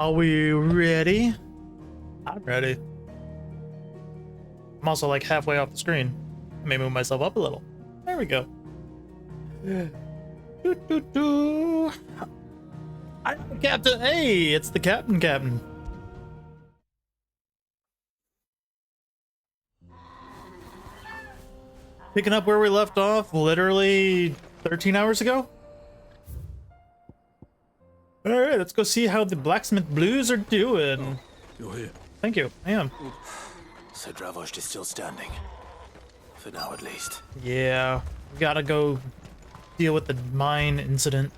Are we ready? I'm ready. I'm also like halfway off the screen. I may move myself up a little. There we go. I'm the captain. Hey, it's the captain. Picking up where we left off literally 13 hours ago. All right, let's go see how the blacksmith blues are doing. Oh, you're here. Thank you. I am. So Dravost is still standing. For now, at least. Yeah, we gotta go deal with the mine incident.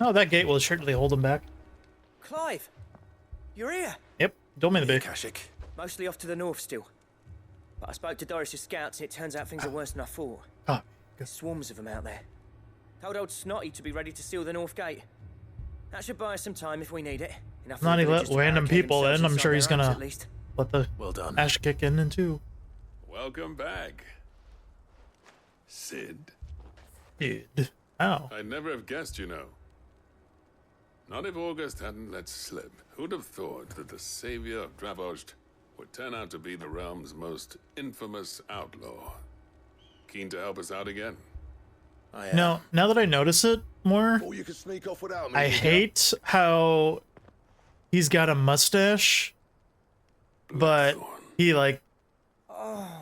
Oh, that gate will certainly hold him back. Clive, you're here. Yep, don't mean to be. Akashic. Mostly off to the north still. But I spoke to Doris's scouts and it turns out things are worse than I thought. Oh, There's swarms of them out there. Told old Snotty to be ready to seal the north gate. That should buy us some time if we need it. Enough not even villagers let to random barricade people in. themselves I'm sure inside he's their homes, gonna at least. let the Well done. ash kick in too. Welcome back, Sid. Dude. Ow. I'd never have guessed, you know. Not if August hadn't let slip. Who'd have thought that the savior of Dravost would turn out to be the realm's most infamous outlaw? Keen to help us out again? I am. No, now that I notice it more, Or you can sneak off without me. I hate how he's got a mustache, but he like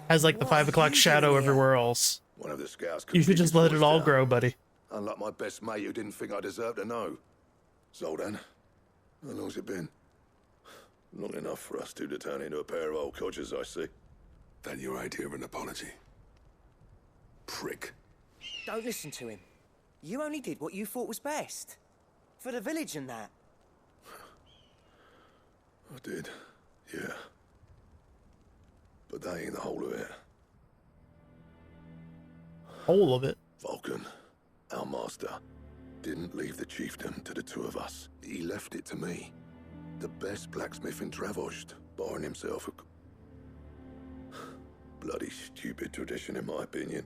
has like the 5 o'clock shadow everywhere else. One of the scouts. You should just let it all grow, buddy. Unlike my best mate who didn't think I deserved to know. Zoldan, how long's it been? Long enough for us two to turn into a pair of old codgers, I see. That your idea of an apology? Prick. Don't listen to him. You only did what you thought was best. For the village and that. I did, yeah. But that ain't the whole of it. Whole of it. Vulcan, our master, didn't leave the chiefdom to the two of us. He left it to me. The best blacksmith in Dravost, barring himself. Bloody stupid tradition, in my opinion.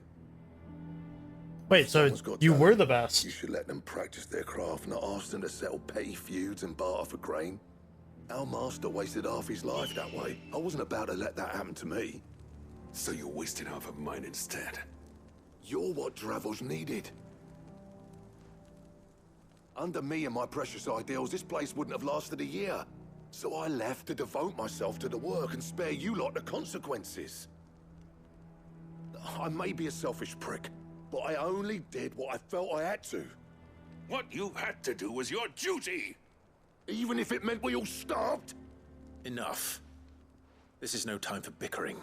Wait, so Someone's got you talent. were the best. You should let them practice their craft, not ask them to settle petty feuds and barter for grain. Our master wasted half his life that way. I wasn't about to let that happen to me. So you wasted half of mine instead. You're what Dravost needed. Under me and my precious ideals, this place wouldn't have lasted a year. So I left to devote myself to the work and spare you lot the consequences. I may be a selfish prick, but I only did what I felt I had to. What you had to do was your duty! Even if it meant we all starved? Enough. This is no time for bickering.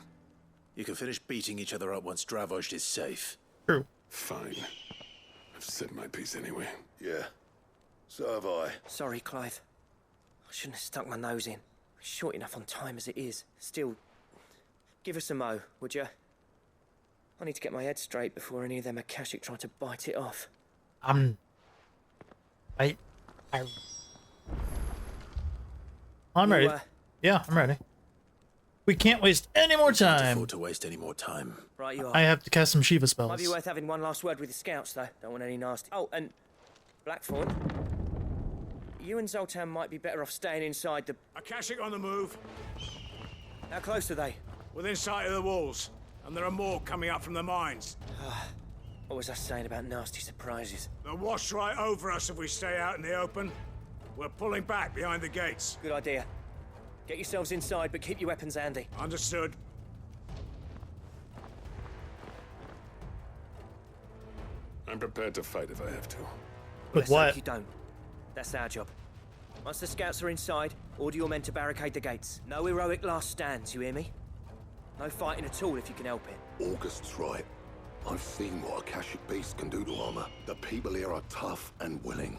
You can finish beating each other up once Dravost is safe. True. Fine. I've said my piece anyway. Yeah, so have I. Sorry, Clive. I shouldn't have stuck my nose in. Short enough on time as it is. Still, give us a mo, would you? I need to get my head straight before any of them Akashic try to bite it off. I'm ready. Yeah, I'm ready. We can't waste any more Can't time. afford to waste any more time. Right you are. I have to cast some Shiva spells. Might be worth having one last word with the scouts, though. Don't want any nasty... Oh, and... Blackthorn. You and Zoltan might be better off staying inside the... Akashic on the move, How close are they? within sight of the walls, and there are more coming up from the mines. What was I saying about nasty surprises? They'll wash right over us if we stay out in the open. We're pulling back behind the gates. Good idea. Get yourselves inside, but keep your weapons handy. Understood. I'm prepared to fight if I have to. With Let's hope what? you don't. That's our job. Once the scouts are inside, order your men to barricade the gates. No heroic last stands, you hear me? No fighting at all if you can help it. August's right. I've seen what Akashic beasts can do to armor. The people here are tough and willing,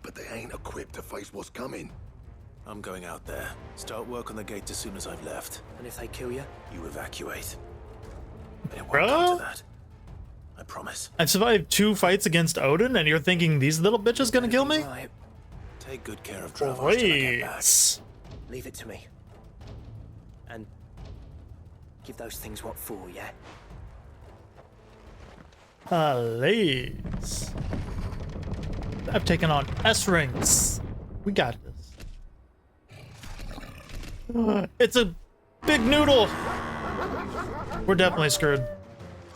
but they ain't equipped to face what's coming. I'm going out there. Start work on the gate as soon as I've left. And if they kill you? You evacuate. But it won't Bro? come to that. I promise. I've survived 2 fights against Odin, and you're thinking these little bitches gonna kill me? Right. Take good care of Dravost till I get back. Please. Leave it to me. And... give those things what for, yeah? Please. I've taken on S ranks. We got this. It's a big noodle. We're definitely screwed.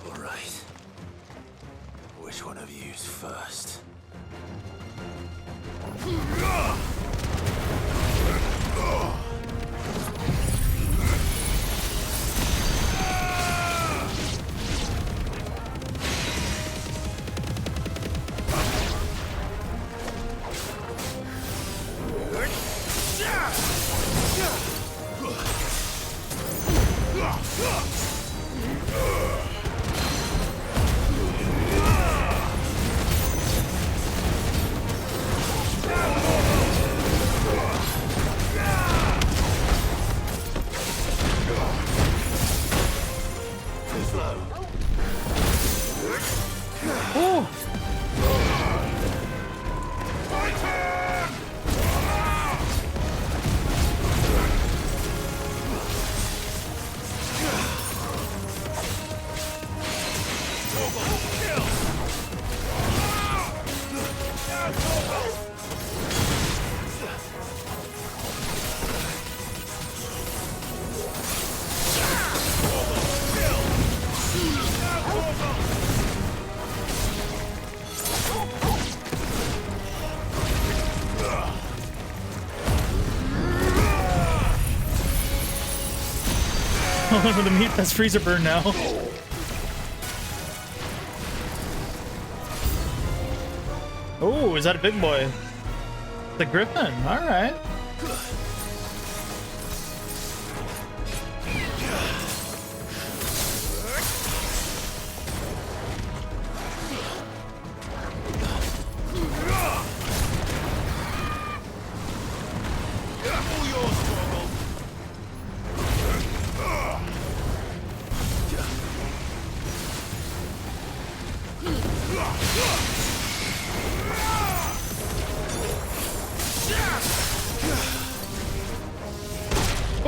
All right. Which one of you's first? With the meat that's freezer burn now. Oh, is that a big boy? The Griffin, alright.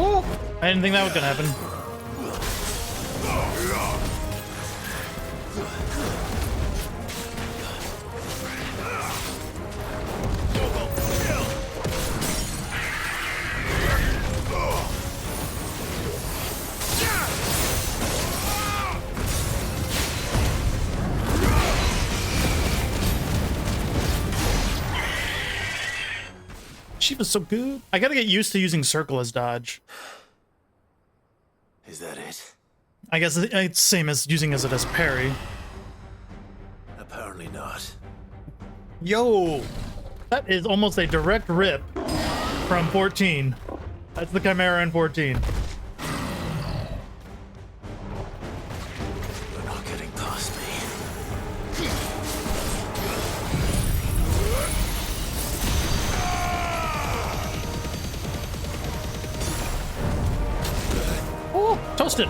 Oh, I didn't think that was gonna happen. She was so good. I gotta get used to using circle as dodge. Is that it? I guess it's same as using it as parry. Apparently not. Yo, that is almost a direct rip from 14. That's the Chimera in 14. You're not getting past me. Oh, toasted.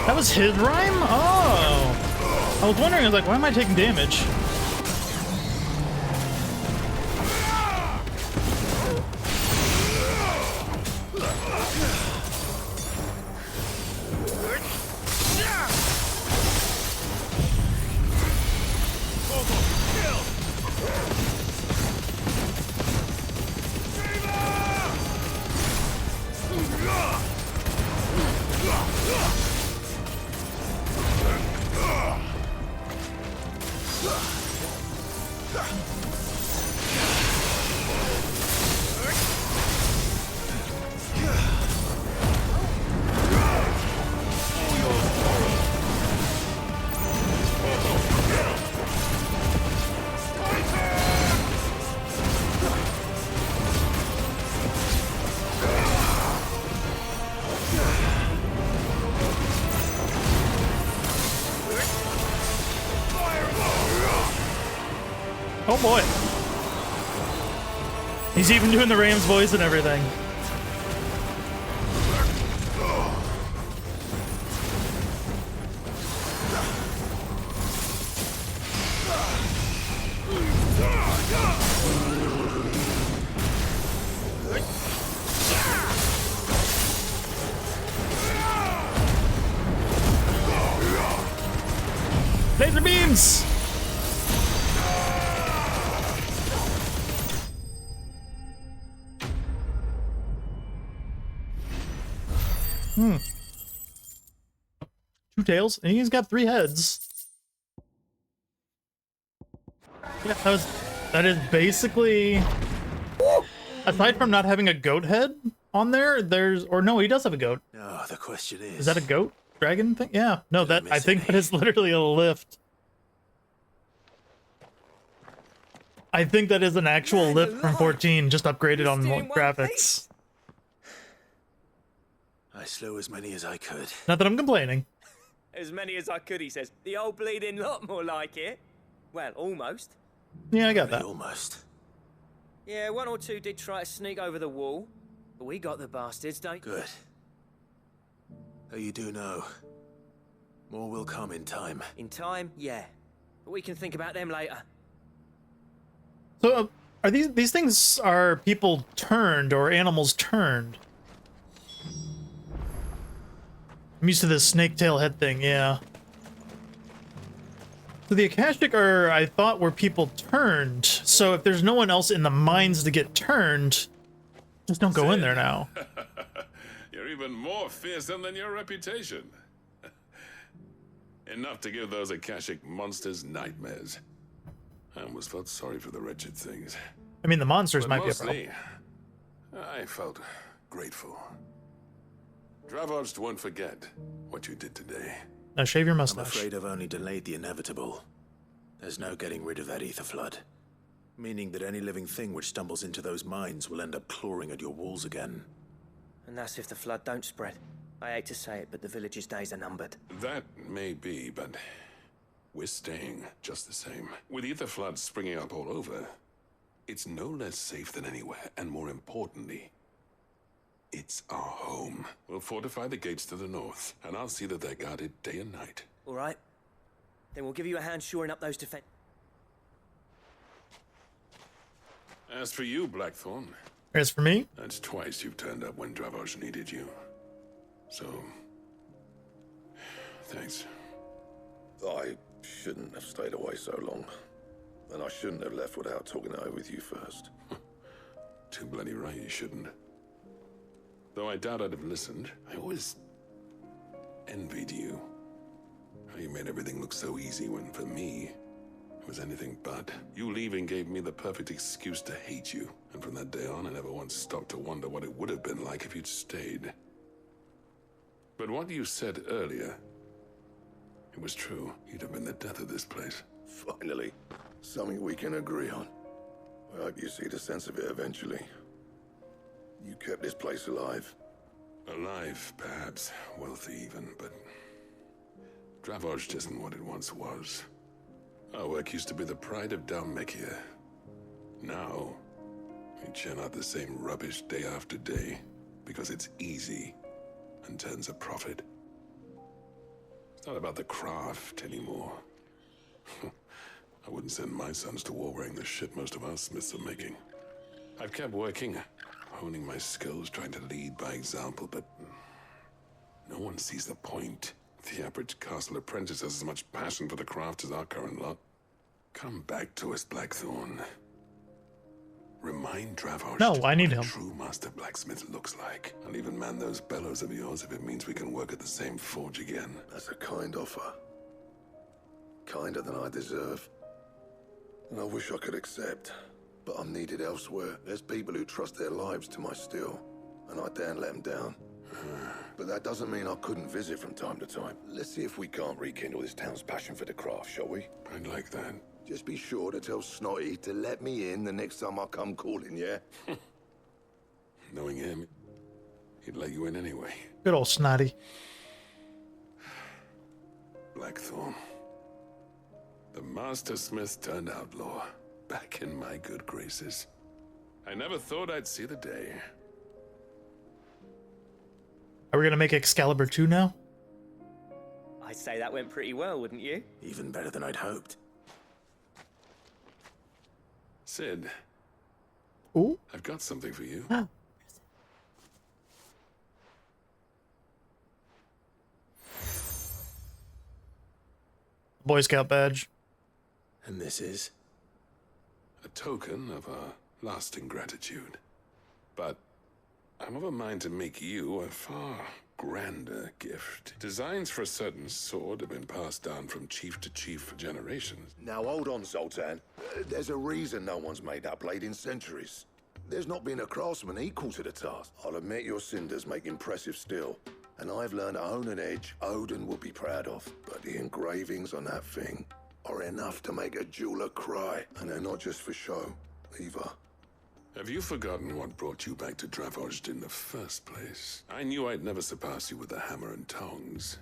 That was his rhyme? Oh. I was wondering, I was like, why am I taking damage? Ugh. boy. He's even doing the Ram's voice and everything. Laser beams! Two tails, and he's got 3 heads. Yeah, that is basically, aside from not having a goat head on there, no, he does have a goat. No, the question Is that a goat dragon thing? Yeah, no, I think that is literally a lift. I think that is an actual lift from 14, just upgraded on more graphics. I slew as many as I could. Not that I'm complaining. As many as I could, he says. The old bleeding lot, more like it. Well, almost. Yeah, I got that. Almost. Yeah, 1 or 2 did try to sneak over the wall, but we got the bastards, don't you? Good. Oh, you do know. More will come in time. In time, yeah. But we can think about them later. So, are these things are people turned or animals turned? I'm used to this snake tail head thing, yeah. So the Akashic I thought were people turned. So if there's no one else in the mines to get turned, just don't go in there now. You're even more fearsome than your reputation. Enough to give those Akashic monsters nightmares. I almost felt sorry for the wretched things. I mean, the monsters But might mostly, be a problem. I felt grateful. Dravoged won't forget what you did today. Now shave your I'm mustache. afraid I've only delayed the inevitable. There's no getting rid of that ether flood. Meaning that any living thing which stumbles into those mines will end up clawing at your walls again. And that's if the flood don't spread. I hate to say it, but the village's days are numbered. That may be, but we're staying just the same. With ether floods springing up all over, it's no less safe than anywhere, and more importantly, it's our home. We'll fortify the gates to the north, and I'll see that they're guarded day and night. All right? Then we'll give you a hand shoring up those defense. As for you, Blackthorn, As for me, that's twice you've turned up when Dravoj needed you. So, thanks. I shouldn't have stayed away so long. And I shouldn't have left without talking it over with you first. Too bloody right you shouldn't. Though I doubt I'd have listened, I always envied you. How you made everything look so easy when, for me, it was anything but. You leaving gave me the perfect excuse to hate you. And from that day on, I never once stopped to wonder what it would have been like if you'd stayed. But what you said earlier, it was true. You'd have been the death of this place. Finally, something we can agree on. I hope you see the sense of it eventually. You kept this place alive. Alive, perhaps. Wealthy even, but Dravoj isn't what it once was. Our work used to be the pride of Dalmekia. Now, we churn out the same rubbish day after day because it's easy and turns a profit. It's not about the craft anymore. I wouldn't send my sons to war wearing the shit most of our smiths are making. I've kept working, honing my skills, trying to lead by example, but no one sees the point. The average castle apprentice has as much passion for the craft as our current lot. Come back to us, Blackthorn. Remind Dravoj No, I need what him. a true master blacksmith looks like. I'll even man those bellows of yours if it means we can work at the same forge again. That's a kind offer. Kinder than I deserve. And I wish I could accept. But I'm needed elsewhere. There's people who trust their lives to my steel. And I daren't let them down. But that doesn't mean I couldn't visit from time to time. Let's see if we can't rekindle this town's passion for the craft, shall we? I'd like that. Just be sure to tell Snotty to let me in the next time I come calling, yeah? Knowing him, he'd let you in anyway. good old Snotty. Blackthorn. The master smith turned outlaw. back in my good graces. I never thought I'd see the day. Are we gonna make Excalibur 2 now? I'd say that went pretty well, wouldn't you? Even better than I'd hoped. Sid, Ooh. I've got something for you. Boy Scout badge. And this is? A token of our lasting gratitude. But I'm of a mind to make you a far grander gift. Designs for a certain sword have been passed down from chief to chief for generations. Now hold on, Zoltan. There's a reason no one's made that blade in centuries. There's not been a craftsman equal to the task. I'll admit your cinders make impressive steel. And I've learned to own an edge Odin will be proud of. But the engravings on that thing are enough to make a jeweler cry. And they're not just for show, either. Have you forgotten what brought you back to Dravozd in the first place? I knew I'd never surpass you with the hammer and tongs.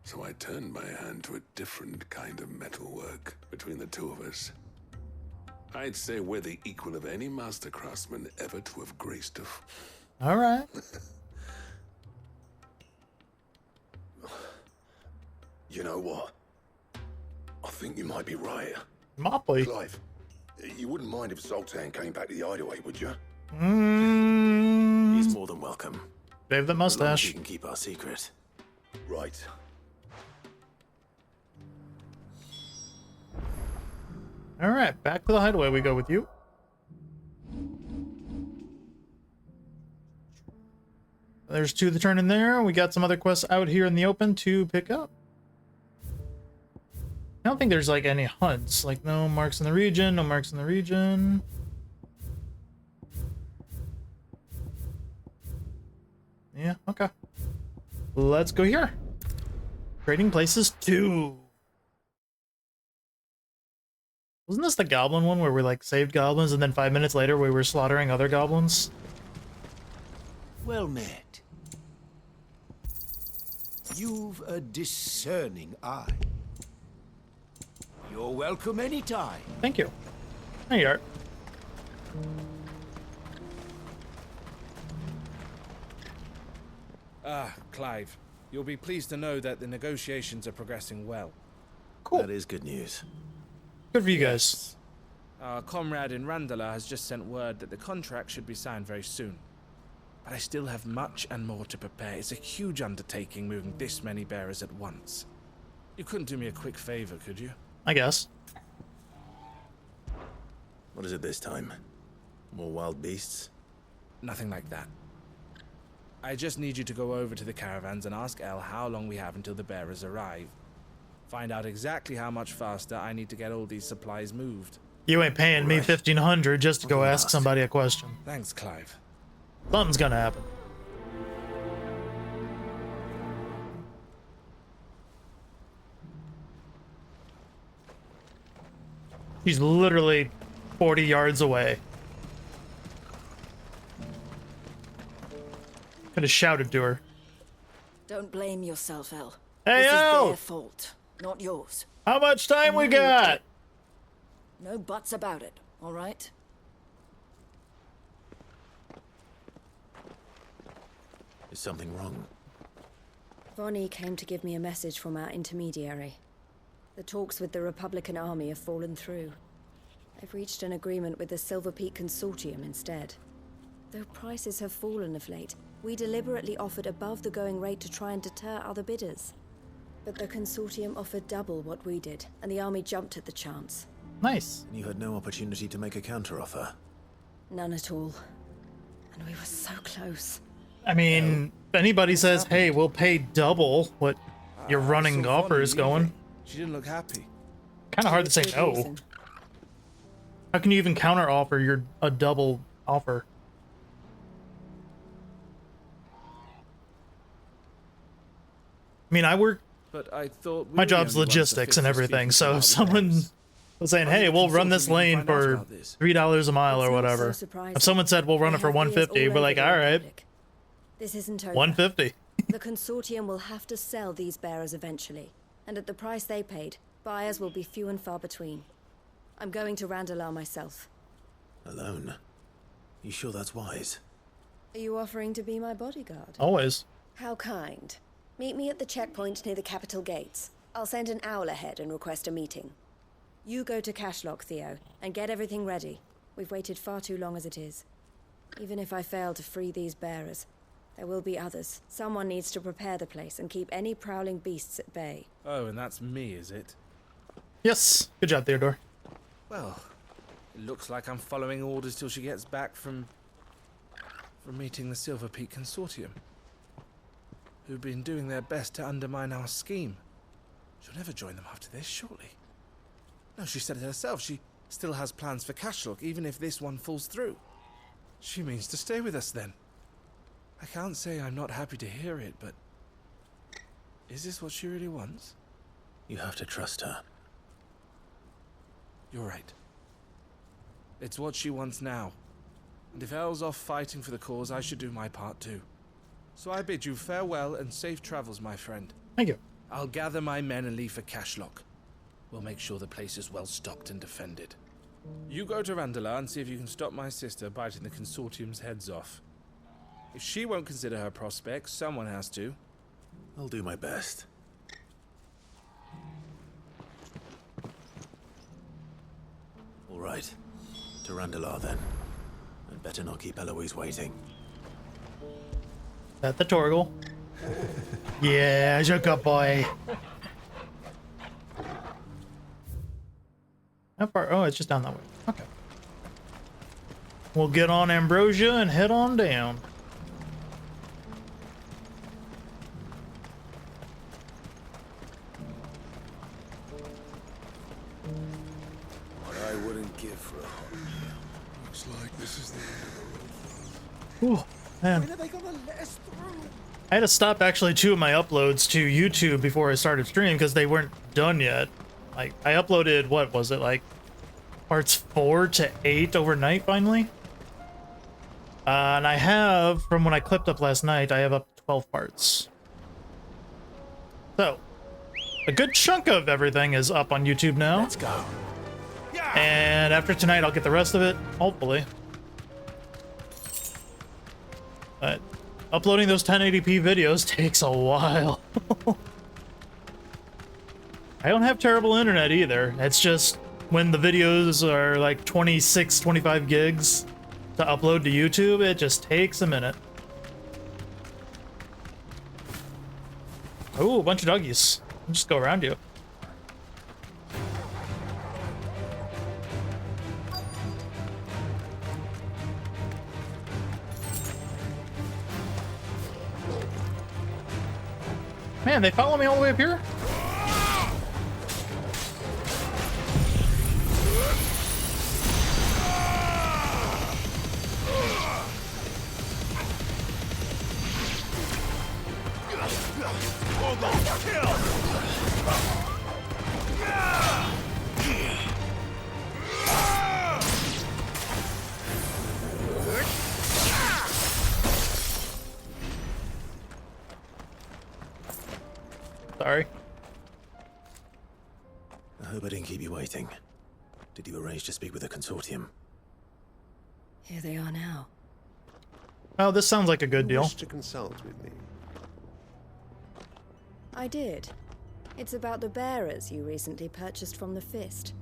So I turned my hand to a different kind of metalwork between the two of us. I'd say we're the equal of any master craftsman ever to have graced a... All right. You know what? I think you might be right. Mopley. Clive, you wouldn't mind if Zoltan came back to the hideaway, would you? He's more than welcome. Shave the As long as mustache. you can keep our secret. Right. All right, back to the hideaway we go with you. There's 2 that turn in there. We got some other quests out here in the open to pick up. I don't think there's like any hunts. Like no marks in the region, no marks in the region. Yeah, okay. Let's go here. Trading Places 2. Wasn't this the goblin one where we like saved goblins and then 5 minutes later we were slaughtering other goblins? Well met. You've a discerning eye. You're welcome anytime. Thank you. There you are. Ah, Clive. You'll be pleased to know that the negotiations are progressing well. Cool. That is good news. Good for you guys. Our comrade in Randala has just sent word that the contract should be signed very soon. But I still have much and more to prepare. It's a huge undertaking moving this many bearers at once. You couldn't do me a quick favor, could you? I guess. What is it this time? More wild beasts? Nothing like that. I just need you to go over to the caravans and ask El how long we have until the bearers arrive. Find out exactly how much faster I need to get all these supplies moved. You ain't paying me 1,500 just to go ask somebody a question. Thanks, Clive. Something's gonna happen. She's literally 40 yards away. Could have shouted to her. Don't blame yourself, El. Hey, this El! is their fault, not yours. How much time we got? No buts about it, all right? Is something wrong? Vonnie came to give me a message from our intermediary. The talks with the Republican Army have fallen through. They've reached an agreement with the Silver Peak Consortium instead. Though prices have fallen of late, we deliberately offered above the going rate to try and deter other bidders. But the Consortium offered double what we did, and the Army jumped at the chance. Nice. You had no opportunity to make a counteroffer. None at all. And we were so close. I mean, if anybody says, hey, we'll pay double what your running I saw offer Vonnie is going, leaving. She didn't look happy. kind of hard to say Good no. reason. How can you even counter offer a double offer? I mean, I work, But I thought my job's logistics and everything, so if someone was saying, hey, we'll run this lane for $3 a mile or It's not whatever. so surprising. If someone said we'll run it They for have ears 150, all we're over like, the all right, Republic. This isn't over. 150. The Consortium will have to sell these bearers eventually, and at the price they paid, buyers will be few and far between. I'm going to Randalar myself. Alone? You sure that's wise? Are you offering to be my bodyguard? Always. How kind. Meet me at the checkpoint near the capital gates. I'll send an owl ahead and request a meeting. You go to Cashlock, Theo, and get everything ready. We've waited far too long as it is. Even if I fail to free these bearers, there will be others. Someone needs to prepare the place and keep any prowling beasts at bay. Oh, and that's me, is it? Yes. Good job, Theodore. Well, it looks like I'm following orders till she gets back from meeting the Silver Peak Consortium, who've been doing their best to undermine our scheme. She'll never join them after this, surely. No, she said it herself. She still has plans for Cashlock, even if this one falls through. She means to stay with us, then. I can't say I'm not happy to hear it, but... is this what she really wants? You have to trust her. You're right. It's what she wants now. And if Elle's off fighting for the cause, I should do my part too. So I bid you farewell and safe travels, my friend. Thank you. I'll gather my men and leave for Cashlock. We'll make sure the place is well stocked and defended. You go to Randalar and see if you can stop my sister biting the Consortium's heads off. If she won't consider her prospects, someone has to. I'll do my best. All right. To Randalar, then. I'd better not keep Eloise waiting. At the Torgal. Yeah, you're a good boy. How far? Oh, it's just down that way. Okay. We'll get on Ambrosia and head on down. What I wouldn't give for a hug. Looks like this is the end of the road. Ooh, man. When are they gonna let us through? I had to stop actually 2 of my uploads to YouTube before I started streaming because they weren't done yet. Like, I uploaded, what was it, like parts 4 to 8 overnight finally? And I have, from when I clipped up last night, I have up to 12 parts. So, a good chunk of everything is up on YouTube now. Let's go. And after tonight, I'll get the rest of it, hopefully. But uploading those 1080p videos takes a while. I don't have terrible internet either. It's just when the videos are like 26, 25 gigs to upload to YouTube, it just takes a minute. Oh, a bunch of doggies. I'll just go around you. Man, they follow me all the way up here? Sorry. I hope I didn't keep you waiting. Did you arrange to speak with the Consortium? Here they are now. Oh, this sounds like a good deal. Wish to consult with me. I did. It's about the bearers you recently purchased from the Fist.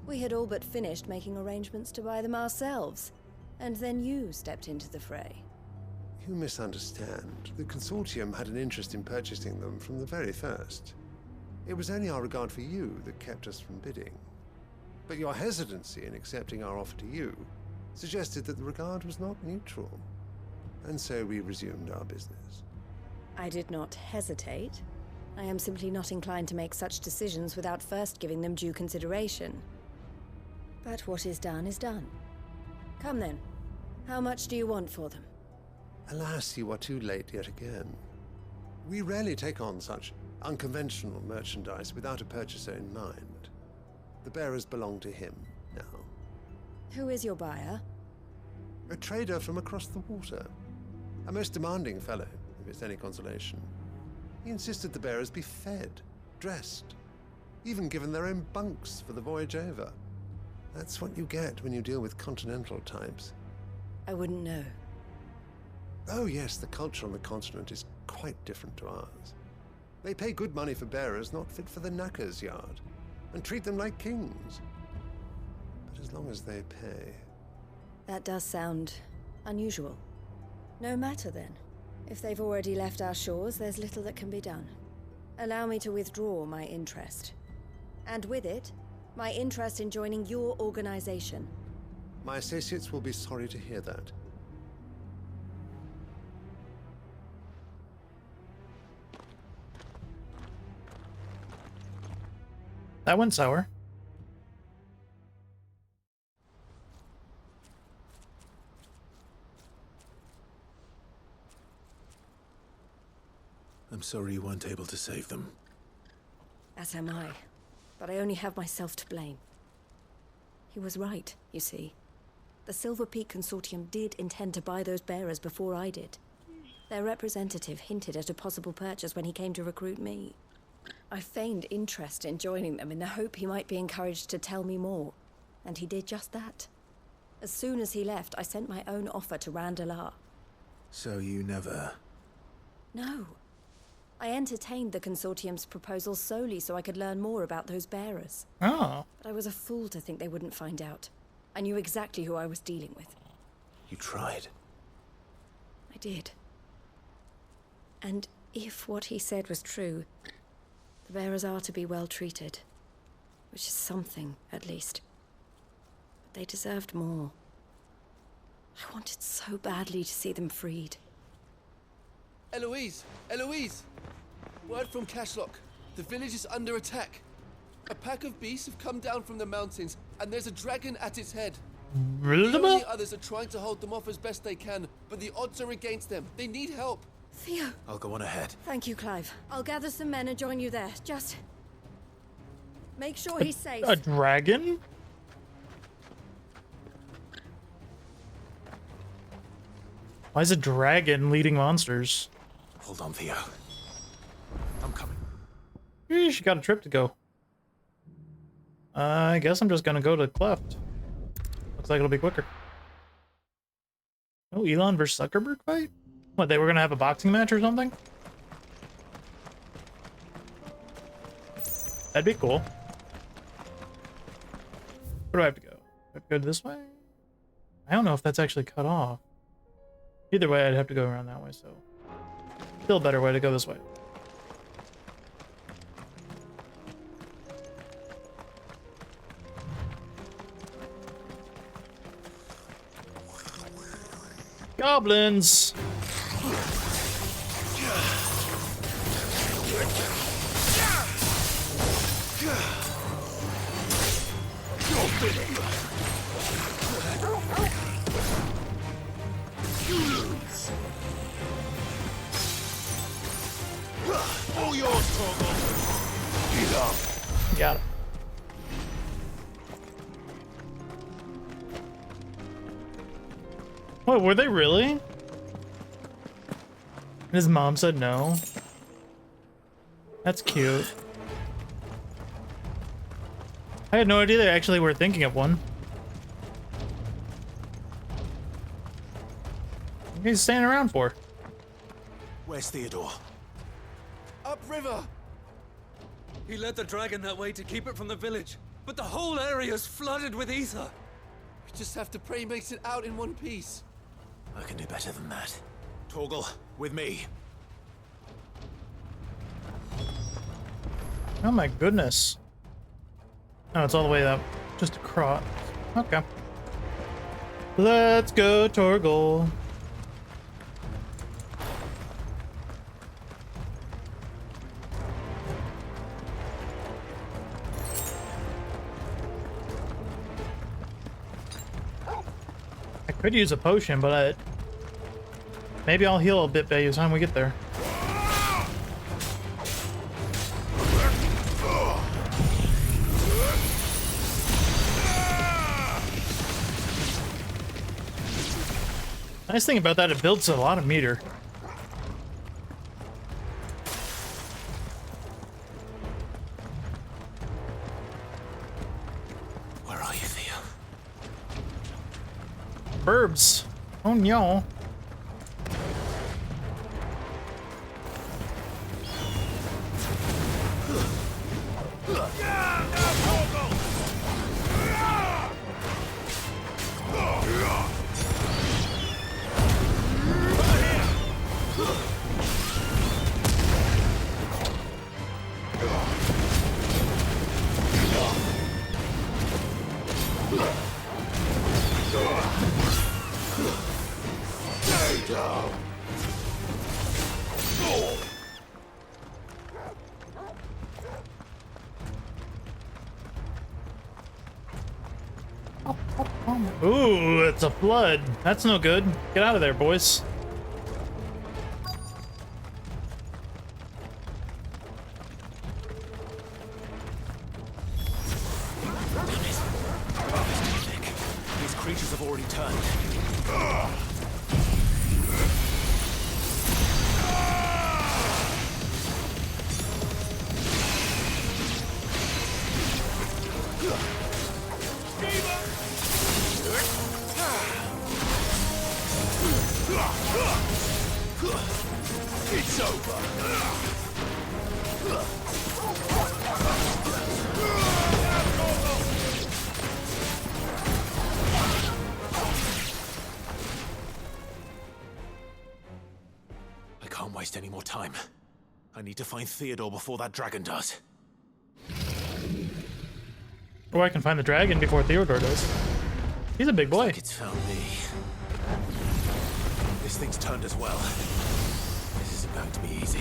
We had all but finished making arrangements to buy them ourselves, and then you stepped into the fray. You misunderstand. The Consortium had an interest in purchasing them from the very first. It was only our regard for you that kept us from bidding. But your hesitancy in accepting our offer to you suggested that the regard was not mutual. And so we resumed our business. I did not hesitate. I am simply not inclined to make such decisions without first giving them due consideration. But what is done is done. Come then. How much do you want for them? Alas, you are too late yet again. We rarely take on such unconventional merchandise without a purchaser in mind. The bearers belong to him now. Who is your buyer? A trader from across the water. A most demanding fellow, if it's any consolation. He insisted the bearers be fed, dressed, even given their own bunks for the voyage over. That's what you get when you deal with continental types. I wouldn't know. Oh yes, the culture on the continent is quite different to ours. They pay good money for bearers not fit for the knacker's yard, and treat them like kings. But as long as they pay... That does sound unusual. No matter then. If they've already left our shores, there's little that can be done. Allow me to withdraw my interest. And with it, my interest in joining your organization. My associates will be sorry to hear that. That went sour. I'm sorry you weren't able to save them. As am I. But I only have myself to blame. He was right, you see. The Silver Peak Consortium did intend to buy those bearers before I did. Their representative hinted at a possible purchase when he came to recruit me. I feigned interest in joining them in the hope he might be encouraged to tell me more. And he did just that. As soon as he left, I sent my own offer to Randalar. So you never... No. I entertained the Consortium's proposal solely so I could learn more about those bearers. Oh. But I was a fool to think they wouldn't find out. I knew exactly who I was dealing with. You tried. I did. And if what he said was true, the bearers are to be well treated. Which is something, at least. But they deserved more. I wanted so badly to see them freed. Eloise! Eloise! Word from Cashlock. The village is under attack. A pack of beasts have come down from the mountains, and there's a dragon at its head. The others are trying to hold them off as best they can, but the odds are against them. They need help. Theo! I'll go on ahead. Thank you, Clive. I'll gather some men and join you there. Just... make sure he's safe. A dragon? Why is a dragon leading monsters? Hold on, Theo. I'm coming. She got a trip to go. I guess I'm just gonna go to Cleft. Looks like it'll be quicker. Oh, Elon versus Zuckerberg fight? What, they were gonna have a boxing match or something? That'd be cool. Where do I have to go? Do I have to go this way? I don't know if that's actually cut off. Either way, I'd have to go around that way, so... still a better way to go this way. Goblins! All yours, Torgal. Get up. Got it. What, were they really? His mom said no. That's cute. I had no idea they actually were thinking of one. What are you standing around for? Where's Theodore? Upriver! He led the dragon that way to keep it from the village, but the whole area's flooded with ether. We just have to pray he makes it out in one piece. I can do better than that. Torgal, with me. Oh my goodness. Oh, it's all the way up. Just across. Okay. Let's go, Torgal. I could use a potion, but maybe I'll heal a bit by the time we get there. Nice thing about that, it builds a lot of meter. Where are you, Theo? herbs. Oh no. Ooh, it's a flood. That's no good. Get out of there, boys. These creatures have already turned. It's over. I can't waste any more time. I need to find Theodore before that dragon does. Or I can find the dragon before Theodore does. He's a big boy. Looks like it's found me. This thing's turned as well. This isn't going to be easy.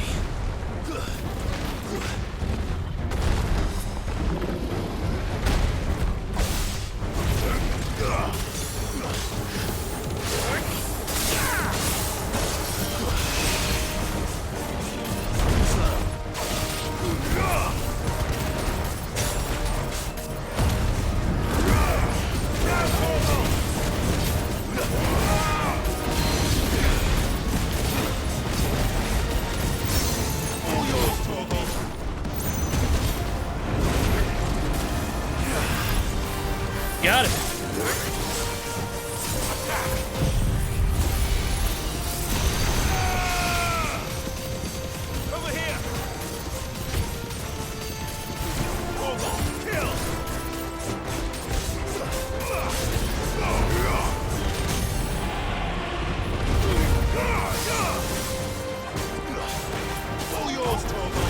Got it. Over here! Kill! All yours, Torgo.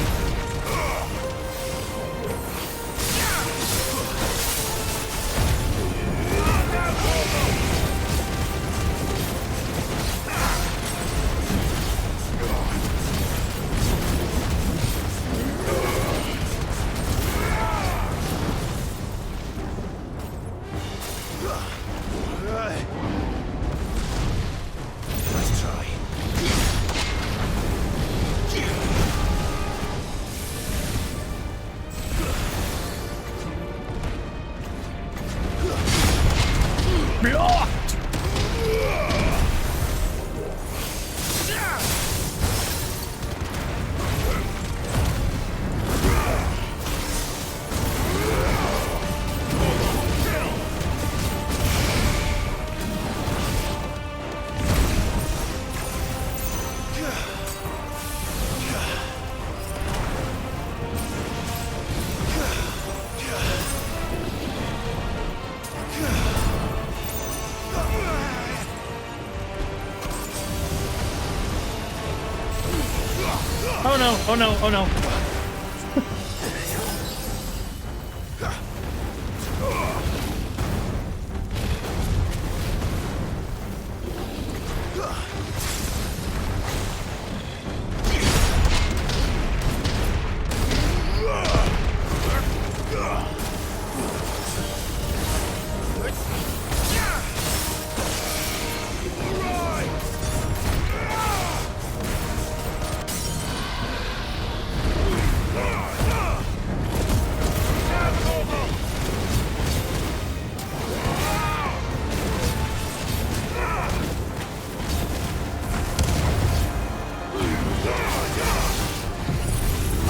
Nice try. Blocked. Oh no, oh no, oh no.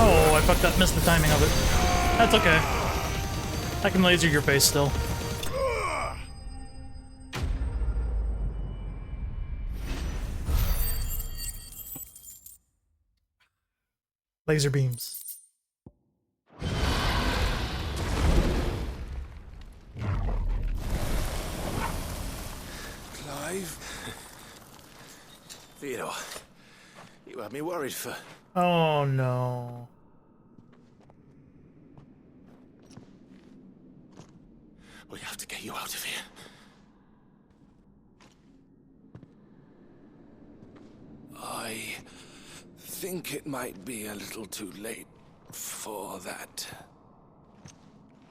Oh, I fucked up, missed the timing of it. That's okay. I can laser your face still. Laser beams. Clive? Theodore, you had me worried for... Oh no. We have to get you out of here. I think it might be a little too late for that.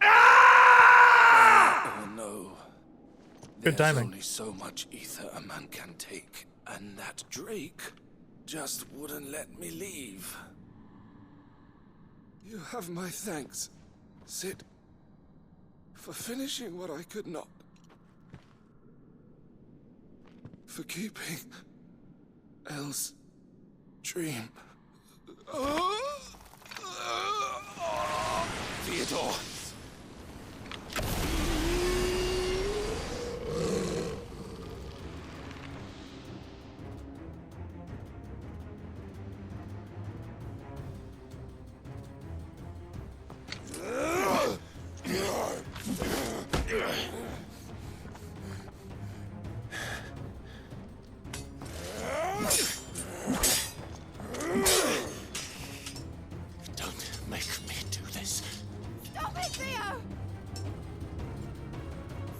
Oh no. Good There's timing. only so much ether a man can take, and that Drake just wouldn't let me leave. You have my thanks, Sid, for finishing what I could not. For keeping Elle's dream. Theodore! Don't make me do this. Stop it, Theo!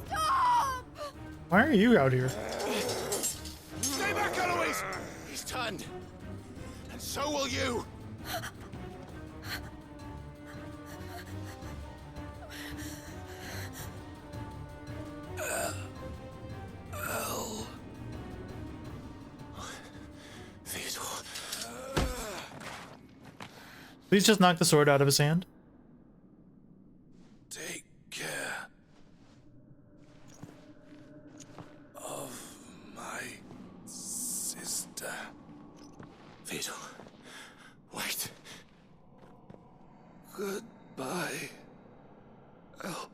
Stop! Why are you out here? Stay back, Eloise! He's turned. And so will you! Please just knock the sword out of his hand. Take care of my sister. Theodore, wait. Goodbye, Elle.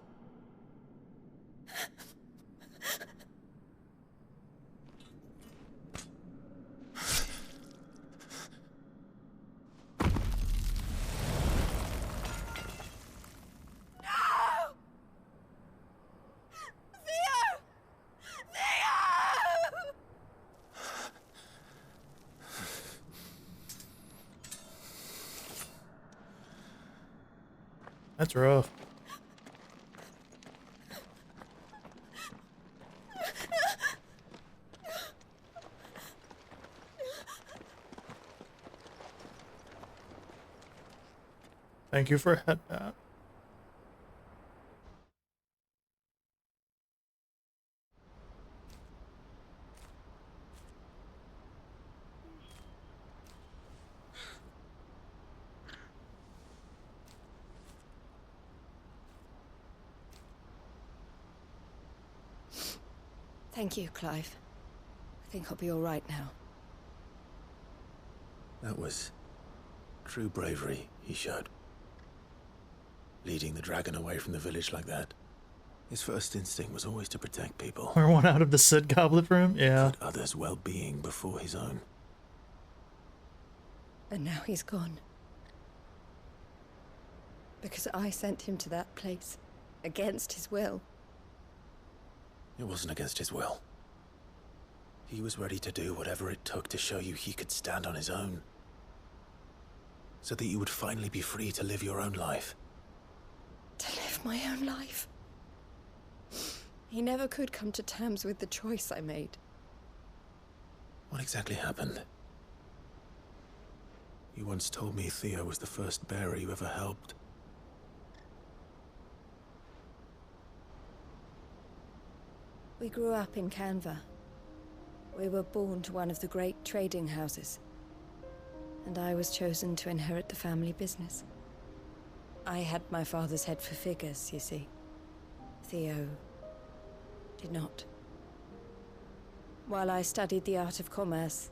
That's rough. Thank you for a headband. Thank you, Clive. I think I'll be all right now. That was true bravery he showed. Leading the dragon away from the village like that. His first instinct was always to protect people. We're one out of the Sid goblet room? Yeah. Put others' well-being before his own. And now he's gone. Because I sent him to that place. Against his will. It wasn't against his will. He was ready to do whatever it took to show you he could stand on his own. So that you would finally be free to live your own life. To live my own life. He never could come to terms with the choice I made. What exactly happened? You once told me Theo was the first bearer you ever helped. We grew up in Canva. We were born to one of the great trading houses. And I was chosen to inherit the family business. I had my father's head for figures, you see. Theo did not. While I studied the art of commerce,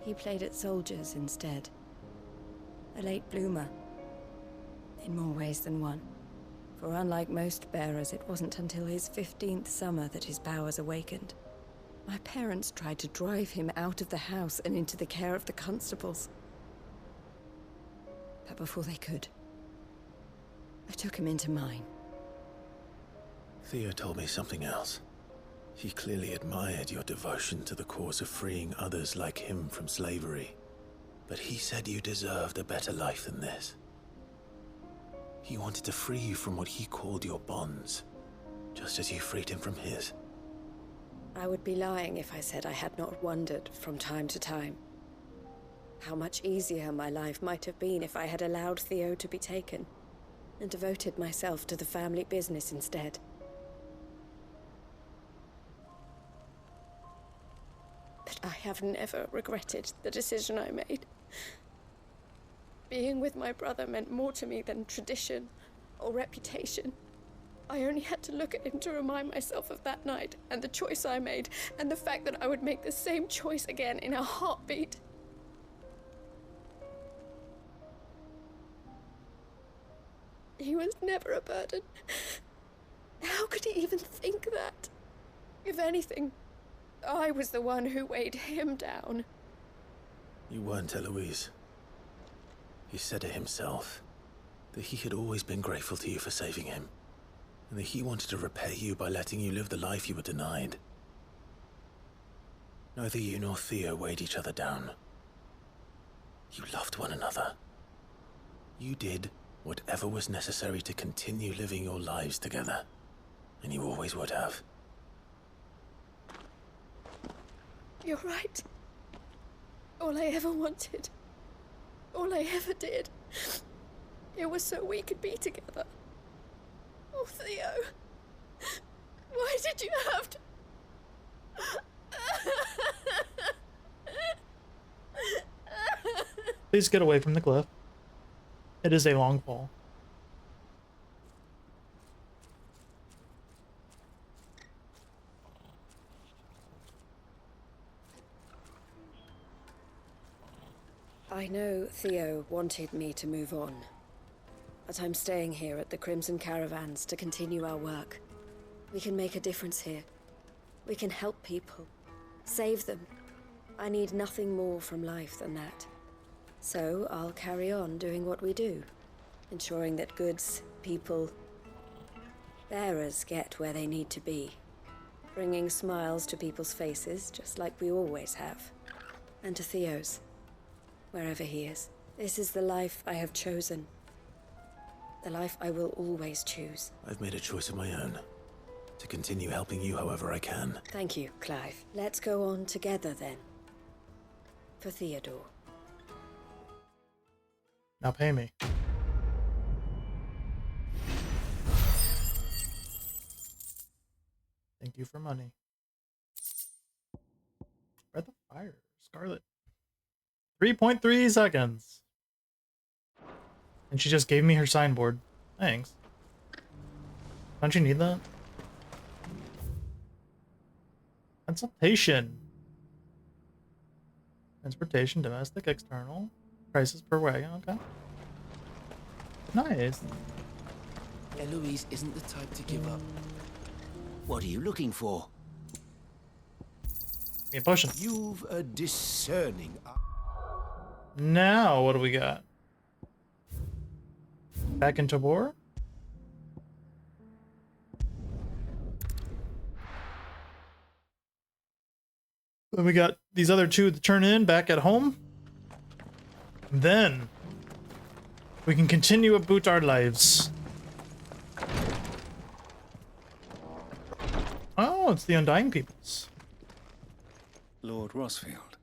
he played at soldiers instead. A late bloomer. In more ways than one. For unlike most bearers, it wasn't until his 15th summer that his powers awakened. My parents tried to drive him out of the house and into the care of the constables. But before they could, I took him into mine. Theo told me something else. He clearly admired your devotion to the cause of freeing others like him from slavery. But he said you deserved a better life than this. He wanted to free you from what he called your bonds, just as you freed him from his. I would be lying if I said I had not wondered from time to time how much easier my life might have been if I had allowed Theo to be taken and devoted myself to the family business instead. But I have never regretted the decision I made. Being with my brother meant more to me than tradition or reputation. I only had to look at him to remind myself of that night and the choice I made and the fact that I would make the same choice again in a heartbeat. He was never a burden. How could he even think that? If anything, I was the one who weighed him down. You weren't, Eloise. He said it himself, that he had always been grateful to you for saving him, and that he wanted to repay you by letting you live the life you were denied. Neither you nor Theo weighed each other down. You loved one another. You did whatever was necessary to continue living your lives together, and you always would have. You're right. All I ever wanted, all I ever did, it was so we could be together. Oh, Theo, why did you have to... Please get away from the cliff. It is a long fall. I know Theo wanted me to move on, but I'm staying here at the Crimson Caravans to continue our work. We can make a difference here. We can help people, save them. I need nothing more from life than that. So I'll carry on doing what we do, ensuring that goods, people, bearers get where they need to be, bringing smiles to people's faces just like we always have, and to Theo's, wherever he is. This is the life I have chosen, the life I will always choose. I've made a choice of my own, to continue helping you however I can. Thank you, Clive. Let's go on together then, for Theodore. Now pay me. Thank you for money. Breath of Fire, Scarlet. 3.3 seconds. And she just gave me her signboard. Thanks. Don't you need that? Consultation. Transportation, domestic, external. Prices per wagon, okay. Nice. Eloise isn't the type to give up. What are you looking for? Give me a potion. You've a discerning eye. Now, what do we got? Back into war? Then we got these other two to turn in back at home. Then we can continue about our lives. Oh, it's the Undying Peoples. Lord Rosfield,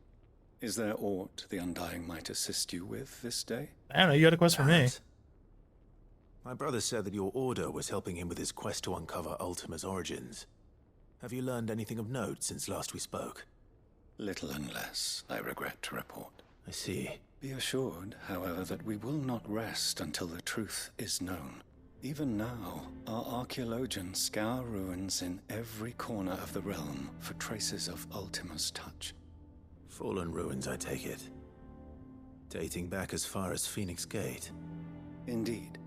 is there aught the Undying might assist you with this day? I don't know, you had a quest for me. My brother said that your order was helping him with his quest to uncover Ultima's origins. Have you learned anything of note since last we spoke? Little unless, I regret to report. I see. Be assured, however, that we will not rest until the truth is known. Even now, our archaeologians scour ruins in every corner of the realm for traces of Ultima's touch. Fallen ruins, I take it. Dating back as far as Phoenix Gate. Indeed.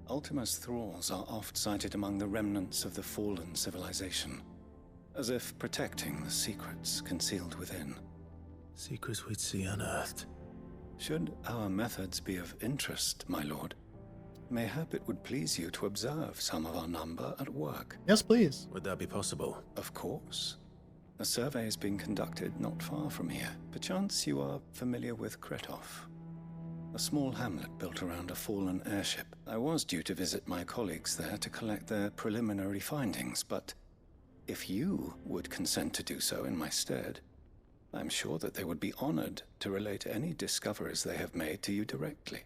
Ultima's thralls are oft sighted among the remnants of the fallen civilization, as if protecting the secrets concealed within. Secrets we'd see unearthed. Should our methods be of interest, my lord, mayhap it would please you to observe some of our number at work. Yes, please. Would that be possible? Of course. A survey is being conducted not far from here. Perchance you are familiar with Kretov, a small hamlet built around a fallen airship. I was due to visit my colleagues there to collect their preliminary findings, but if you would consent to do so in my stead, I'm sure that they would be honored to relate any discoveries they have made to you directly.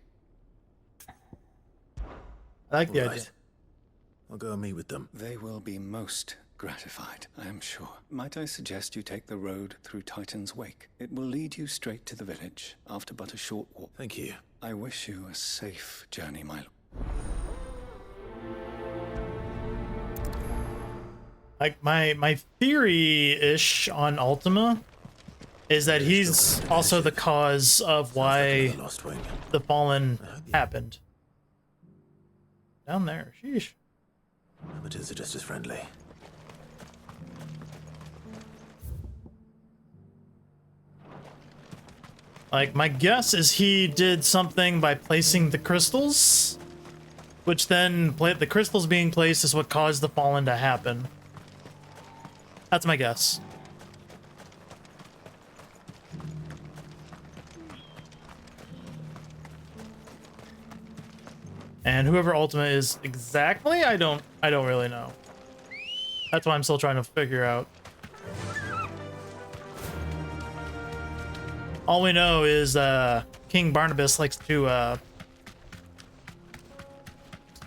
I like the idea. I'll go and meet with them. They will be most gratified, I am sure. Might I suggest you take the road through Titan's Wake? It will lead you straight to the village after but a short walk. Thank you. I wish you a safe journey, my lord. Like my theory-ish on Ultima is that he's also the cause of why the Fallen happened. Down there, sheesh. Amateurs are just as friendly. Like, my guess is he did something by placing the crystals, which then, the crystals being placed is what caused the Fallen to happen. That's my guess. And whoever Ultima is exactly, I don't really know. That's what I'm still trying to figure out. All we know is King Barnabas likes to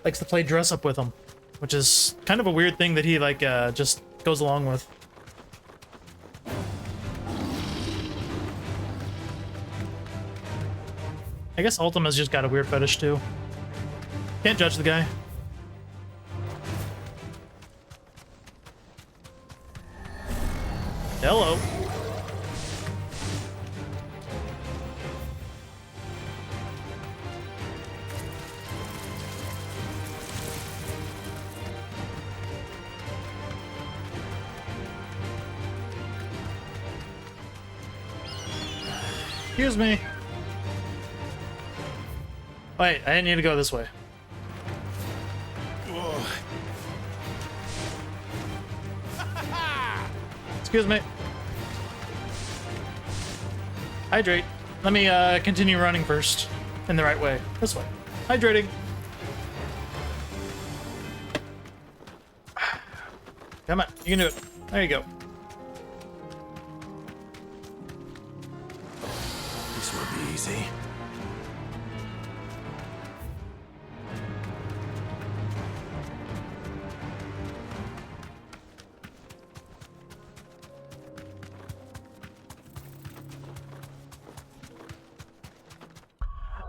play dress up with him, which is kind of a weird thing that he just goes along with. I guess Ultima's just got a weird fetish too. Can't judge the guy. Hello. Excuse me. Wait, I didn't need to go this way. Excuse me. Hydrate. Let me continue running first. In the right way. This way. Hydrating. Come on, you can do it. There you go. This won't be easy.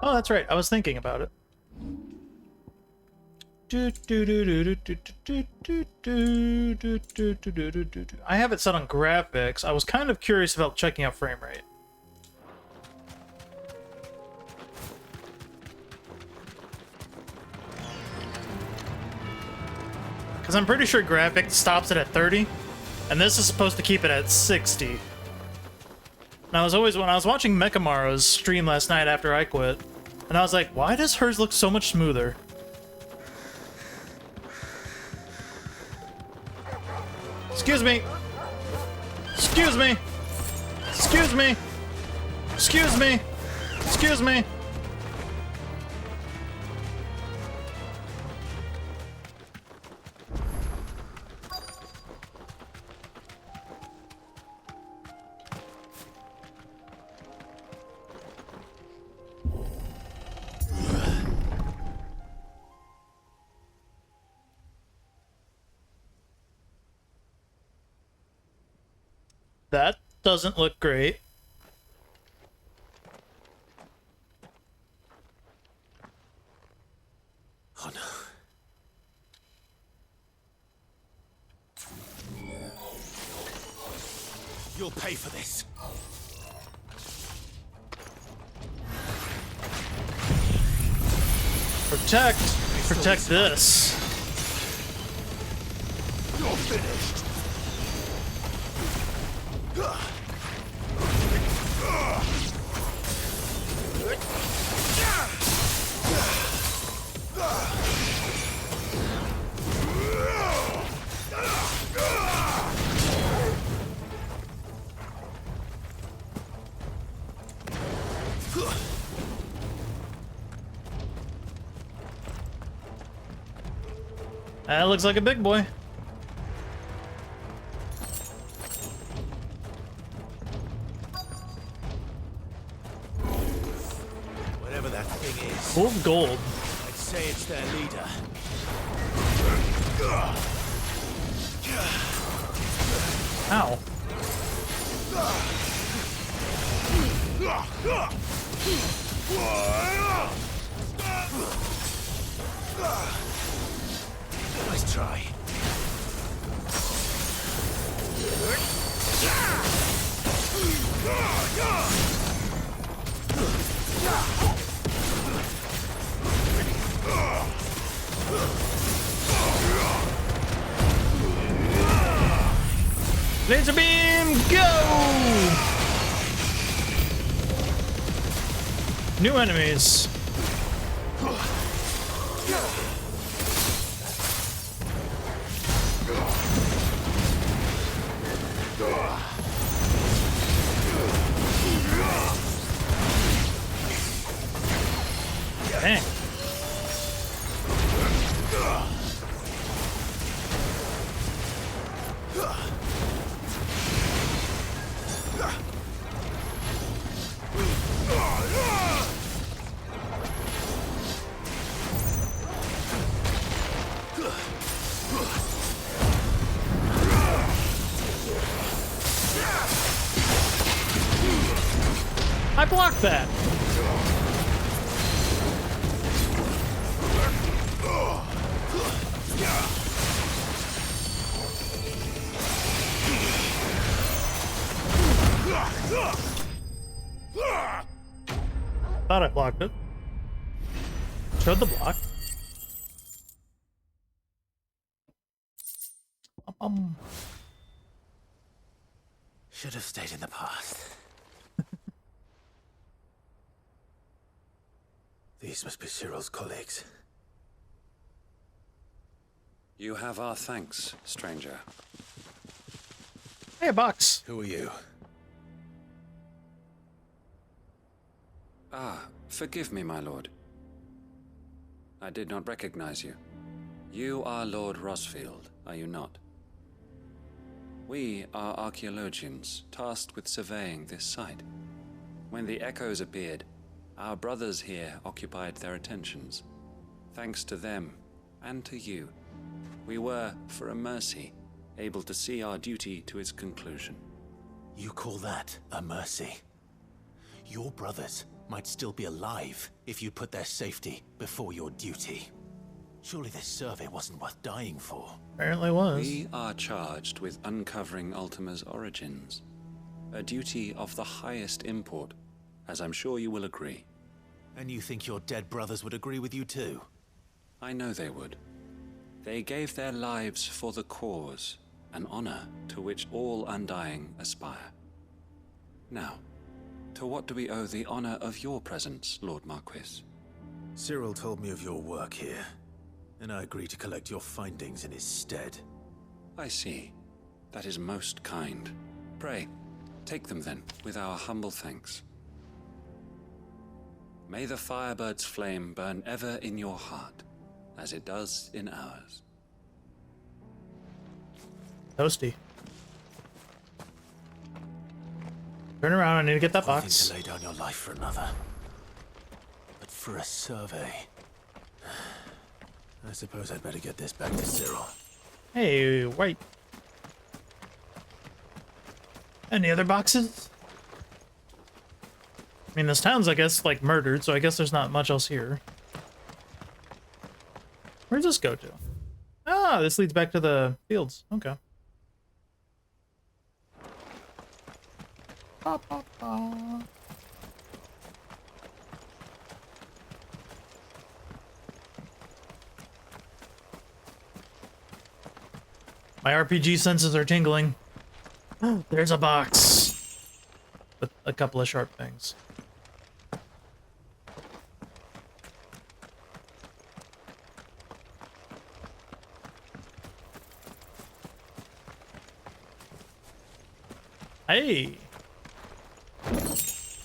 Oh, that's right. I was thinking about it. I have it set on graphics. I was kind of curious about checking out frame rate. Because I'm pretty sure graphics stops it at 30, and this is supposed to keep it at 60. And I was always, when I was watching Mechamaro's stream last night after I quit, and I was like, why does hers look so much smoother? Excuse me. Excuse me. Excuse me. Excuse me. Excuse me. That doesn't look great. Oh no. You'll pay for this. Protect this. You're finished. That looks like a big boy. Whatever that thing is. Full of gold. I'd say it's their leader. Ow. Nice try. Laser beam, go! New enemies. Dang. I blocked that. Thought I blocked it. Showed the block. Should have stayed in the past. These must be Cyril's colleagues. You have our thanks, stranger. Hey, a box. Who are you? Ah, forgive me, my lord. I did not recognize you. You are Lord Rosfield, are you not? We are archaeologians, tasked with surveying this site. When the echoes appeared, our brothers here occupied their attentions. Thanks to them, and to you, we were, for a mercy, able to see our duty to its conclusion. You call that a mercy? Your brothers might still be alive if you put their safety before your duty. Surely this survey wasn't worth dying for. Apparently was. We are charged with uncovering Ultima's origins. A duty of the highest import, as I'm sure you will agree. And you think your dead brothers would agree with you too? I know they would. They gave their lives for the cause, an honor to which all undying aspire. Now, to what do we owe the honor of your presence, Lord Marquis? Cyril told me of your work here, and I agreed to collect your findings in his stead. I see. That is most kind. Pray, take them then, with our humble thanks. May the Firebird's flame burn ever in your heart, as it does in ours. Toasty. Turn around, I need to get that One box. thing to lay down your life for another. But for a survey... I suppose I'd better get this back to Cyril. Hey, wait. Any other boxes? I mean, this town's, I guess, like, murdered, so I guess there's not much else here. Where does this go to? Ah, this leads back to the fields. Okay. Ba, ba, ba. My RPG senses are tingling. There's a box with a couple of sharp things. Hey!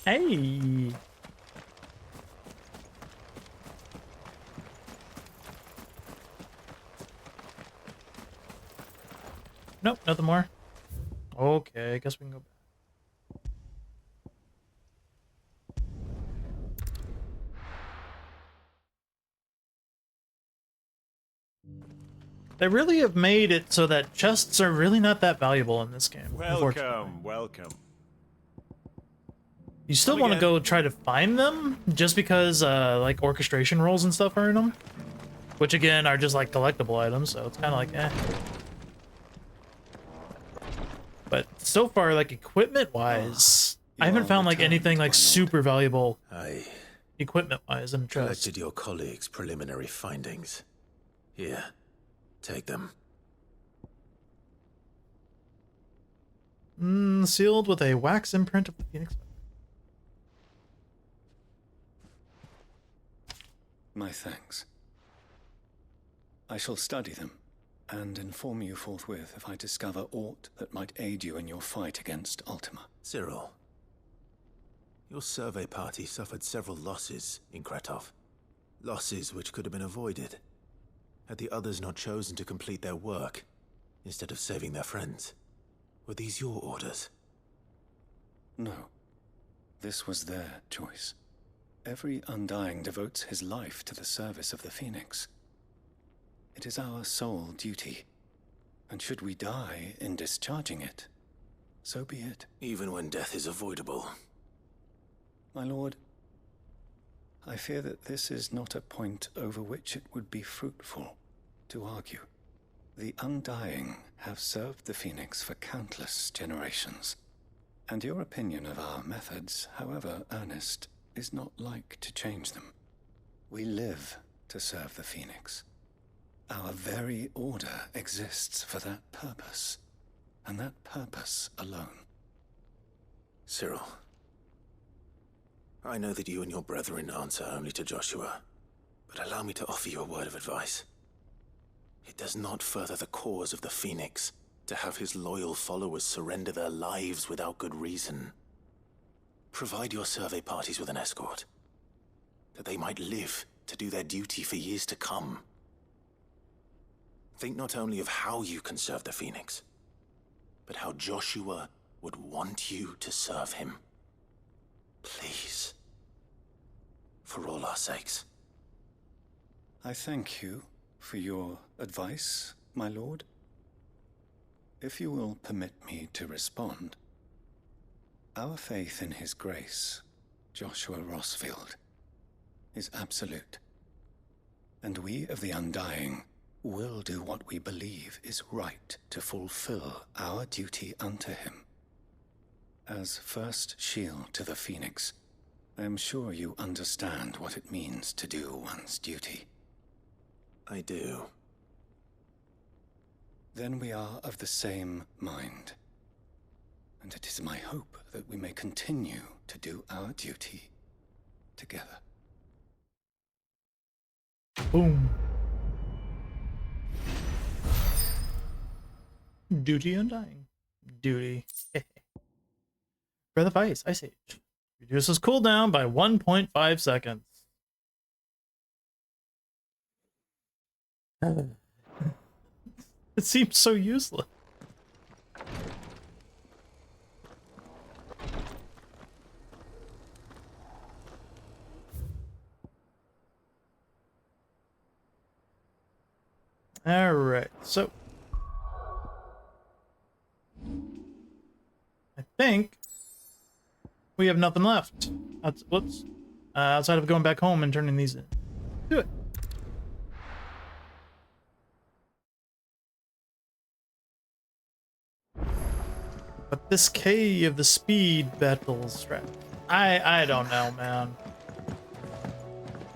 Hey! Nope, nothing more. Okay, I guess we can go back. They really have made it so that chests are really not that valuable in this game. Welcome, welcome. You still want to go try to find them, just because like orchestration rolls and stuff are in them, which again are just like collectible items, so it's kind of like eh. But so far, like equipment-wise, I haven't found like anything like super valuable equipment-wise in the chest. Collected your colleagues' preliminary findings. Here, take them. Sealed with a wax imprint of the Phoenix. My thanks. I shall study them and inform you forthwith if I discover aught that might aid you in your fight against Ultima. Cyril, your survey party suffered several losses in Kretov. Losses which could have been avoided had the others not chosen to complete their work instead of saving their friends. Were these your orders? No. This was their choice. Every Undying devotes his life to the service of the Phoenix. It is our sole duty, and should we die in discharging it, so be it. Even when death is avoidable. My lord, I fear that this is not a point over which it would be fruitful to argue. The Undying have served the Phoenix for countless generations, and your opinion of our methods, however earnest, is not like to change them. We live to serve the Phoenix. Our very order exists for that purpose, and that purpose alone. Cyril, I know that you and your brethren answer only to Joshua, but allow me to offer you a word of advice. It does not further the cause of the Phoenix to have his loyal followers surrender their lives without good reason. Provide your survey parties with an escort, that they might live to do their duty for years to come. Think not only of how you can serve the Phoenix, but how Joshua would want you to serve him. Please. For all our sakes. I thank you for your advice, my lord. If you will permit me to respond, our faith in his grace, Joshua Rossfield, is absolute. And we of the Undying will do what we believe is right to fulfill our duty unto him. As first shield to the Phoenix, I am sure you understand what it means to do one's duty. I do. Then we are of the same mind. And it is my hope that we may continue to do our duty together. Boom. Duty Undying. Duty. Breath of Ice, Ice Age. Reduces cooldown by 1.5 seconds. It seems so useless. Alright, so I think we have nothing left. Whoops. Outside of going back home and turning these in. Do it. But this K of the speed battle strat, I don't know, man.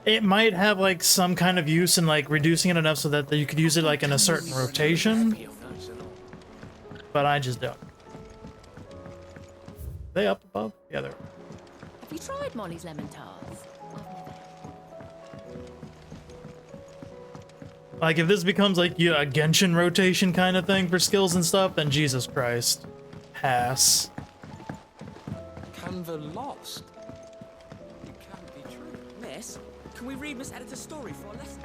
It might have like some kind of use in like reducing it enough so that you could use it like in a certain rotation, but I just don't. They up above? Yeah, they're. Have you tried Molly's lemon tarts? Like if this becomes like a Genshin rotation kind of thing for skills and stuff, then Jesus Christ. Pass. Canva lost. It can't be true. Miss, can we read Miss Editor's story for a lesson?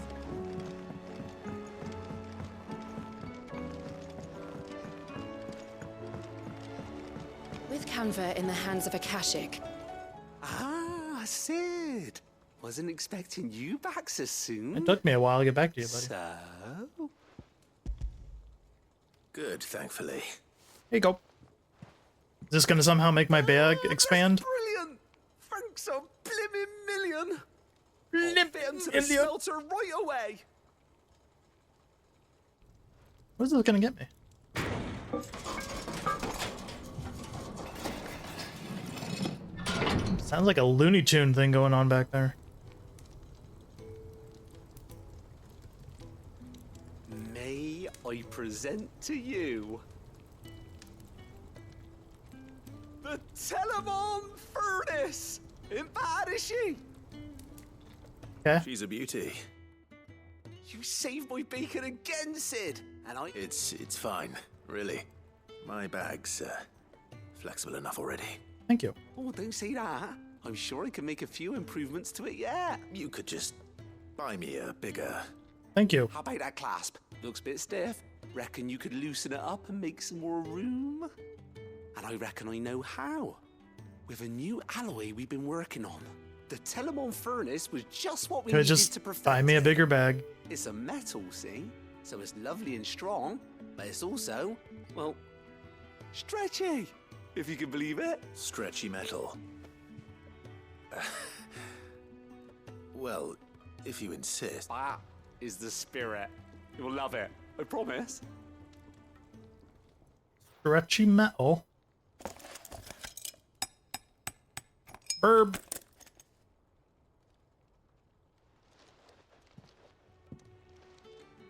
Canva in the hands of Akashic. Ah, Sid. Wasn't expecting you back so soon. It took me a while to get back to you, buddy. So? Good, thankfully. Here you go. Is this gonna somehow make my bag expand? Brilliant! Thanks a blimmin' million! I'll fit 'em to the smelter right away! What is this gonna get me? Sounds like a Looney Tune thing going on back there. May I present to you the Telemon Furnace! Ain't bad, is she? Okay. She's a beauty. You saved my bacon again, Sid! And I... It's fine, really. My bag's flexible enough already. Thank you. Oh, don't say that. I'm sure I can make a few improvements to it yet. You could just buy me a bigger... Thank you. How about that clasp? Looks a bit stiff. Reckon you could loosen it up and make some more room? And I reckon I know how. With a new alloy we've been working on. The Telemon Furnace was just what we Could needed just to perfect buy me a it. bigger bag. It's a metal, see? So it's lovely and strong, but it's also, well, stretchy, if you can believe it. Stretchy metal. Well, if you insist. That is the spirit. You'll love it, I promise. Stretchy metal. Burb.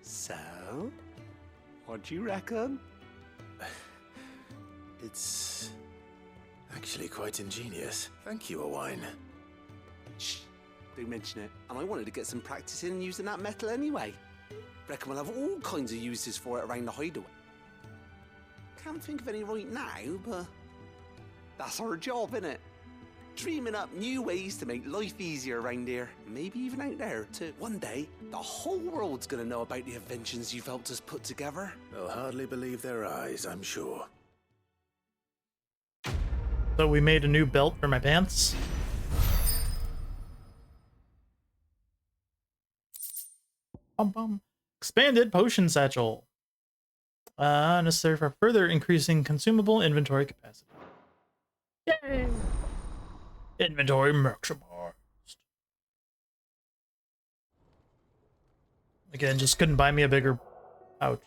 So, what do you reckon? It's actually quite ingenious. Thank you, Owain. Shh, don't mention it. And I wanted to get some practice in using that metal anyway. Reckon we'll have all kinds of uses for it around the hideaway. Can't think of any right now, but that's our job, innit? Dreaming up new ways to make life easier around here. Maybe even out there, too. One day, the whole world's gonna know about the inventions you've helped us put together. They'll hardly believe their eyes, I'm sure. So we made a new belt for my pants. Bum bum. Expanded potion satchel. Necessary for further increasing consumable inventory capacity. Yay! Inventory maximized. Again, just couldn't buy me a bigger pouch.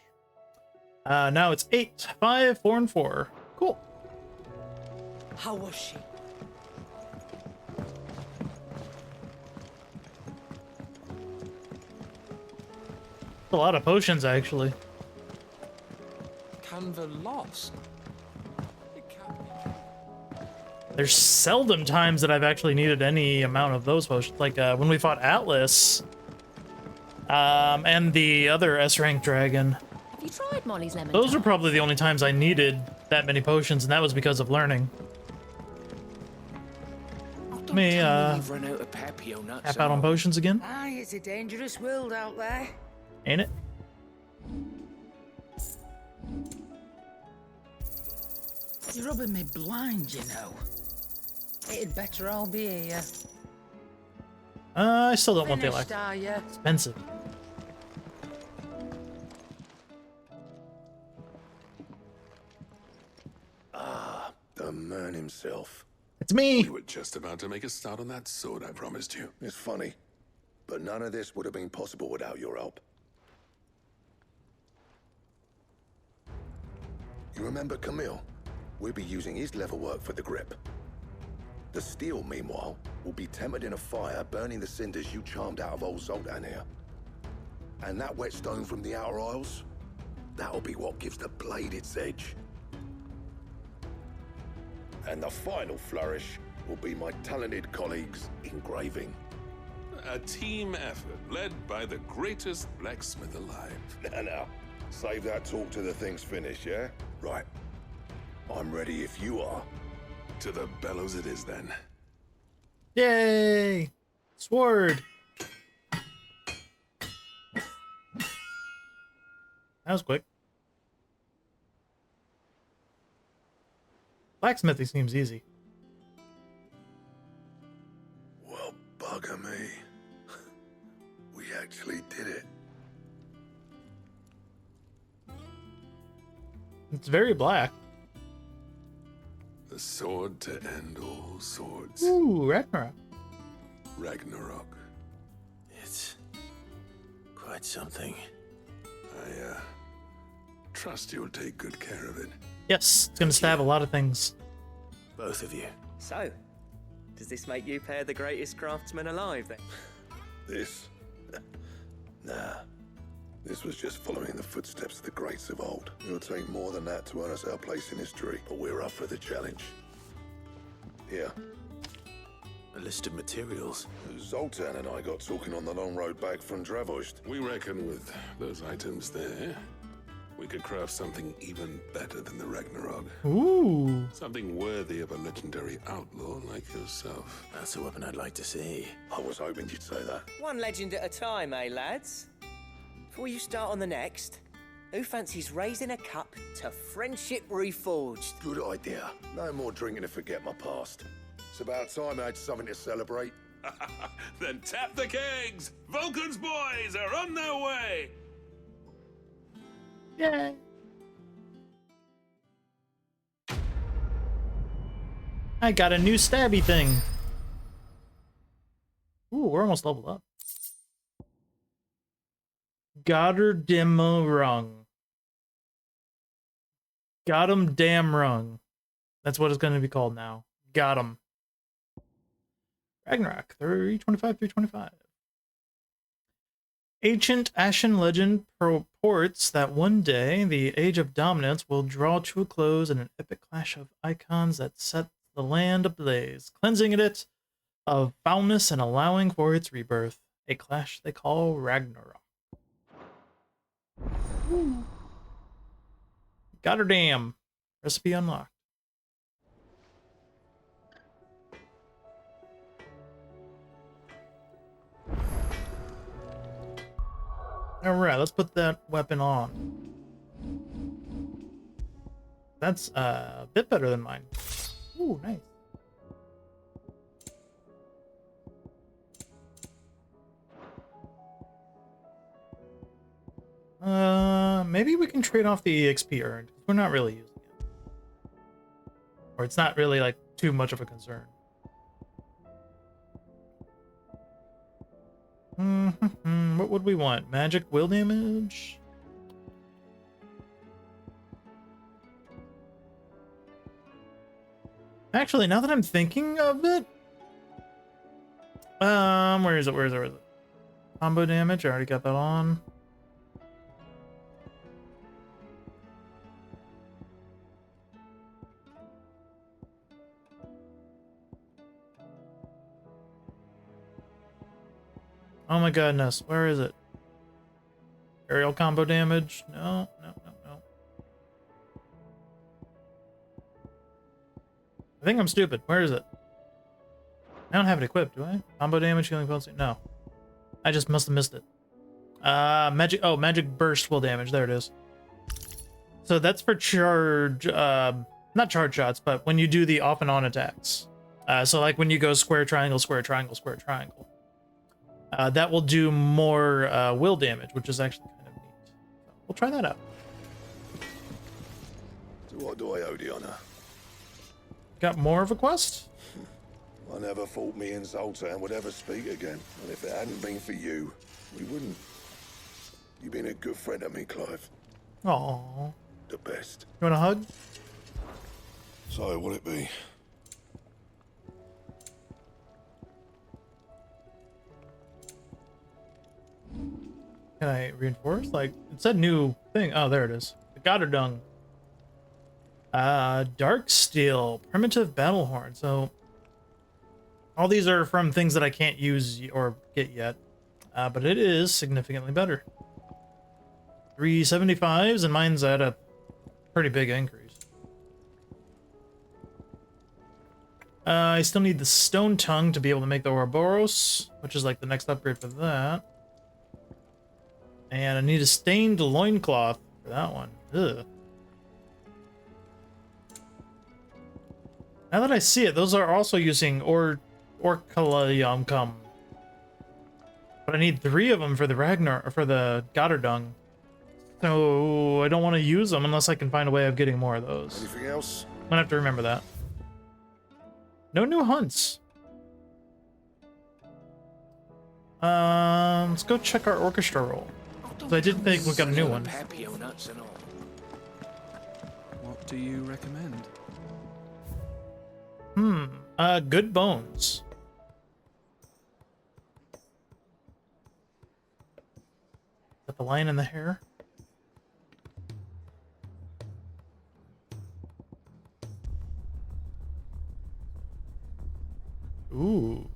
Now it's 8, 5, 4, and 4. Cool. How was she? A lot of potions, actually. Canva lost. There's seldom times that I've actually needed any amount of those potions. Like when we fought Atlas, and the other S-rank dragon. Have you tried Molly's lemon? Those were probably the only times I needed that many potions, and that was because of learning. Let me Run out of Papio nuts. tap out on potions again. Aye, it's a dangerous world out there. Ain't it? You're rubbing me blind, you know. It'd better all be here. I still don't want the Finished, elect. are ya? Expensive. Ah, the man himself. It's me! We were just about to make a start on that sword I promised you. It's funny, but none of this would have been possible without your help. You remember Camille? We'll be using his leather work for the grip. The steel, meanwhile, will be tempered in a fire, burning the cinders you charmed out of old Zoltan here. And that whetstone from the Outer Isles, that'll be what gives the blade its edge. And the final flourish will be my talented colleagues' engraving. A team effort led by the greatest blacksmith alive. Now, save that talk till the thing's finished, yeah? Right. I'm ready if you are. To the bellows it is then. Yay! Sword! That was quick. Blacksmithing seems easy. Well, bugger me. We actually did it. It's very black. The sword to end all swords. Ooh, Ragnarok. Ragnarok. It's quite something. I trust you'll take good care of it. Yes, it's gonna stab a lot of things. Both of you. So, does this make you pair the greatest craftsman alive then? This? Nah. This was just following the footsteps of the greats of old. It'll take more than that to earn us our place in history, but we're up for the challenge. Here. A list of materials. Zoltan and I got talking on the long road back from Dravost. We reckon with those items there, we could craft something even better than the Ragnarok. Ooh. Something worthy of a legendary outlaw like yourself. That's a weapon I'd like to see. I was hoping you'd say that. One legend at a time, eh, lads? Before you start on the next, who fancies raising a cup to friendship reforged? Good idea. No more drinking to forget my past. It's about time I had something to celebrate. Then tap the kegs! Vulcan's boys are on their way! Yay! I got a new stabby thing. Ooh, we're almost leveled up. Goddardimma rung. Got 'em damn rung. That's what it's going to be called now. Got 'em. Ragnarok, 325, 325. Ancient Ashen legend purports that one day the Age of Dominance will draw to a close in an epic clash of icons that set the land ablaze, cleansing it of foulness and allowing for its rebirth. A clash they call Ragnarok. Goddardam. Recipe unlocked. Alright, let's put that weapon on. That's a bit better than mine. Ooh, nice. Maybe we can trade off the EXP earned. We're not really using it. Or it's not really, like, too much of a concern. What would we want? Magic will damage? Actually, now that I'm thinking of it... where is it? Combo damage, I already got that on. Oh my goodness, where is it? Aerial combo damage? No. I think I'm stupid. Where is it? I don't have it equipped, do I? Combo damage, healing potency? No. I just must have missed it. Magic burst will damage. There it is. So that's for charge, not charge shots, but when you do the off and on attacks. So like when you go square, triangle, square, triangle, square, triangle. That will do more will damage, which is actually kind of neat. So we'll try that out. So what do I owe the honor? Got more of a quest? I never thought me and Zoltan would ever speak again. And if it hadn't been for you, we wouldn't. You've been a good friend to me, Clive. Aww. The best. You want a hug? So, what'll it be? Can I reinforce? Like, it said new thing. Oh, there it is. The Goddardung. Dark Steel. Primitive Battle Horn. So, all these are from things that I can't use or get yet. But it is significantly better. 375s, and mine's at a pretty big increase. I still need the Stone Tongue to be able to make the Ouroboros, which is like the next upgrade for that. And I need a Stained Loincloth for that one. Ugh. Now that I see it, those are also using Orcalium. But I need 3 of them for the Goddardung. So I don't want to use them unless I can find a way of getting more of those. Anything else? I'm gonna have to remember that. No new hunts. Let's go check our orchestra roll. So I did think we got a new one. What do you recommend? Good bones. Got the lion and the hare. Ooh.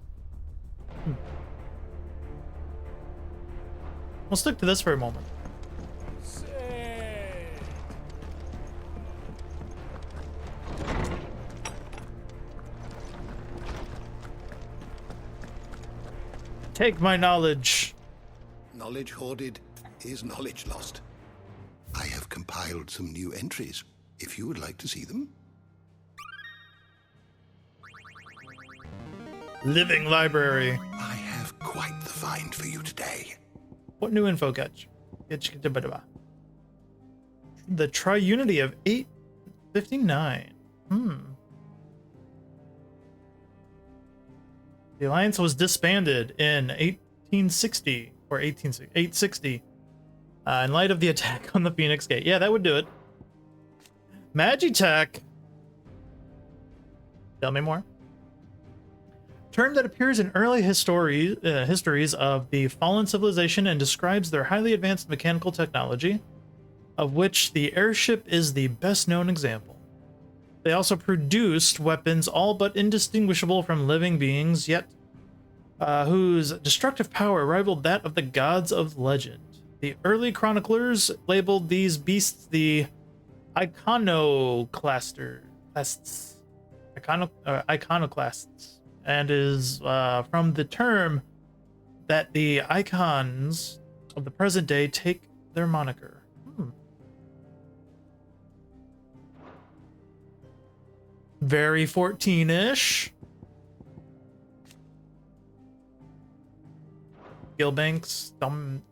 We'll stick to this for a moment. Take my knowledge. Knowledge hoarded is knowledge lost. I have compiled some new entries, if you would like to see them. Living library. I have quite the find for you today. What new info catch? The triunity of 859. The alliance was disbanded in 1860 or 860 in light of the attack on the Phoenix Gate. Yeah, that would do it. Magitech. Tell me more. Term that appears in early histories of the fallen civilization and describes their highly advanced mechanical technology, of which the airship is the best known example. They also produced weapons all but indistinguishable from living beings, yet whose destructive power rivaled that of the gods of legend. The early chroniclers labeled these beasts the iconoclasts, and is from the term that the icons of the present day take their moniker. Very 14-ish. Gilbanks,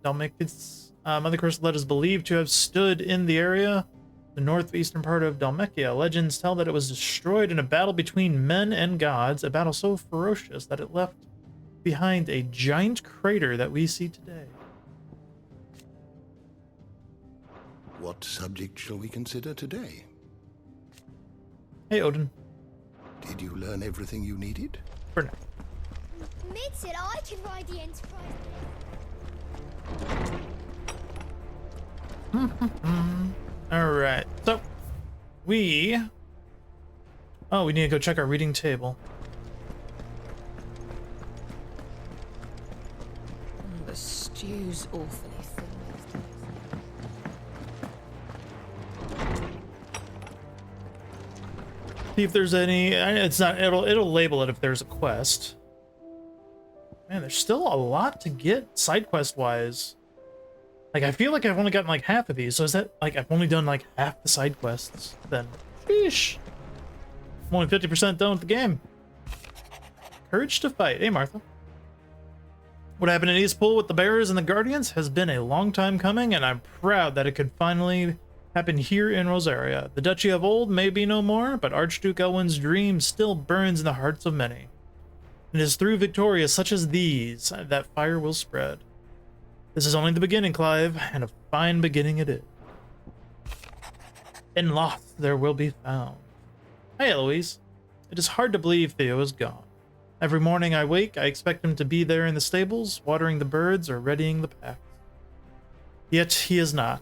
Dalmacius, Mother Crystalette is believed to have stood in the area, the northeastern part of Dalmacia. Legends tell that it was destroyed in a battle between men and gods, a battle so ferocious that it left behind a giant crater that we see today. What subject shall we consider today? Hey, Odin. Did you learn everything you needed? For now. Mid said I can ride the Enterprise. Alright, so we need to go check our reading table. The stew's awfully thin. See if there's any. It's not. It'll label it if there's a quest. Man, there's still a lot to get side quest wise. Like, I feel like I've only gotten like half of these. So is that like I've only done like half the side quests? Then, sheesh. I'm only 50% done with the game. Courage to fight. Hey, Martha. What happened in Eastpool with the Bearers and the Guardians has been a long time coming, and I'm proud that it could finally happen here in Rosaria. The Duchy of old may be no more, but Archduke Elwin's dream still burns in the hearts of many. It is through victorias such as these that fire will spread. This is only the beginning, Clive, and a fine beginning it is. In Loth there will be found. Hey, Eloise. It is hard to believe Theo is gone. Every morning I wake, I expect him to be there in the stables, watering the birds or readying the packs. Yet he is not,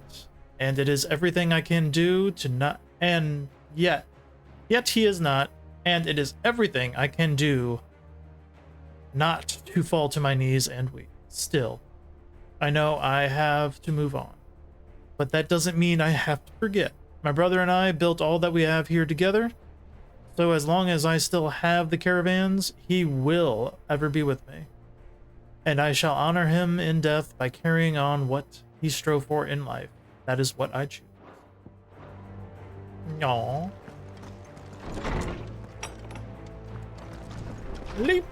and it is everything I can do to not, and yet he is not, and it is everything I can do not to fall to my knees and weep. Still, I know I have to move on, but that doesn't mean I have to forget. My brother and I built all that we have here together, so as long as I still have the caravans, he will ever be with me. And I shall honor him in death by carrying on what he strove for in life. That is what I choose. Aww. Leap.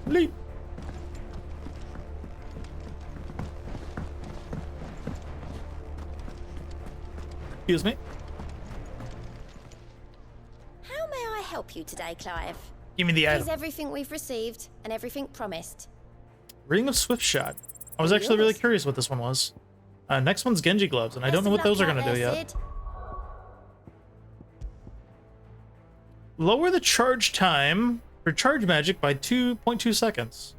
Leap. Excuse me. How may I help you today, Clive? Give me the Here's item. everything we've received and everything promised. Ring of Swift Shot. I was actually really curious what this one was. Next one's Genji Gloves, and I don't know what those are going to do yet. Lower the charge time for charge magic by 2.2 seconds.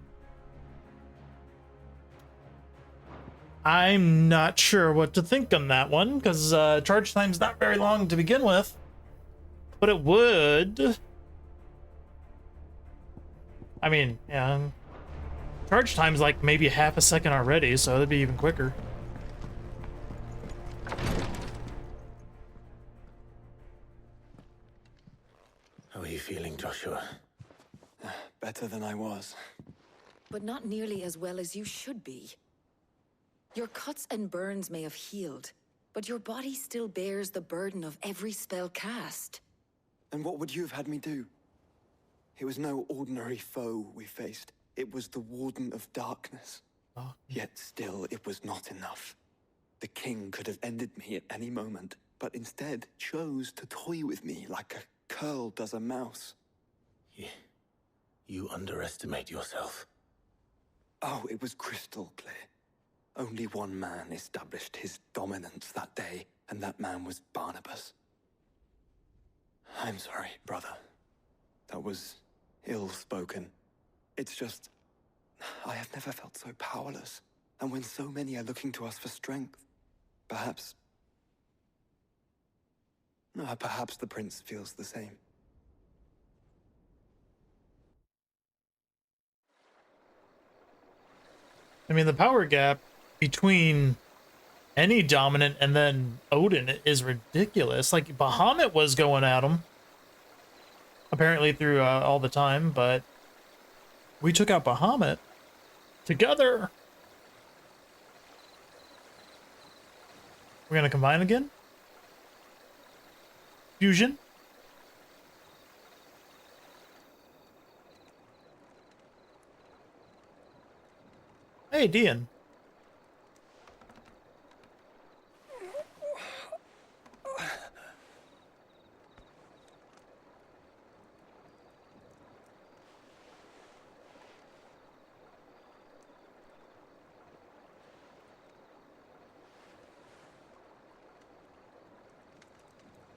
I'm not sure what to think on that one, because charge time's not very long to begin with. But it would... I mean, yeah. Charge time's like maybe half a second already, so it'd be even quicker. How are you feeling, Joshua? Better than I was. But not nearly as well as you should be. Your cuts and burns may have healed, but your body still bears the burden of every spell cast. And what would you have had me do? It was no ordinary foe we faced. It was the Warden of Darkness. Oh. Yet still, it was not enough. The king could have ended me at any moment, but instead chose to toy with me like a curl does a mouse. You underestimate yourself. Oh, it was crystal clear. Only one man established his dominance that day, and that man was Barnabas. I'm sorry, brother. That was ill-spoken. It's just, I have never felt so powerless. And when so many are looking to us for strength, perhaps the prince feels the same. I mean, the power gap between any dominant and then Odin is ridiculous. Like, Bahamut was going at him, apparently through all the time, but we took out Bahamut together. We're gonna combine again? Fusion? Hey, Dian.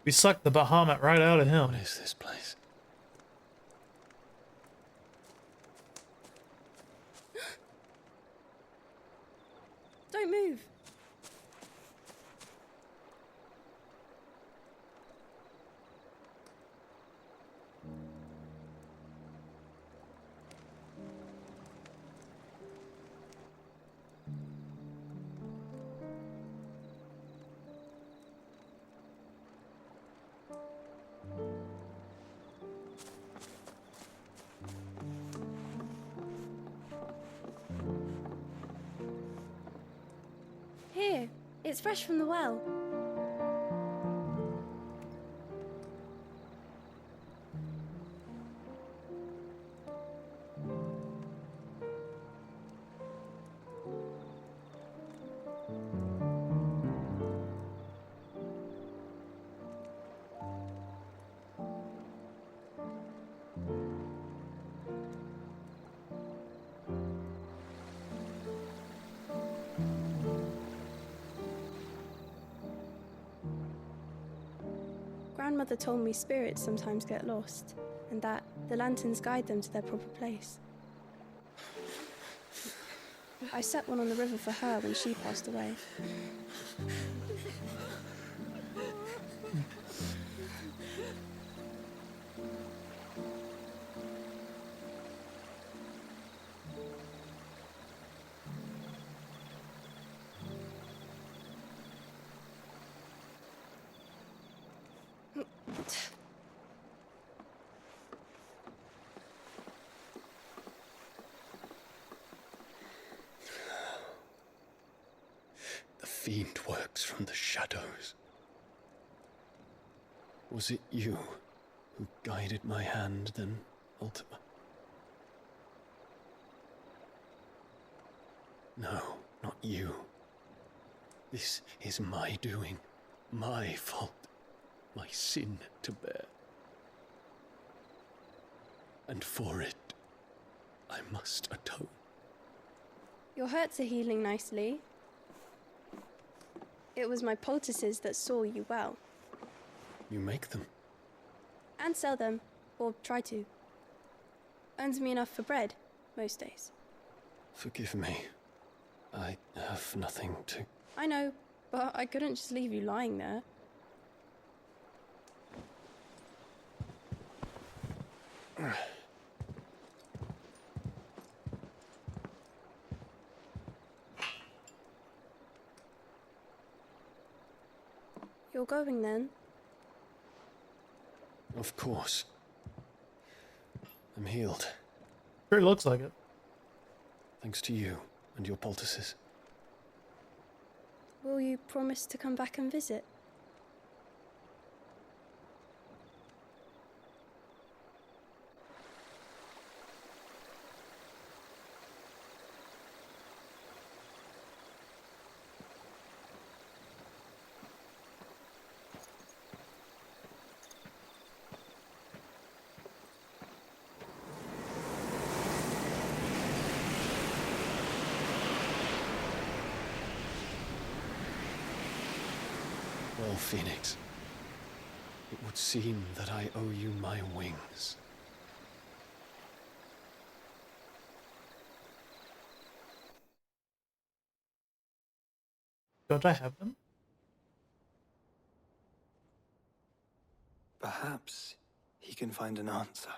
We sucked the Bahamut right out of him. What is this place? Don't move. Here, it's fresh from the well. Grandmother told me spirits sometimes get lost, and that the lanterns guide them to their proper place. I set one on the river for her when she passed away. fiend works from the shadows. Was it you who guided my hand, then ultimately? No, not you. This is my doing, my fault, my sin to bear. And for it, I must atone. Your hurts are healing nicely. It was my poultices that saw you well. You make them? And sell them, or try to. Earns me enough for bread, most days. Forgive me. I have nothing to... I know, but I couldn't just leave you lying there. You're going then? Of course. I'm healed. Sure looks like it. Thanks to you and your poultices. Will you promise to come back and visit? Well, Phoenix, it would seem that I owe you my wings. Don't I have them? Perhaps he can find an answer.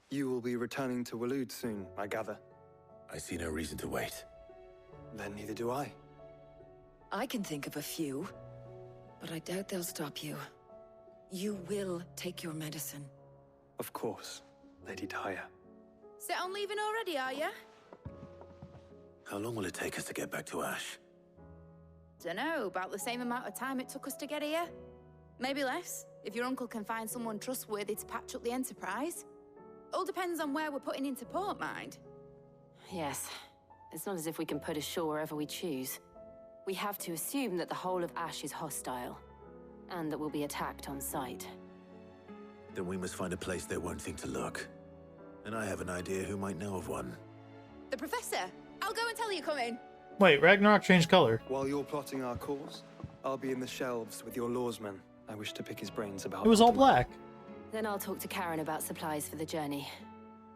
You will be returning to Waloed soon, I gather. I see no reason to wait. Then neither do I. I can think of a few, but I doubt they'll stop you. You will take your medicine. Of course, Lady Daya. Set on leaving already, are you? How long will it take us to get back to Ash? Dunno, about the same amount of time it took us to get here. Maybe less, if your uncle can find someone trustworthy to patch up the Enterprise. All depends on where we're putting into port, mind. Yes. It's not as if we can put ashore wherever we choose. We have to assume that the whole of Ash is hostile, and that we'll be attacked on sight. Then we must find a place they won't think to look. And I have an idea who might know of one. The Professor! I'll go and tell you come in. Wait, Ragnarok changed color. While you're plotting our course, I'll be in the shelves with your lawsman. I wish to pick his brains about... It was all black. Then I'll talk to Karen about supplies for the journey.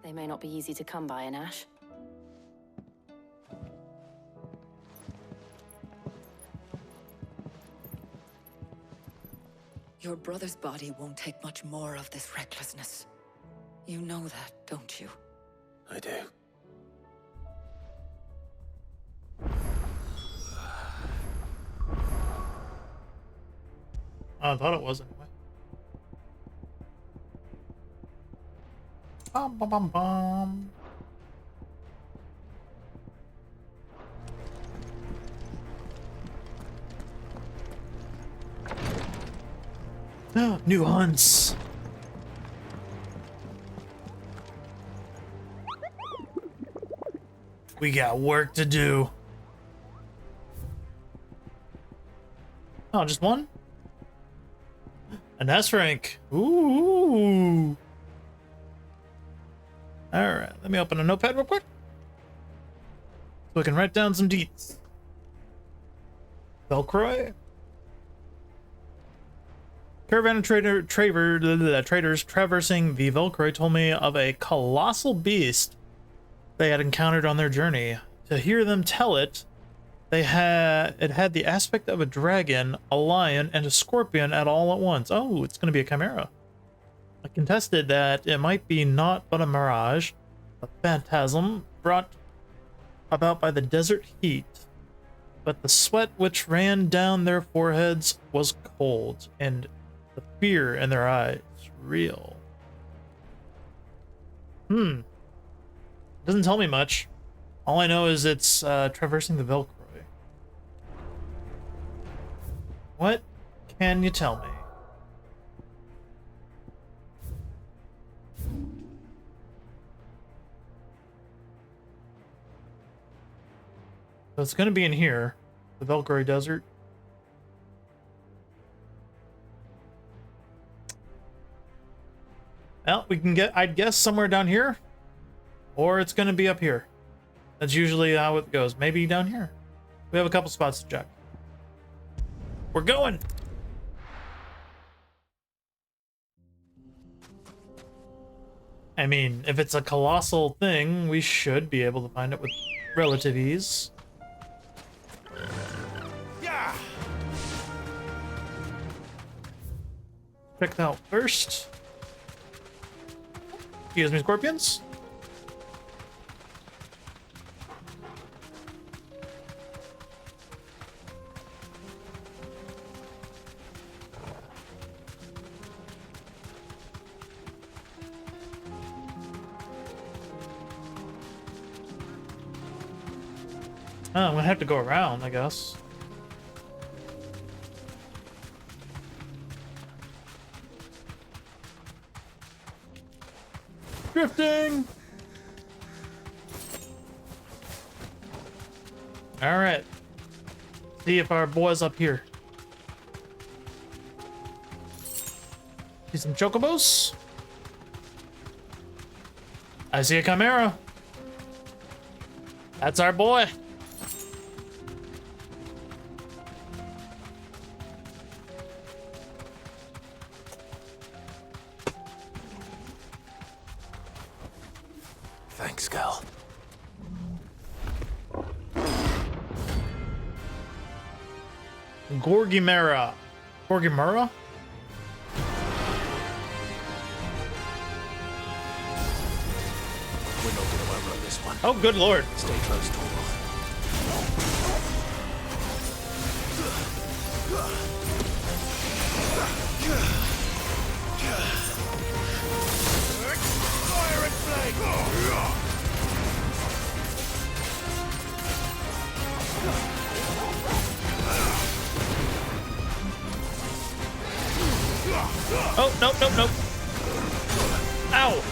They may not be easy to come by in Ash. Your brother's body won't take much more of this recklessness. You know that, don't you? I do. I thought it was anyway. Bum, bum, bum, bum. New hunts. We got work to do. Oh, just one? An S rank. Ooh. Alright, let me open a notepad real quick, so I can write down some deets. Velcro. Caravan of traders traversing the Velcro told me of a colossal beast they had encountered on their journey. To hear them tell it, it had the aspect of a dragon, a lion, and a scorpion at all at once. Oh, it's going to be a chimera. I contested that it might be naught but a mirage, a phantasm brought about by the desert heat. But the sweat which ran down their foreheads was cold, and the fear in their eyes real. Doesn't tell me much. All I know is it's traversing the Velcro. What can you tell me? So it's going to be in here, the Velcro Desert. Well, we can get, I'd guess, somewhere down here, or it's going to be up here. That's usually how it goes. Maybe down here. We have a couple spots to check. We're going! I mean, if it's a colossal thing, we should be able to find it with relative ease. Yeah. Check that out first. Excuse me, scorpions. Oh, I'm gonna have to go around, I guess. Drifting! Alright. See if our boy's up here. See some chocobos? I see a chimera. That's our boy. Thanks, Gal. Gorgimera. Gorgimera? We're not gonna overrun this one. Oh, good lord. Stay close, Torvald. Fire and flame! Oh, nope, nope, nope. Ow!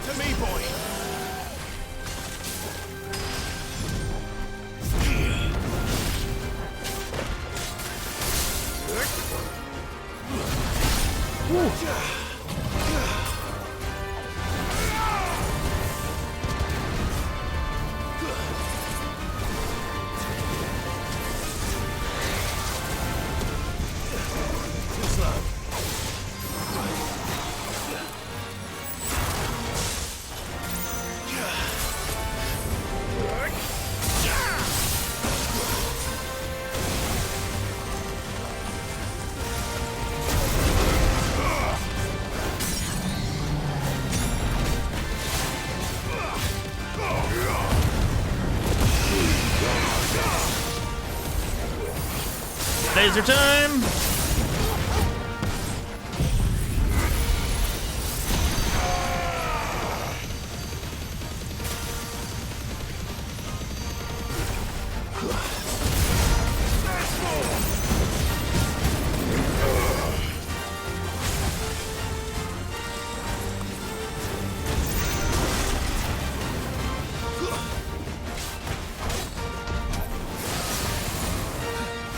To me, boy! Laser time!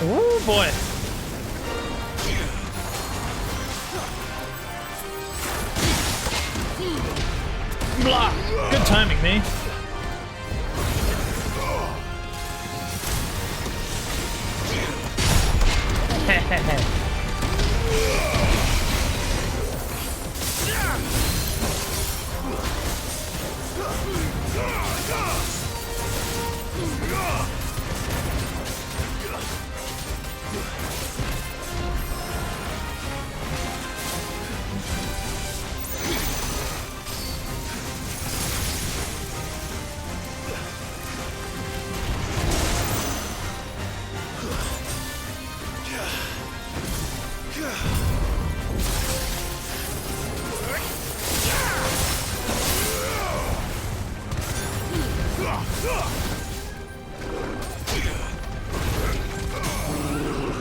Oh boy. Blah. Good timing, me.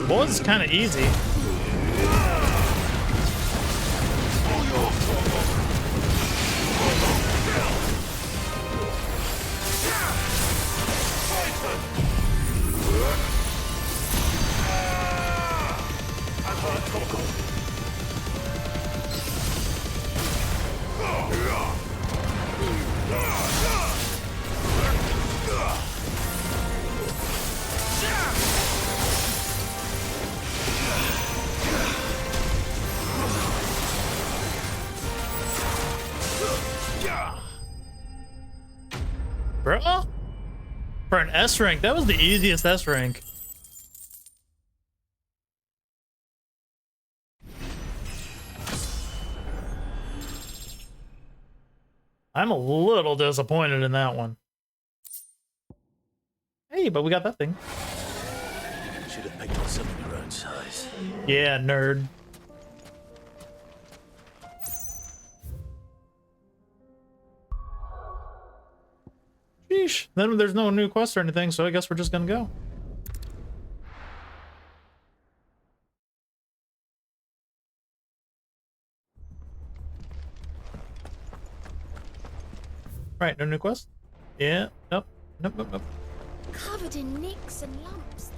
Was kind of easy. Bro, for an S rank, that was the easiest S rank. I'm a little disappointed in that one. Hey, but we got that thing. Should have picked on something your own size. Yeah, nerd. Sheesh. Then there's no new quest or anything, so I guess we're just gonna go. Right, no new quest? Yeah, nope. Nope, nope, nope. Covered in nicks and lumps.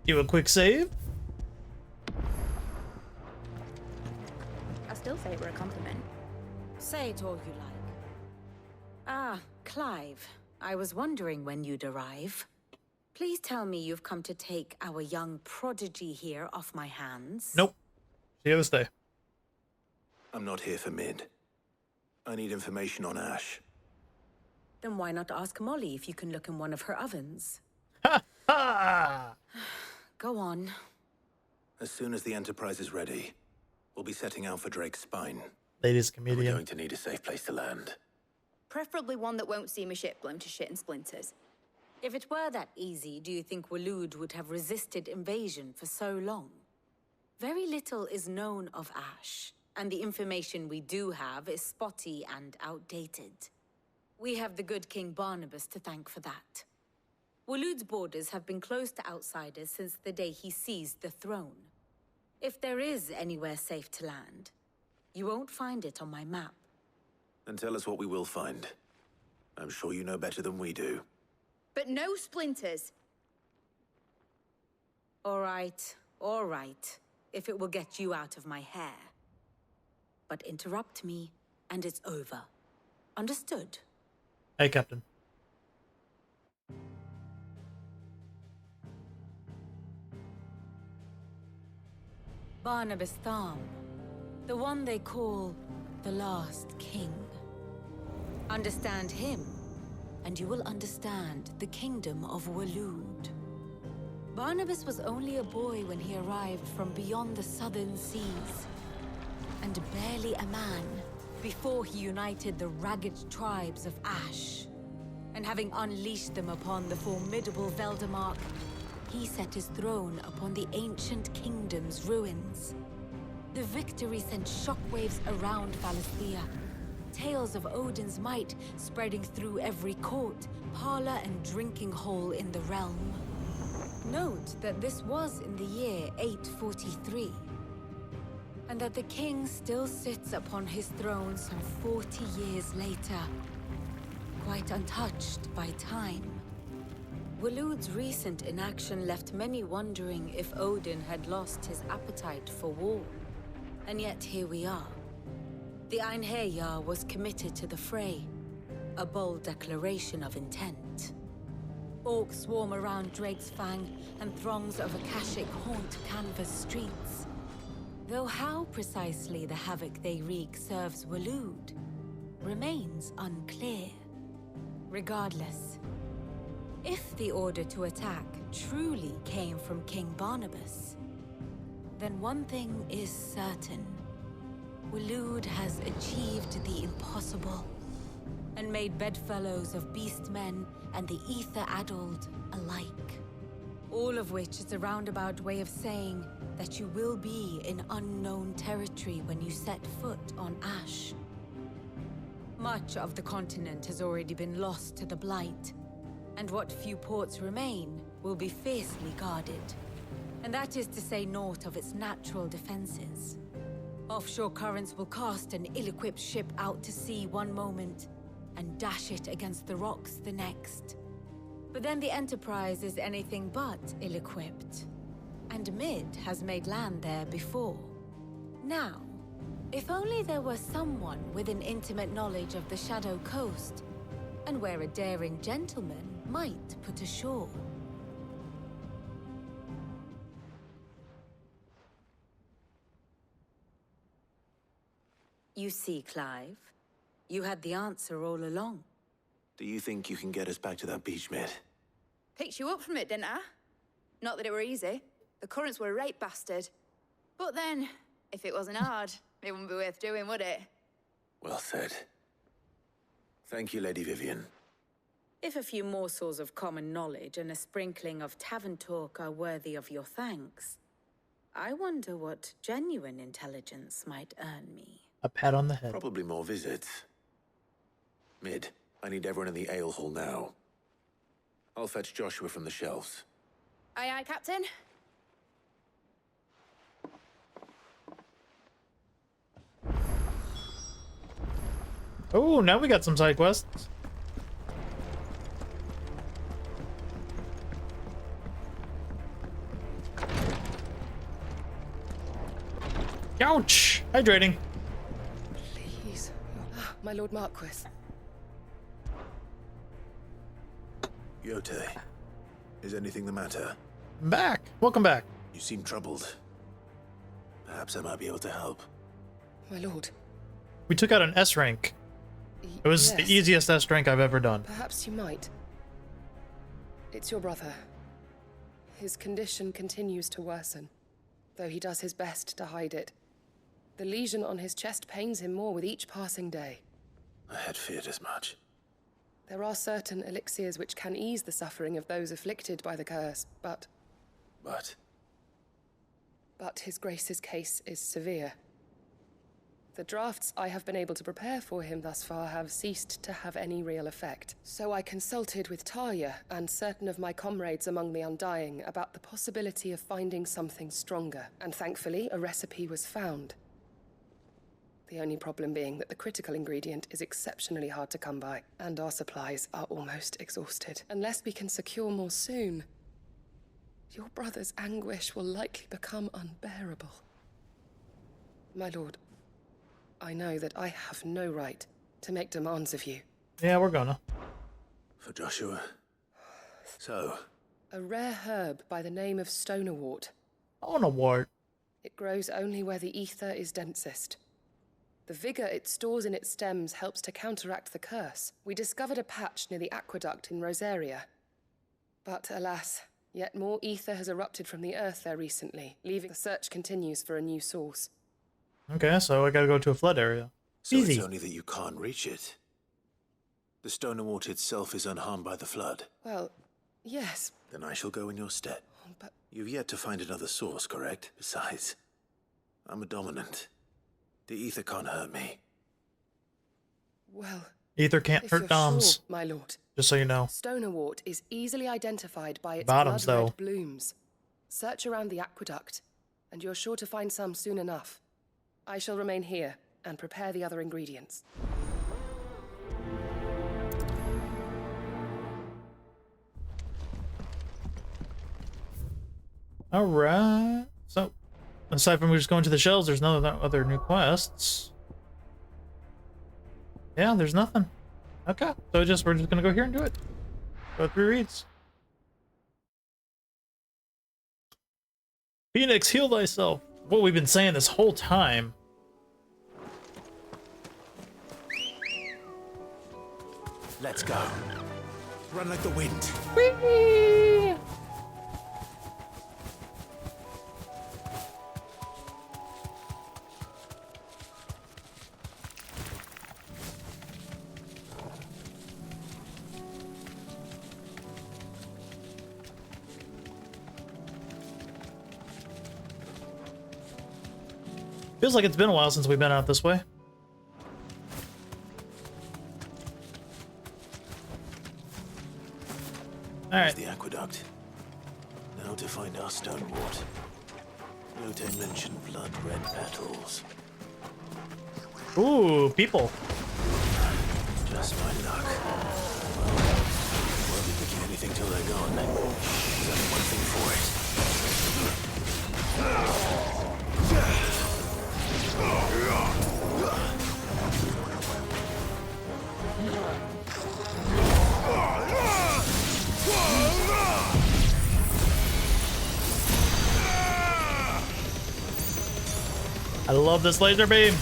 Do a quick save? I still favor a compliment. Say it all you like. Ah, Clive. I was wondering when you'd arrive. Please tell me you've come to take our young prodigy here off my hands. Nope. See you this day. I'm not here for Mid. I need information on Ash. Then why not ask Molly if you can look in one of her ovens? Ha! Go on. As soon as the Enterprise is ready, we'll be setting out for Drake's spine. Ladies We're comedian. going to need a safe place to land. Preferably one that won't see my ship blown to shit and splinters. If it were that easy, do you think Waloed would have resisted invasion for so long? Very little is known of Ash, and the information we do have is spotty and outdated. We have the good King Barnabas to thank for that. Waloed's borders have been closed to outsiders since the day he seized the throne. If there is anywhere safe to land, you won't find it on my map. And tell us what we will find. I'm sure you know better than we do. But no splinters. All right, if it will get you out of my hair. But interrupt me, and it's over. Understood? Hey, Captain. Barnabas Tham, the one they call the Last King. Understand him, and you will understand the kingdom of Waloed. Barnabas was only a boy when he arrived from beyond the southern seas, and barely a man before he united the ragged tribes of Ash. And having unleashed them upon the formidable Veldamark, he set his throne upon the ancient kingdom's ruins. The victory sent shockwaves around Valisthea. Tales of Odin's might spreading through every court, parlor, and drinking hole in the realm. Note that this was in the year 843, and that the king still sits upon his throne some 40 years later, quite untouched by time. Waloed's recent inaction left many wondering if Odin had lost his appetite for war. And yet here we are. The Einherjar was committed to the fray, a bold declaration of intent. Orcs swarm around Drake's Fang, and throngs of Akashic haunt Canvas streets. Though how precisely the havoc they wreak serves Waloed remains unclear. Regardless, if the order to attack truly came from King Barnabas, then one thing is certain. Waloed has achieved the impossible, and made bedfellows of beastmen and the ether-addled alike. All of which is a roundabout way of saying that you will be in unknown territory when you set foot on Ash. Much of the continent has already been lost to the Blight, and what few ports remain will be fiercely guarded. And that is to say naught of its natural defenses. Offshore currents will cast an ill-equipped ship out to sea one moment, and dash it against the rocks the next. But then the Enterprise is anything but ill-equipped. And Mid has made land there before. Now, if only there were someone with an intimate knowledge of the Shadow Coast, and where a daring gentleman might put ashore. You see, Clive, you had the answer all along. Do you think you can get us back to that beach, Mid? Picked you up from it, didn't I? Not that it were easy. The currents were a right bastard. But then, if it wasn't hard, it wouldn't be worth doing, would it? Well said. Thank you, Lady Vivian. If a few morsels of common knowledge and a sprinkling of tavern talk are worthy of your thanks, I wonder what genuine intelligence might earn me. A pat on the head. Probably more visits. Mid, I need everyone in the ale hall now. I'll fetch Joshua from the shelves. Aye, aye, Captain. Oh, now we got some side quests. Ouch! Hydrating. Please. My Lord Marquis. Yote, is anything the matter? I'm back. Welcome back. You seem troubled. Perhaps I might be able to help. My lord. We took out an S rank. It was Yes. the easiest S rank I've ever done. Perhaps you might. It's your brother. His condition continues to worsen, though he does his best to hide it. The lesion on his chest pains him more with each passing day. I had feared as much. There are certain elixirs which can ease the suffering of those afflicted by the curse, but his Grace's case is severe. The drafts I have been able to prepare for him thus far have ceased to have any real effect. So I consulted with Talia and certain of my comrades among the Undying about the possibility of finding something stronger, and thankfully a recipe was found. The only problem being that the critical ingredient is exceptionally hard to come by, and our supplies are almost exhausted. Unless we can secure more soon, your brother's anguish will likely become unbearable. My lord, I know that I have no right to make demands of you. Yeah, we're gonna. For Joshua. So? A rare herb by the name of stonerwort. Stonerwort. It grows only where the ether is densest. The vigor it stores in its stems helps to counteract the curse. We discovered a patch near the aqueduct in Rosaria. But alas, yet more ether has erupted from the earth there recently, leaving the search continues for a new source. Okay, so I gotta go to a flood area. So Easy. it's only that you can't reach it. The Stonerwort itself is unharmed by the flood. Well, yes. Then I shall go in your stead. But you've yet to find another source, correct? Besides, I'm a dominant. The ether can't hurt me. Well, Ether can't if hurt you're Doms. sure, my lord. Just so you know. Stonerwort is easily identified by its Bottoms, blood-red though. blooms. Search around the aqueduct, and you're sure to find some soon enough. I shall remain here and prepare the other ingredients. Alright. So, aside from just going to the shelves, there's no other new quests. Yeah, there's nothing. Okay. So we're just gonna go here and do it. Go 3 reads. Phoenix, heal thyself. What we've been saying this whole time. Let's go. Run like the wind. Whee! Feels like it's been a while since we've been out this way. Alright. The aqueduct. Now to find our stone wart. Yote mentioned blood-red petals. Ooh, people. Just my luck. Won't be picking anything till they're gone. There's only one thing for it. I love this laser beam.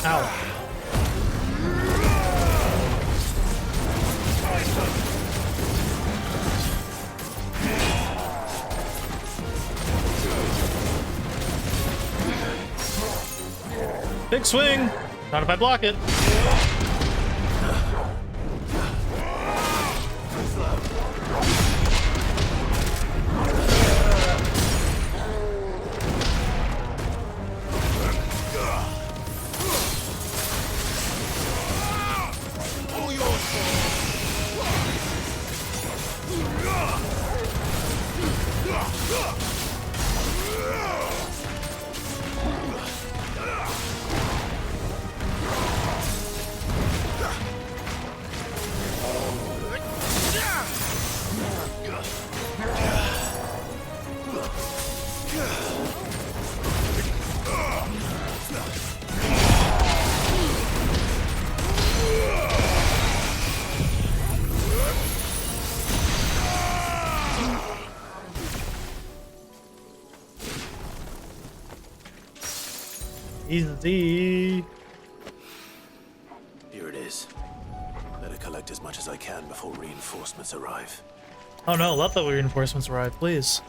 Ow. Big swing. Not if I block it. Easy. Here it is. Better collect as much as I can before reinforcements arrive. Oh no, let the reinforcements arrive, please.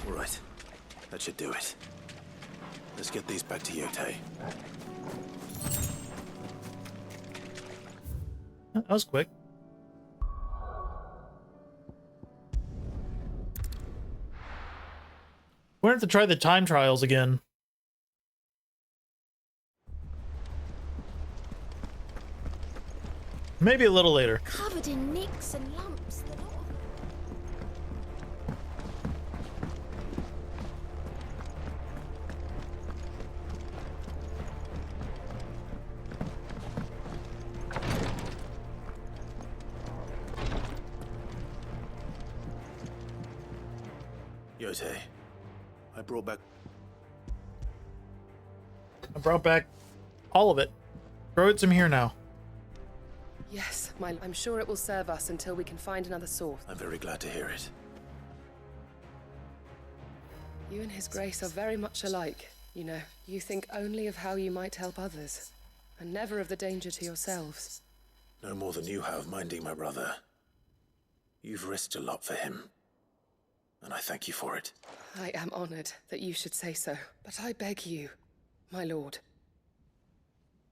All right. That should do it. Let's get these back to Yote. That was quick. We're going to have to try the time trials again. Maybe a little later. Covered in nicks and lumps. The lot. Yote, I brought back all of it. Droids, I'm here now. Yes, I'm sure it will serve us until we can find another source. I'm very glad to hear it. You and His Grace are very much alike. You know, you think only of how you might help others, and never of the danger to yourselves. No more than you have minding my brother. You've risked a lot for him, and I thank you for it. I am honored that you should say so, but I beg you, my lord,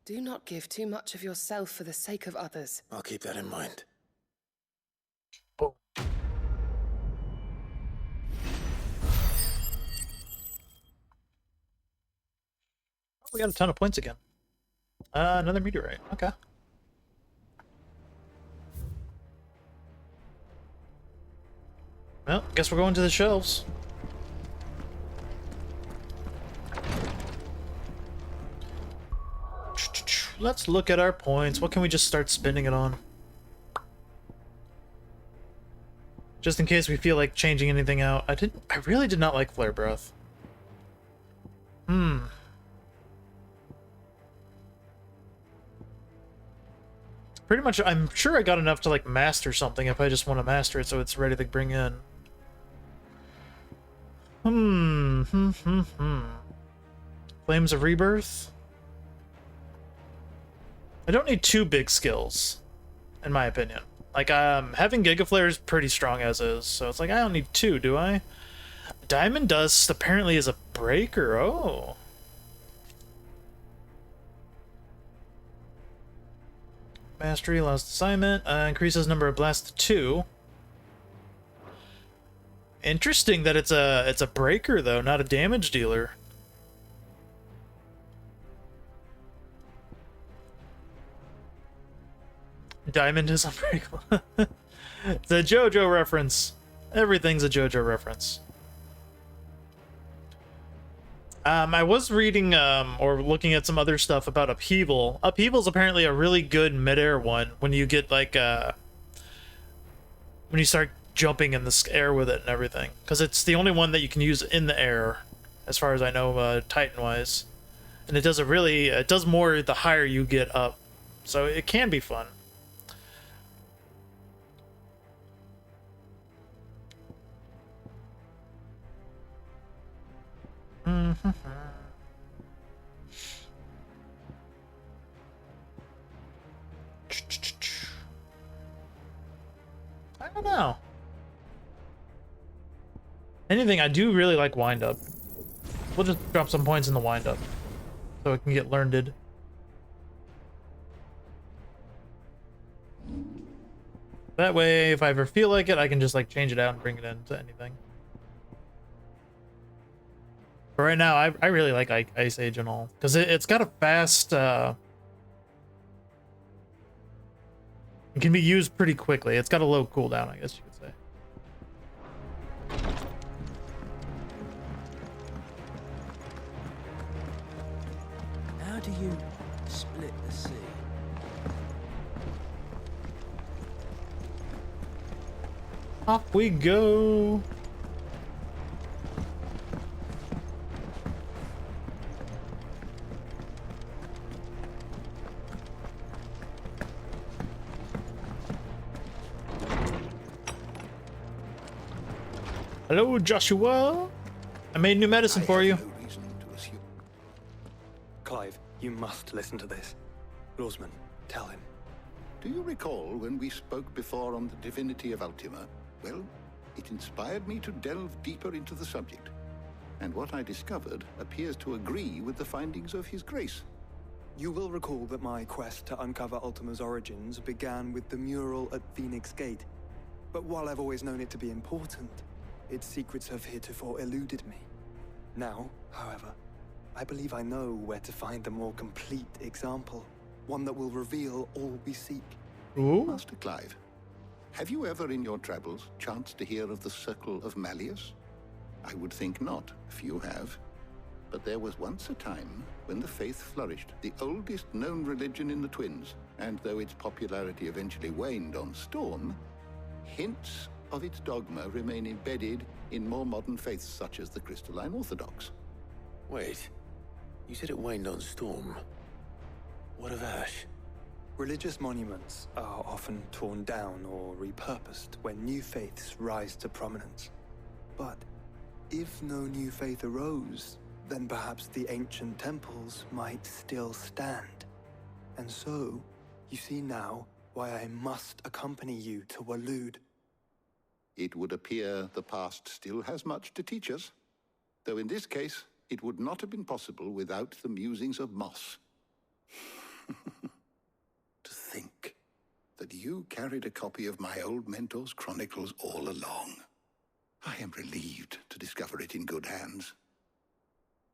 do not give too much of yourself for the sake of others. I'll keep that in mind. Oh. We got a ton of points again. Another meteorite. Okay. Well, guess we're going to the shelves. Let's look at our points. What can we just start spending it on? Just in case we feel like changing anything out. I really did not like Flare Breath. Pretty much, I'm sure I got enough to like master something if I just want to master it so it's ready to bring in. Flames of Rebirth? I don't need two big skills, in my opinion. Like, having Giga Flare is pretty strong as is, so it's like, I don't need two, do I? Diamond Dust apparently is a breaker, oh. Mastery, last assignment, increases number of blasts to 2. Interesting that it's a breaker though, not a damage dealer. Diamond is unbreakable. The JoJo reference. Everything's a JoJo reference. I was reading or looking at some other stuff about Upheaval. Upheaval's apparently a really good midair one when you get like when you start jumping in the air with it and everything, because it's the only one that you can use in the air, as far as I know, Titan wise, and it does it does more the higher you get up, so it can be fun. I don't know. Anything, I do really like wind up. We'll just drop some points in the wind up so it can get learned. That way, if I ever feel like it, I can just like change it out and bring it into anything. But right now, I really like Ice Age and all, because it's got a fast, it can be used pretty quickly. It's got a low cooldown, I guess you could say. How do you split the sea? Off we go. Hello, Joshua. I made new medicine for you. Clive, you must listen to this. Lawsman, tell him. Do you recall when we spoke before on the divinity of Ultima? Well, it inspired me to delve deeper into the subject. And what I discovered appears to agree with the findings of His Grace. You will recall that my quest to uncover Ultima's origins began with the mural at Phoenix Gate. But while I've always known it to be important, its secrets have heretofore eluded me. Now, however, I believe I know where to find the more complete example. One that will reveal all we seek. Ooh. Master Clive, have you ever in your travels chanced to hear of the Circle of Malleus? I would think not, if you have. But there was once a time when the faith flourished, the oldest known religion in the Twins, and though its popularity eventually waned on Storm, hints of its dogma remain embedded in more modern faiths such as the Crystalline Orthodox. Wait, you said it waned on Storm. What of Ash? Religious monuments are often torn down or repurposed when new faiths rise to prominence. But if no new faith arose, then perhaps the ancient temples might still stand. And so, you see now why I must accompany you to Waloed. It would appear the past still has much to teach us, though in this case, it would not have been possible without the musings of Moss. To think that you carried a copy of my old mentor's chronicles all along. I am relieved to discover it in good hands.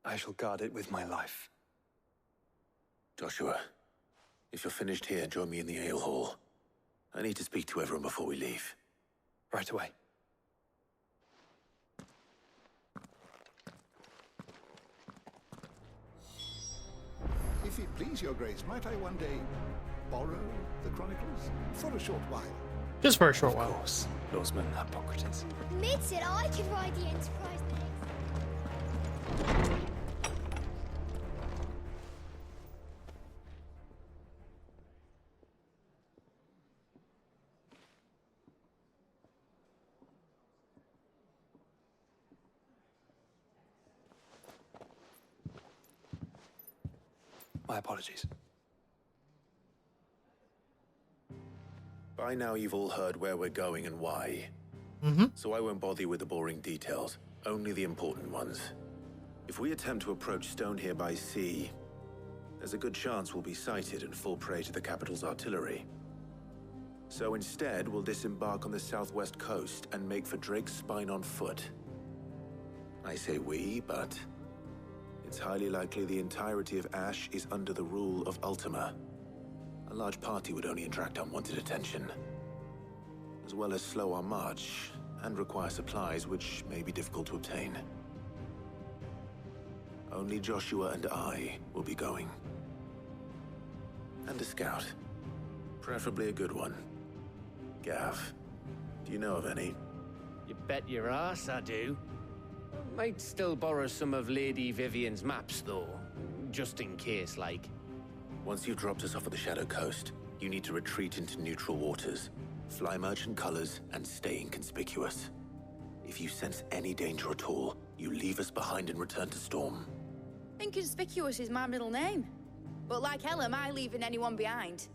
I shall guard it with my life. Joshua, if you're finished here, join me in the ale hall. I need to speak to everyone before we leave. Right away. If it please your grace, might I one day borrow the chronicles for a short while? Just for a short while. Of course, Lawsman Hippocrates. Mid said I could ride the Enterprise next. My apologies. By now you've all heard where we're going and why. So I won't bother you with the boring details, only the important ones. If we attempt to approach Stone here by sea, there's a good chance we'll be sighted and fall prey to the capital's artillery. So instead, we'll disembark on the southwest coast and make for Drake's Spine on foot. I say we, but it's highly likely the entirety of Ash is under the rule of Ultima. A large party would only attract unwanted attention, as well as slow our march and require supplies which may be difficult to obtain. Only Joshua and I will be going. And a scout. Preferably a good one. Gav, do you know of any? You bet your ass I do. Might still borrow some of Lady Vivian's maps, though. Just in case, like. Once you've dropped us off at the Shadow Coast, you need to retreat into neutral waters, fly merchant colors, and stay inconspicuous. If you sense any danger at all, you leave us behind and return to Storm. Inconspicuous is my middle name. But like hell am I leaving anyone behind.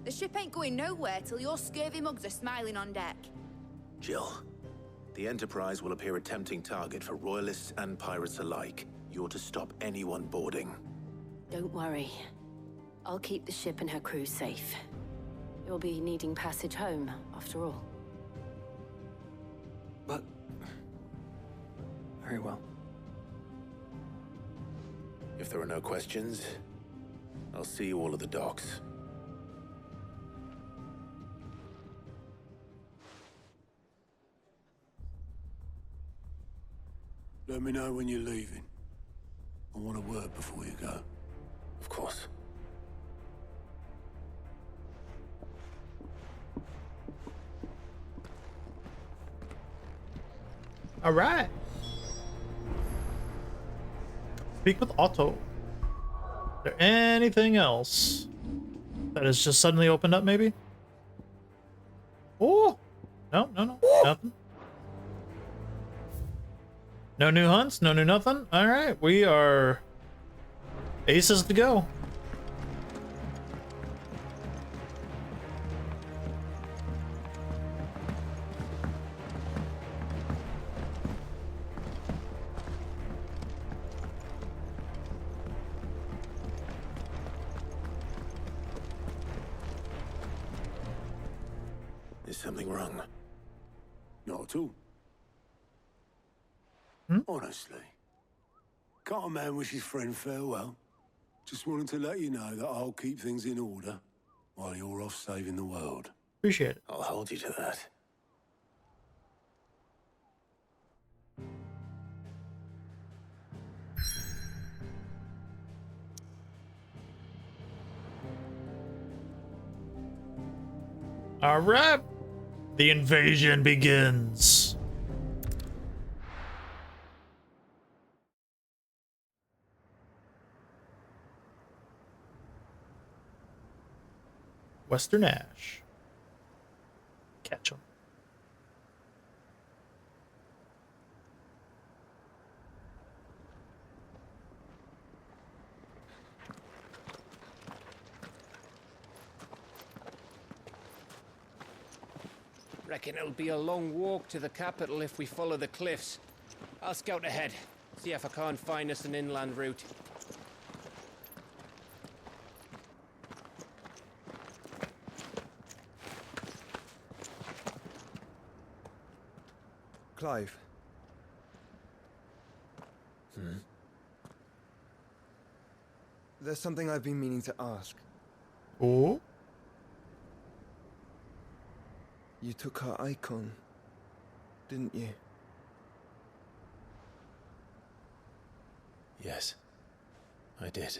The ship ain't going nowhere till your scurvy mugs are smiling on deck. Jill, the Enterprise will appear a tempting target for royalists and pirates alike. You're to stop anyone boarding. Don't worry. I'll keep the ship and her crew safe. You'll be needing passage home, after all. But... very well. If there are no questions, I'll see you all at the docks. Let me know when you're leaving. I want a word before you go. Of course. All right. Speak with Otto. Is there anything else that has just suddenly opened up, maybe? Oh! No, nothing. No new hunts, no new nothing. All right, we are aces to go. Is something wrong? Not at all. Honestly. Can't a man wish his friend farewell? Just wanted to let you know that I'll keep things in order while you're off saving the world. Appreciate it. I'll hold you to that. All right. The invasion begins. Western Ash. Catch 'em. Reckon it'll be a long walk to the capital if we follow the cliffs. I'll scout ahead, see if I can't find us an inland route. Clive. There's something I've been meaning to ask. Oh? You took her icon, didn't you? Yes, I did.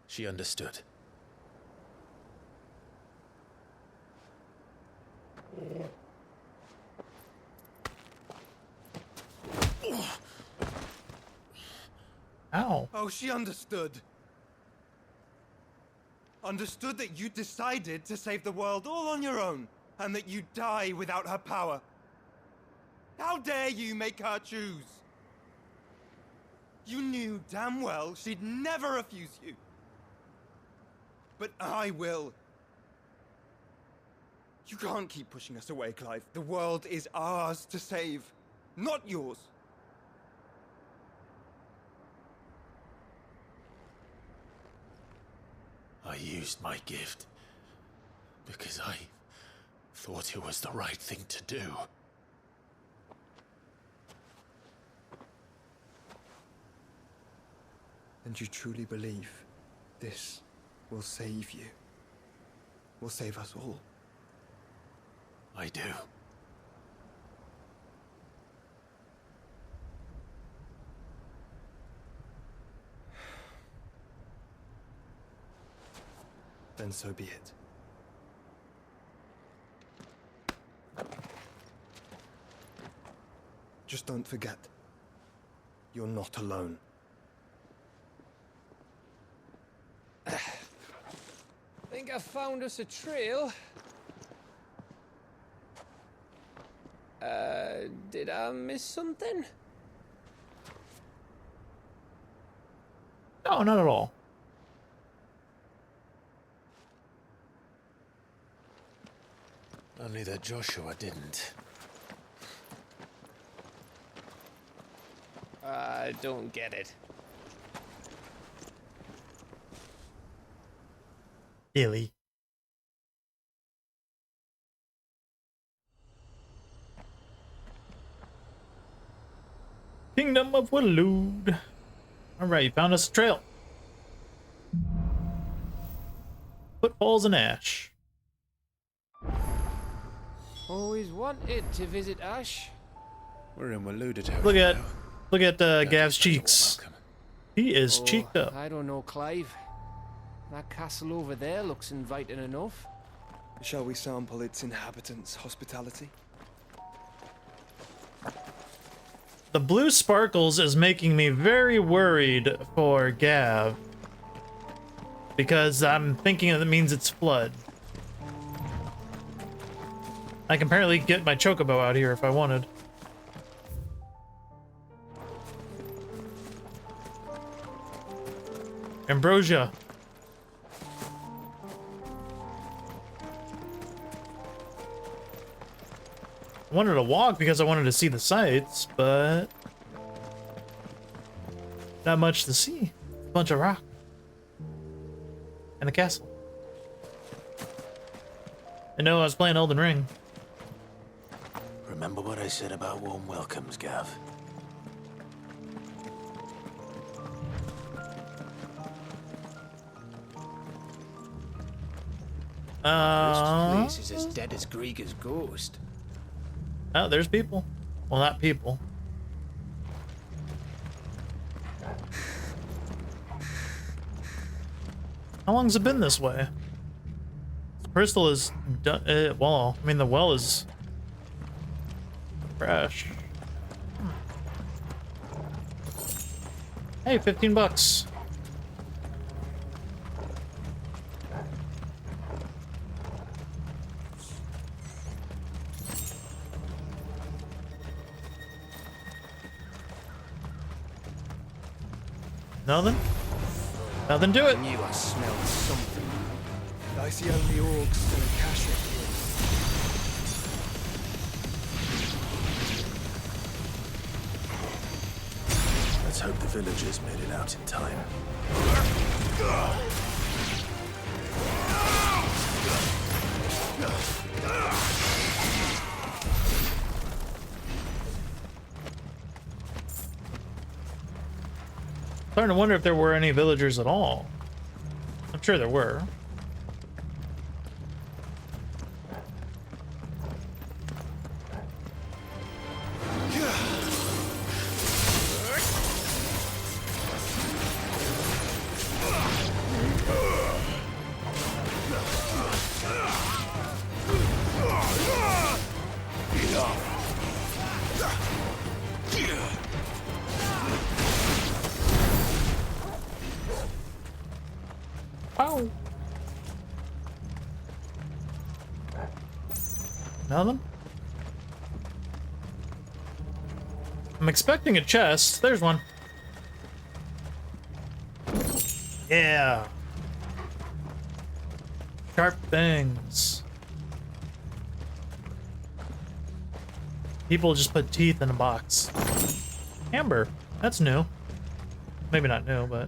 She understood. Ow. Oh, she understood. Understood that you decided to save the world all on your own, and that you'd die without her power. How dare you make her choose? You knew damn well she'd never refuse you. But I will. You can't keep pushing us away, Clive. The world is ours to save, not yours. I used my gift. Because I thought it was the right thing to do. And you truly believe this will save you? Will save us all? I do. Then so be it. Just don't forget, you're not alone. Think I found us a trail. Did I miss something? No, not at all. Only that Joshua didn't. I don't get it. Really? Kingdom of Waloed. Alright, you found us a trail. Footfalls in ash. Always wanted to visit Ash. We're in Waloed. Look at Gav's cheeks. He is cheeked up. I don't know, Clive. That castle over there looks inviting enough. Shall we sample its inhabitants' hospitality? The blue sparkles is making me very worried for Gav. Because I'm thinking that means it's flood. I can apparently get my chocobo out here if I wanted. Ambrosia. I wanted to walk because I wanted to see the sights, but not much to see. A bunch of rock. And a castle. I know I was playing Elden Ring. Remember what I said about warm welcomes, Gav? This place is as dead as Grieger's ghost. Oh, there's people. Well, not people. How long's it been this way? The crystal is done. Well, I mean, the well is fresh. Hey, 15 bucks. Nothing? Nothing to it. I knew I smelled something. I see only orcs still in Kashyyyk here. Let's hope the villagers made it out in time. Starting to wonder if there were any villagers at all. I'm sure there were. Oh. Nothing? I'm expecting a chest. There's one. Yeah. Sharp things. People just put teeth in a box. Amber. That's new. Maybe not new, but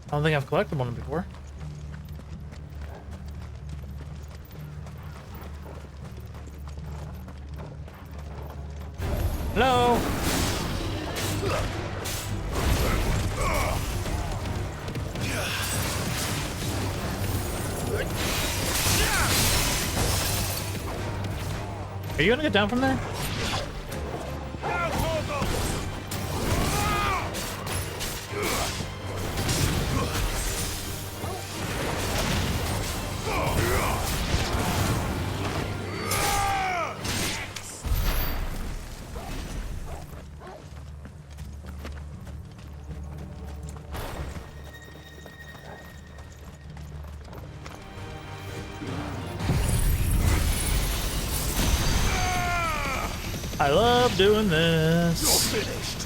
I don't think I've collected one before. Hello? Are you gonna get down from there? I love doing this. You're finished.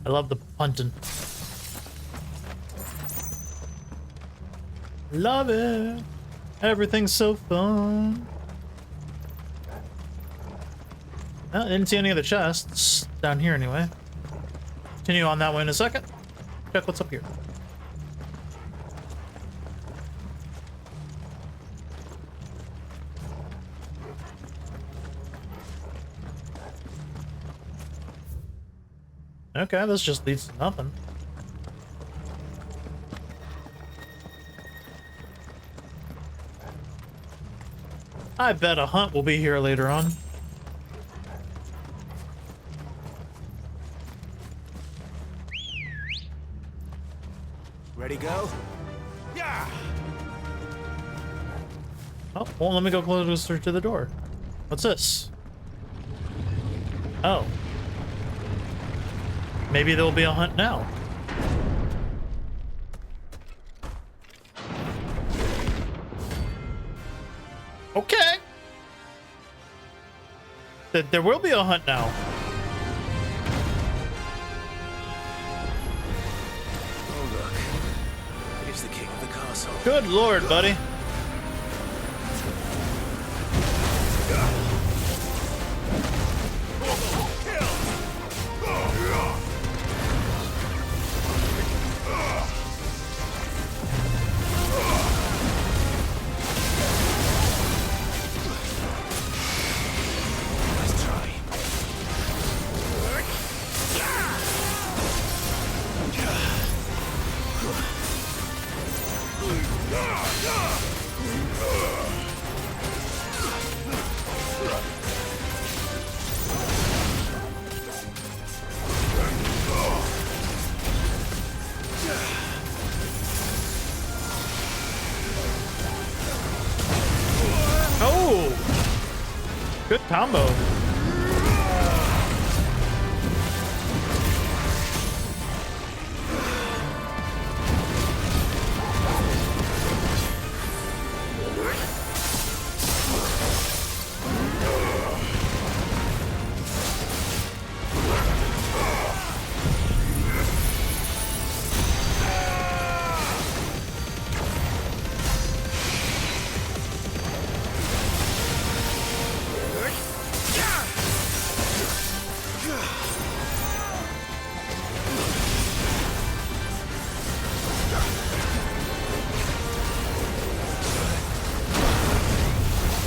I love the punting. Love it. Everything's so fun. Well, I didn't see any of the chests down here anyway. Continue on that way in a second. Check what's up here. Okay, this just leads to nothing. I bet a hunt will be here later on. Ready, go? Yeah. Oh, well, let me go closer to the door. What's this? Oh. Maybe there'll be a hunt now. Okay. There will be a hunt now. Oh, look. Here's the king of the castle. Good lord, buddy. Good combo.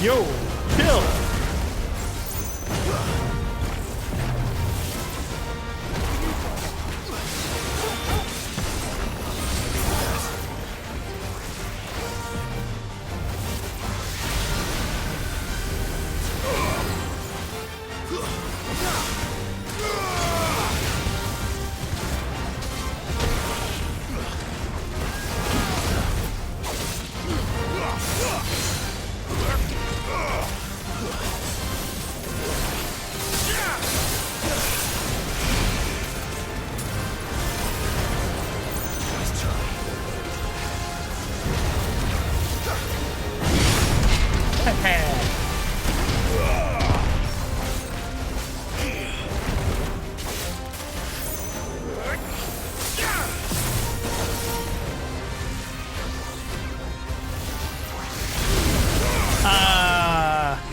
Yo, kill!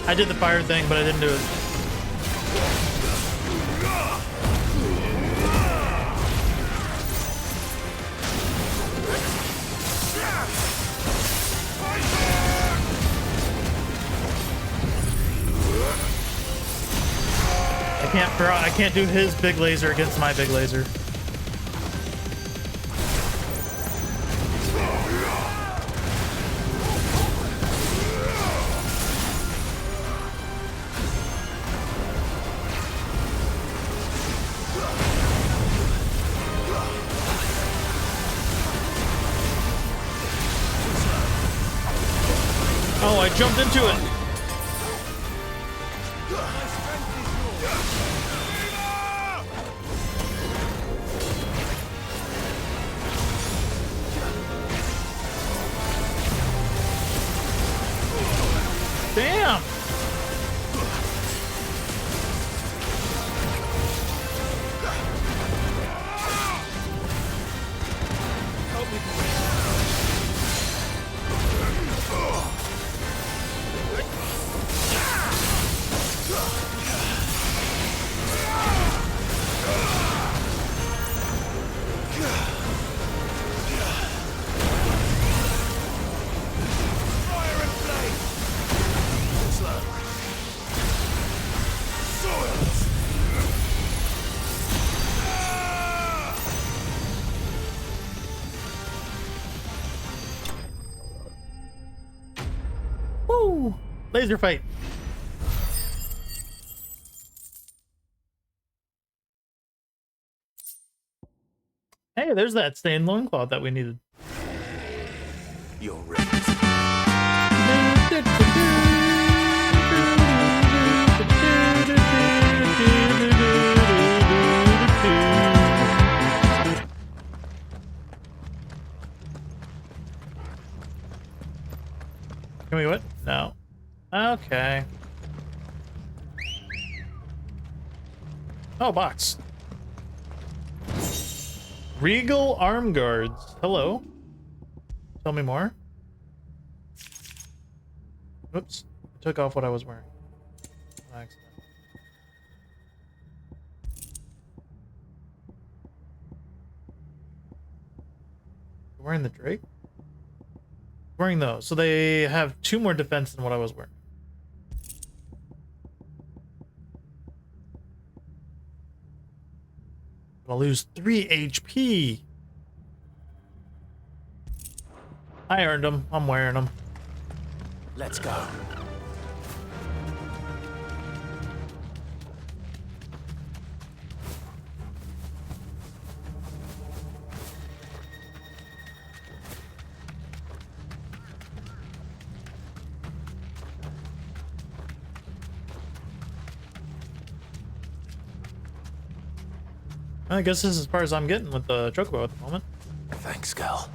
I did the fire thing, but I didn't do it. I can't do his big laser against my big laser. Oh, I jumped into it. Damn! Woo! Laser fight. Hey, there's that stained loincloth that we needed. You're ready. Can we what? No. Okay. Oh, box. Regal arm guards. Hello. Tell me more. Oops. I took off what I was wearing. By accident. Wearing the Drake? Wearing those. So they have 2 more defense than what I was wearing. I'll lose 3 HP. I earned them. I'm wearing them. Let's go. I guess this is as far as I'm getting with the chocobo at the moment. Thanks, Gal.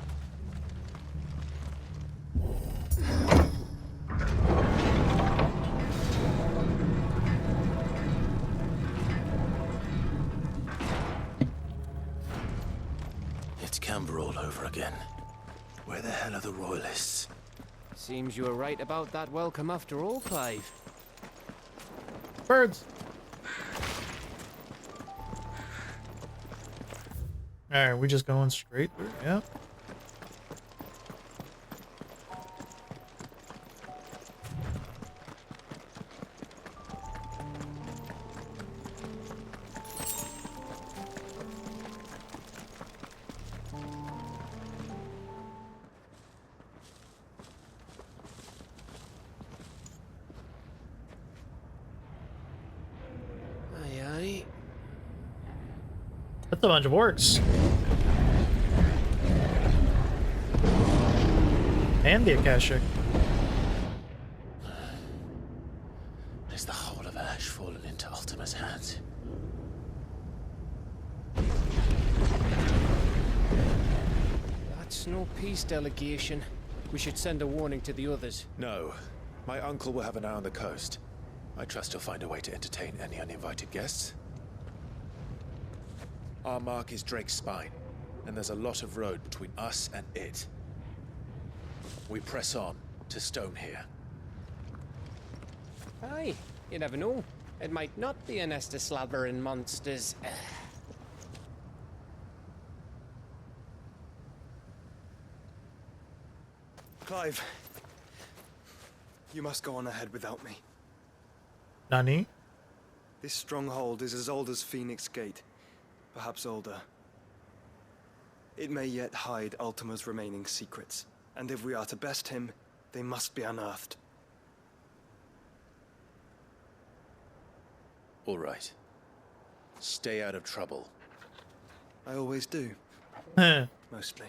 It's Camber all over again. Where the hell are the royalists? Seems you were right about that welcome after all, Clive. Birds. Alright, we just going straight through? Yeah. Aye, aye. That's a bunch of orcs. And the Akashic. Is the whole of Ash fallen into Ultima's hands? That's no peace delegation. We should send a warning to the others. No. My uncle will have an eye on the coast. I trust he'll find a way to entertain any uninvited guests. Our mark is Drake's spine, and there's a lot of road between us and it. We press on to Stone here. Aye, you never know. It might not be a nest of slabbering monsters. Clive, you must go on ahead without me. Nani? This stronghold is as old as Phoenix Gate, perhaps older. It may yet hide Ultima's remaining secrets, and if we are to best him, they must be unearthed. All right. Stay out of trouble. I always do. Mostly.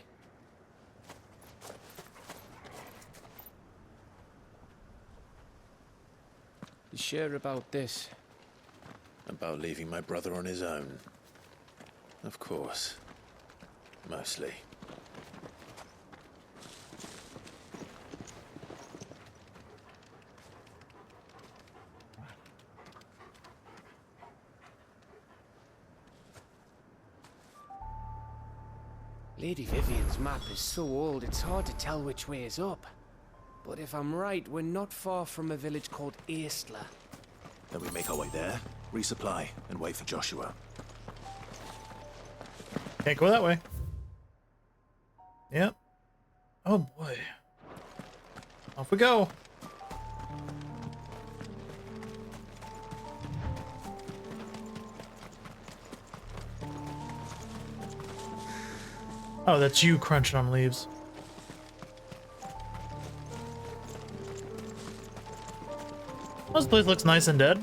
You sure about this? About leaving my brother on his own. Of course. Mostly. Lady Vivian's map is so old it's hard to tell which way is up. But if I'm right, we're not far from a village called Aistla. Then we make our way there, resupply, and wait for Joshua. Can't go that way. Yep. Oh boy. Off we go. Oh, that's you crunching on leaves. Oh, this place looks nice and dead.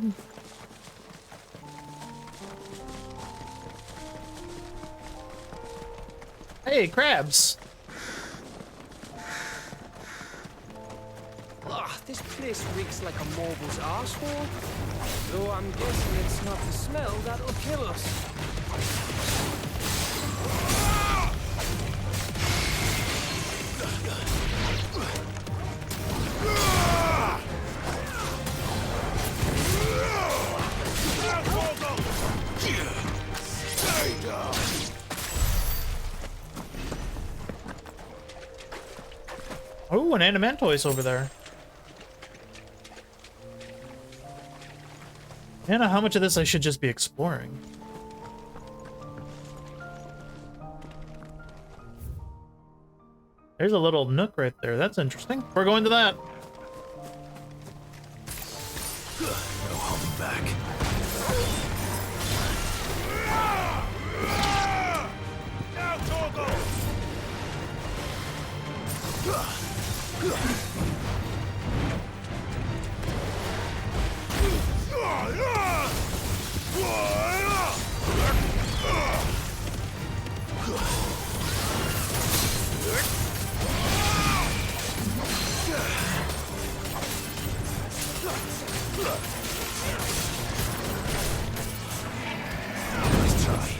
Hey, crabs! Ugh, this place reeks like a mobile's arsehole. Though I'm guessing it's not the smell that'll kill us. Oh, an Animantoise over there. I don't know how much of this I should just be exploring. There's a little nook right there. That's interesting. We're going to that. No holding back. Nice try.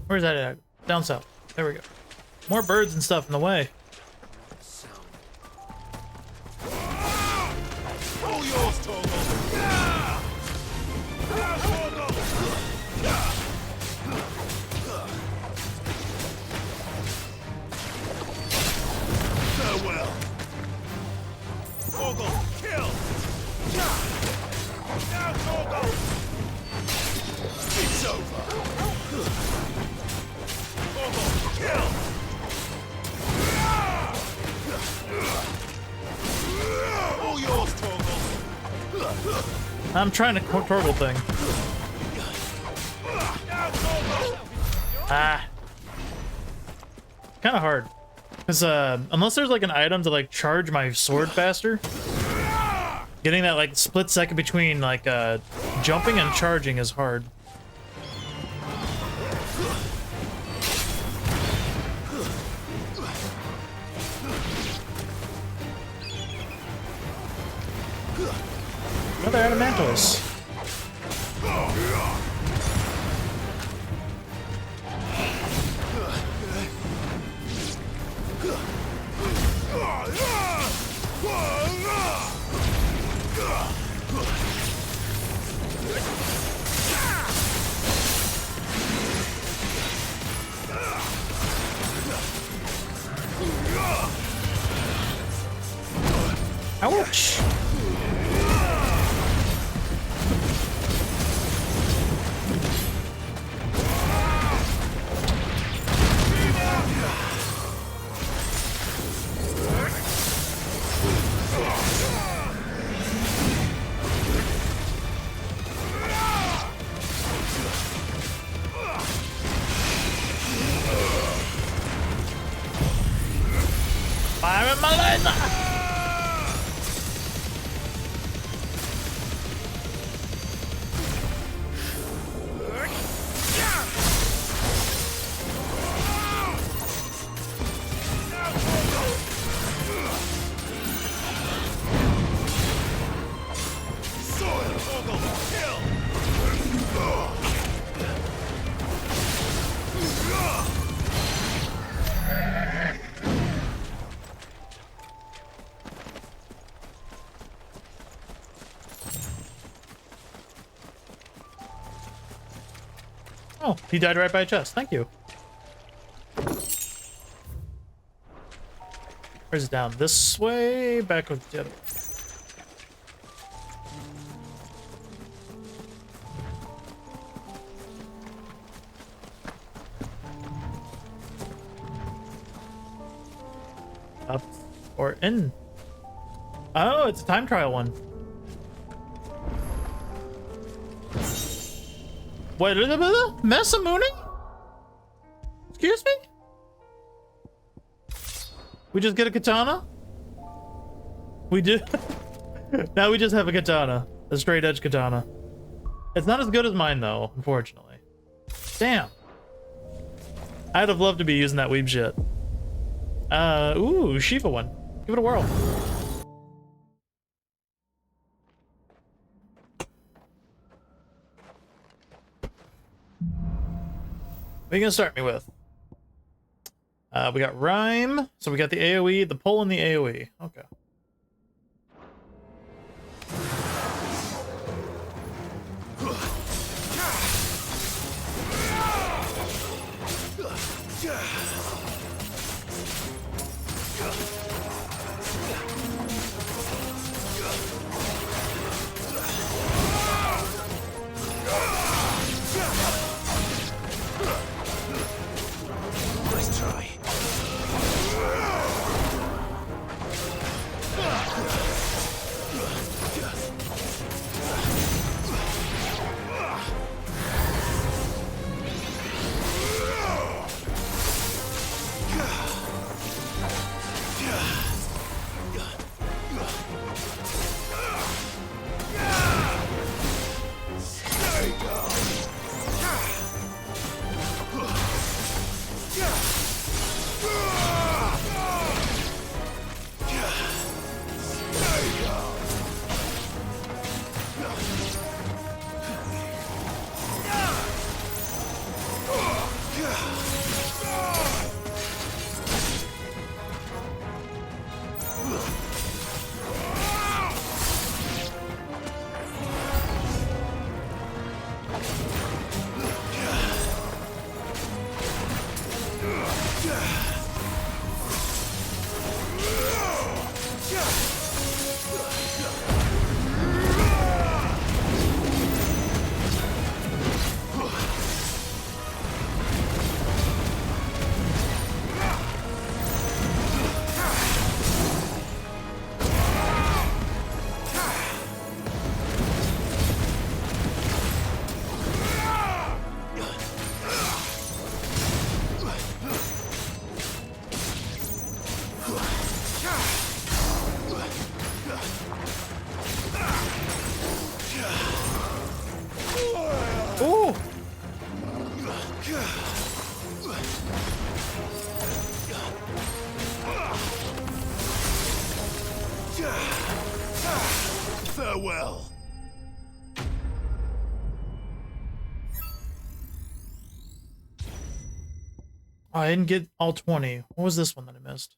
Where's that at? Down south. There we go. More birds and stuff in the way. All yours, Togo! Farewell! Togo, It's over. Kill. All yours, Torgal. I'm trying to Torgal thing. Ah. Kind of hard. Because unless there's like an item to like charge my sword faster, getting that like split second between like jumping and charging is hard. Another Adamantos. Ouch! Fire in my laser! Oh, he died right by a chest. Thank you. Where's it down? This way? Back with the other. Up or in? Oh, it's a time trial one. Wait, Messamuni? Excuse me? We just get a katana? We do? Now we just have a katana. A straight edge katana. It's not as good as mine though, unfortunately. Damn. I'd have loved to be using that weeb shit. Ooh, Shiva one. Give it a whirl. What are you gonna start me with? We got Rhyme, so we got the AoE, the pull, and the AoE. Okay. Nice try. Farewell. Oh, I didn't get all 20. What was this one that I missed?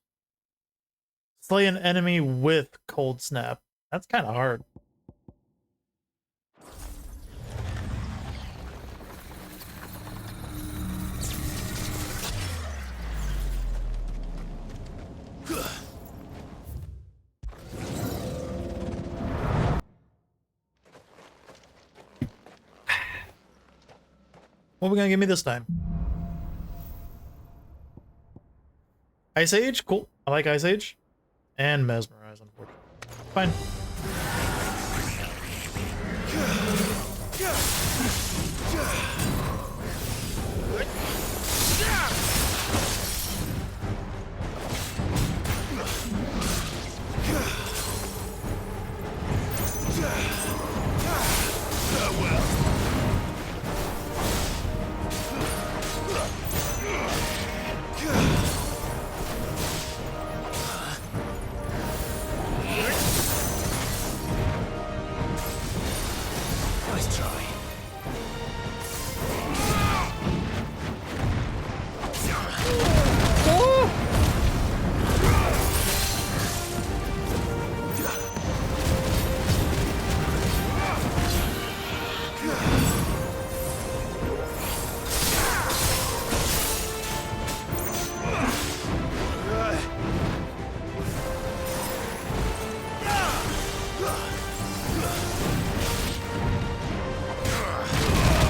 Slay an enemy with Cold Snap. That's kind of hard. What are we gonna give me this time? Ice Age? Cool. I like Ice Age. And Mesmerize, unfortunately. Fine. Nice try.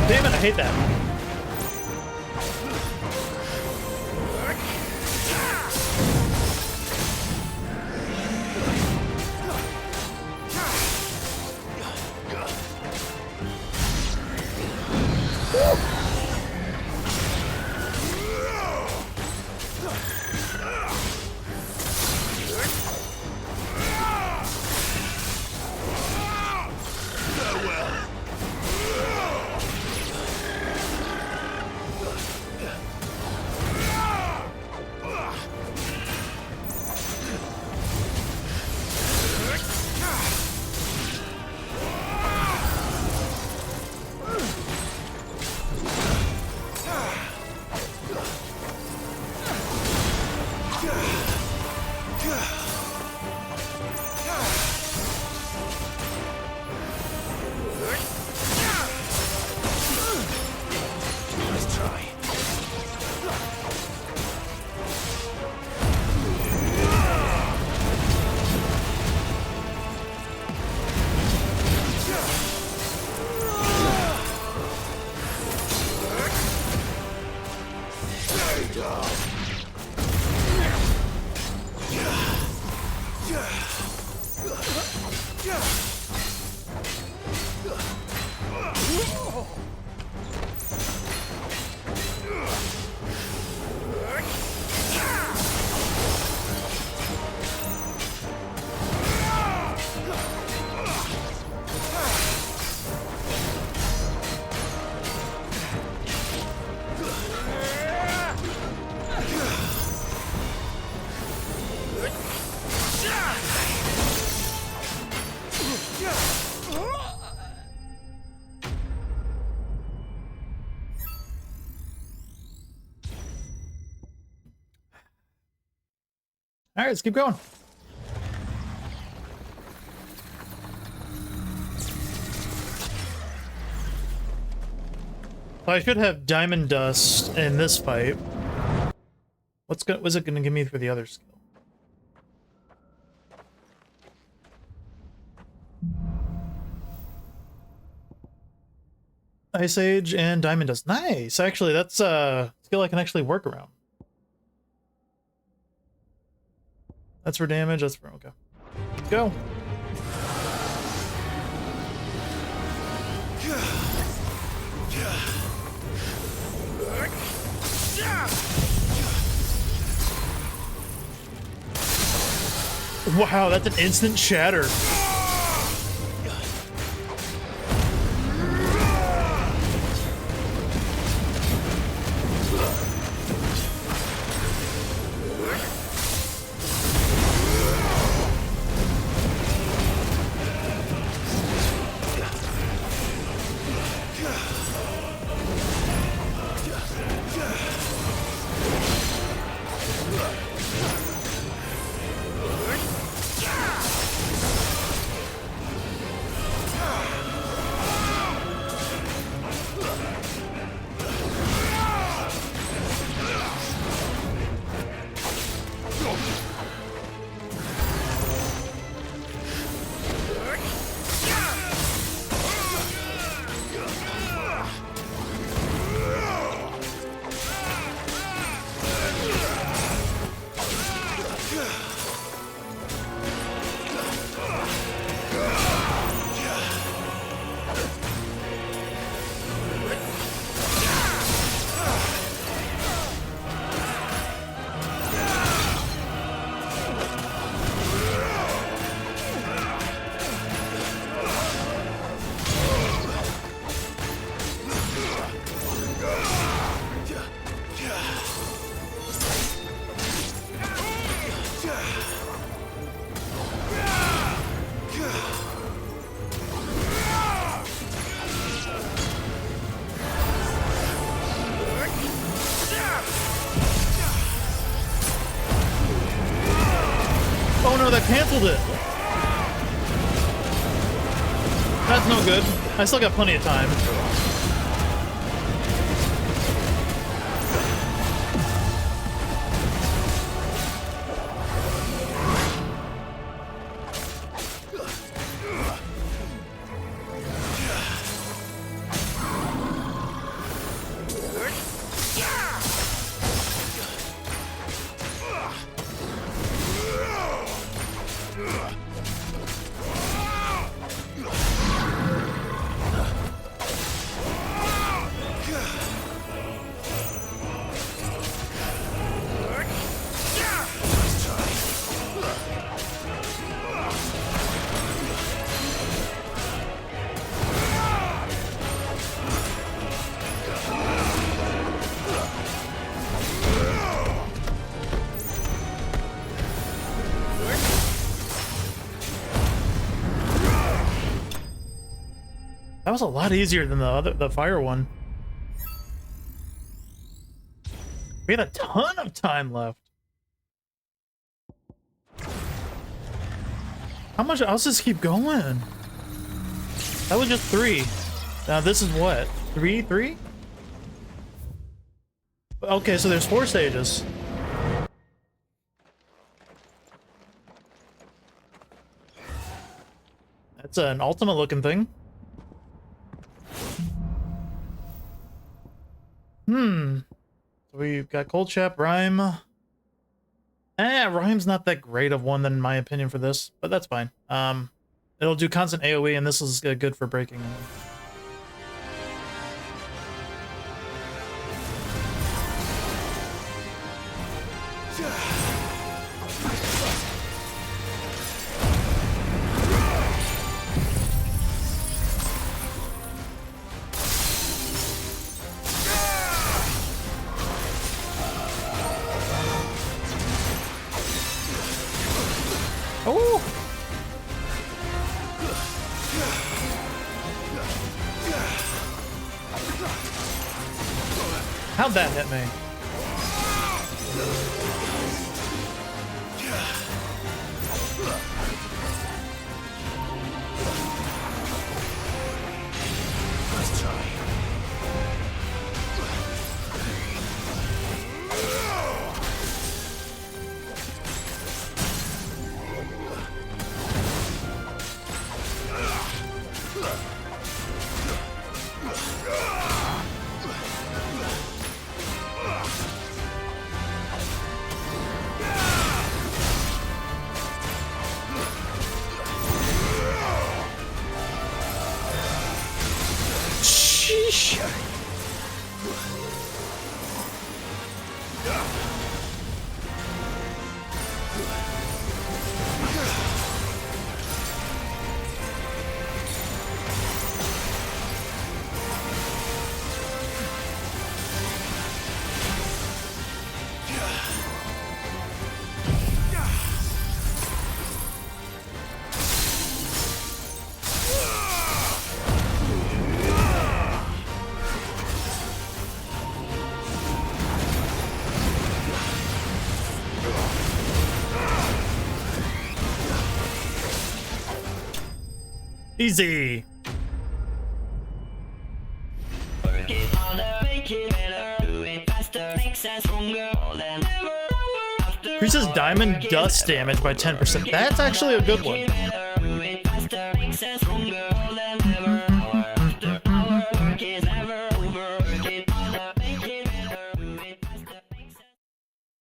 Damn it, I hate that. All right, let's keep going. So I should have Diamond Dust in this fight. What's it gonna give me for the other skill? Ice Age and Diamond Dust. Nice. Actually, that's a skill I can actually work around. That's for damage. That's for okay. Let's go. Wow, that's an instant shatter. canceled it. That's no good. I still got plenty of time. That was a lot easier than the fire one. We had a ton of time left. How much? I'll just keep going. That was just 3. Now this is what? 3? Okay, so there's 4 stages. That's an ultimate looking thing. So we've got Cold Chap, Rhyme. Rhyme's not that great of one, in my opinion, for this, but that's fine. It'll do constant AoE, and this is good for breaking. Oh! How'd that hit me? Let's try. Easy. Increases diamond dust damage by 10%. That's actually a good one.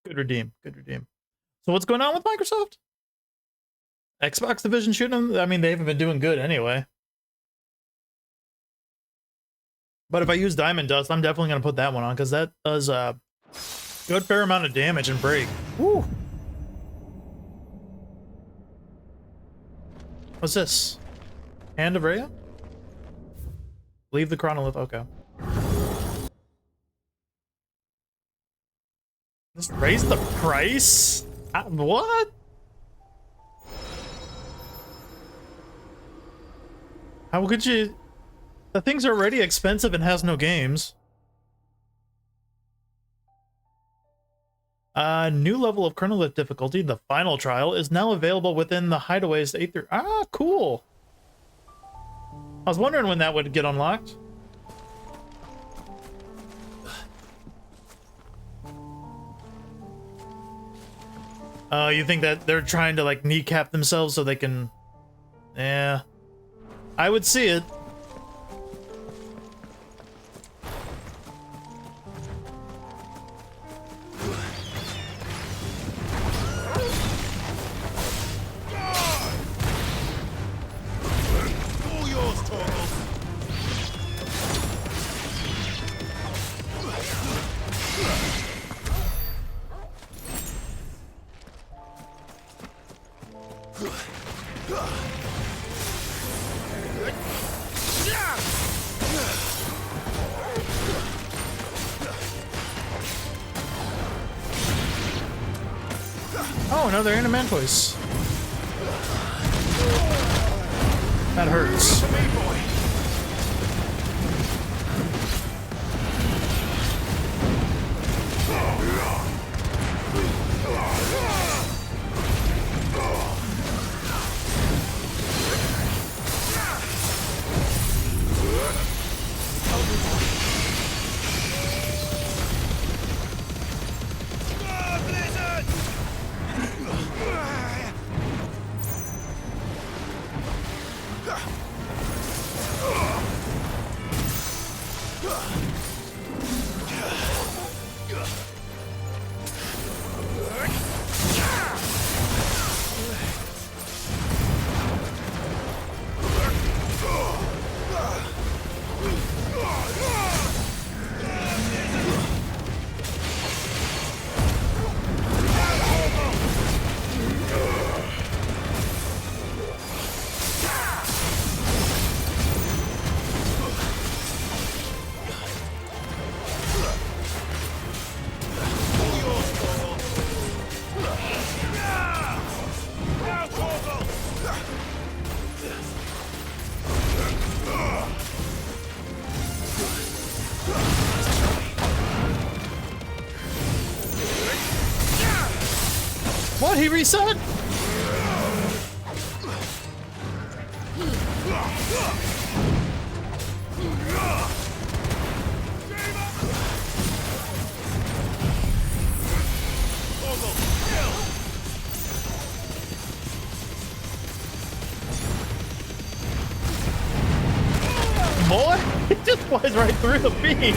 Good redeem. Good redeem. So what's going on with Microsoft? Xbox division shooting them? I mean, they haven't been doing good anyway. But if I use Diamond Dust, I'm definitely going to put that one on, because that does a good fair amount of damage and break. Woo! What's this? Hand of Rhea? Leave the chronolith. Okay. Just raise the price? What? How could you? The thing's already expensive and has no games. New level of kernel difficulty, the final trial, is now available within the hideaways 8 through... Ah, cool. I was wondering when that would get unlocked. You think that they're trying to, like, kneecap themselves so they can... Yeah. I would see it. Oh, another Animantoise. That hurts. What? He reset? Boy, it just flies right through the beam.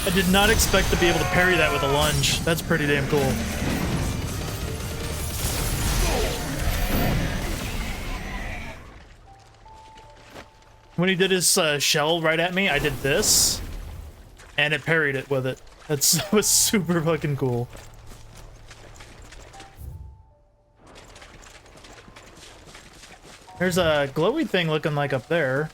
I did not expect to be able to parry that with a lunge. That's pretty damn cool. When he did his shell right at me, I did this, and it parried it with it. That was super fucking cool. There's a glowy thing looking like up there.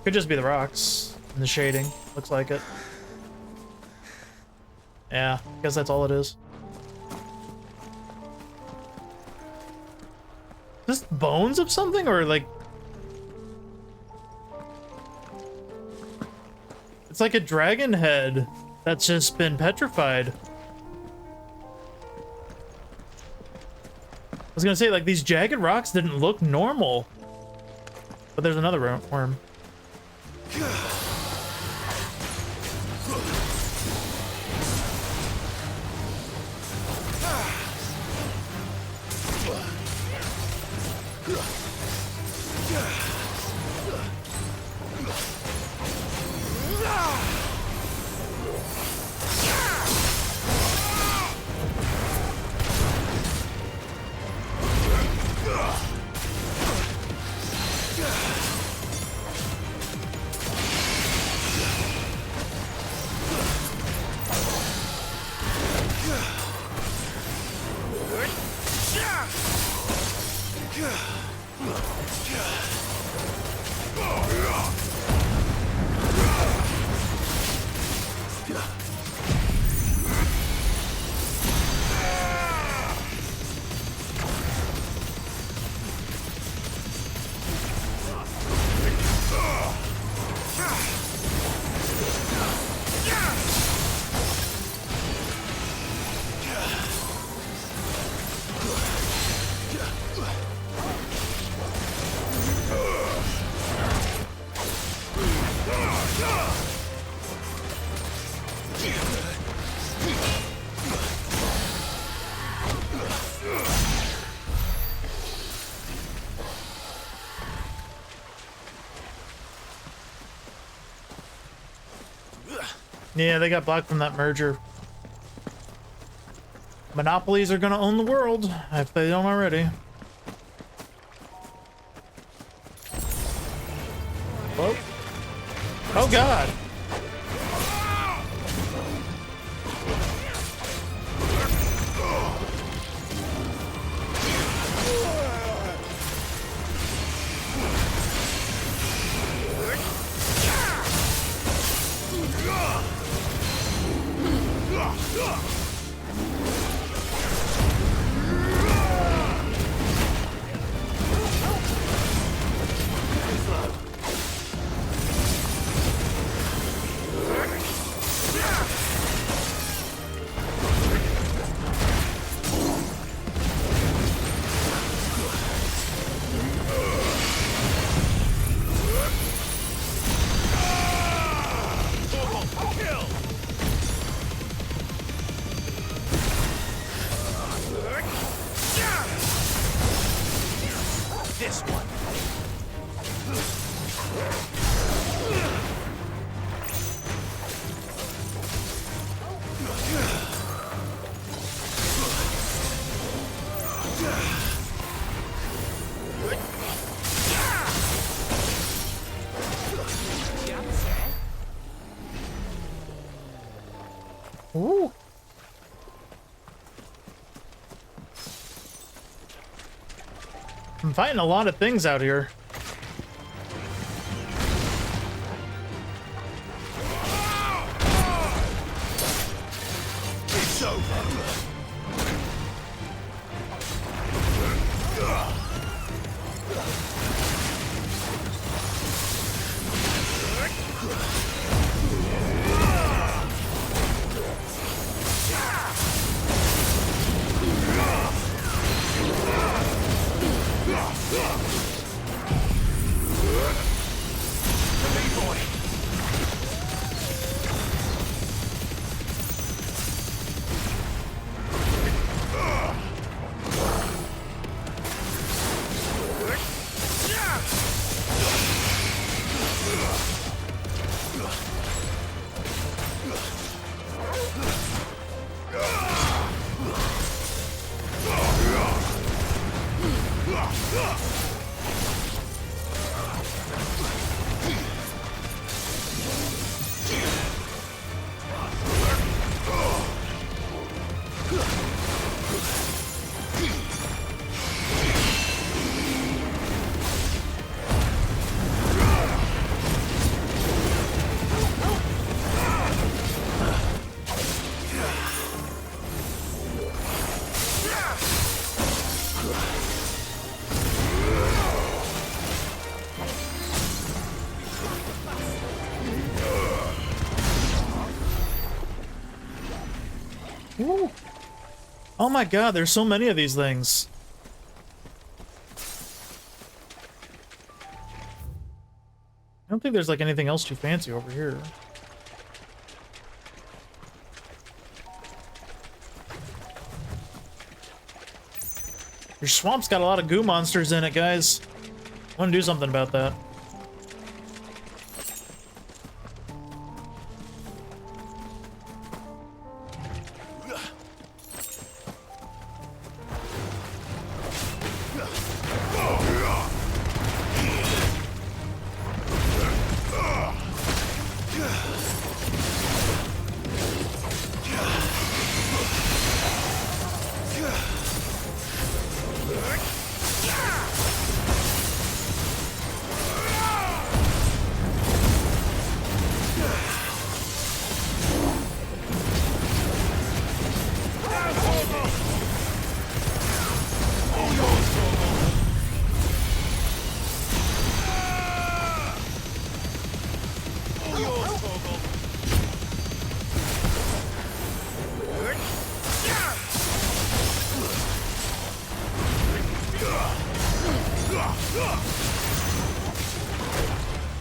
Could just be the rocks and the shading. Looks like it. Yeah, I guess that's all it is. Is this bones of something or like... It's like a dragon head that's just been petrified. I was gonna say, like, these jagged rocks didn't look normal. But there's another worm. Yeah, they got blocked from that merger. Monopolies are gonna own the world, if they don't already. Whoa. Oh god! Ooh. I'm fighting a lot of things out here. It's over. Oh my god, there's so many of these things. I don't think there's like anything else too fancy over here. Your swamp's got a lot of goo monsters in it, guys. I want to do something about that.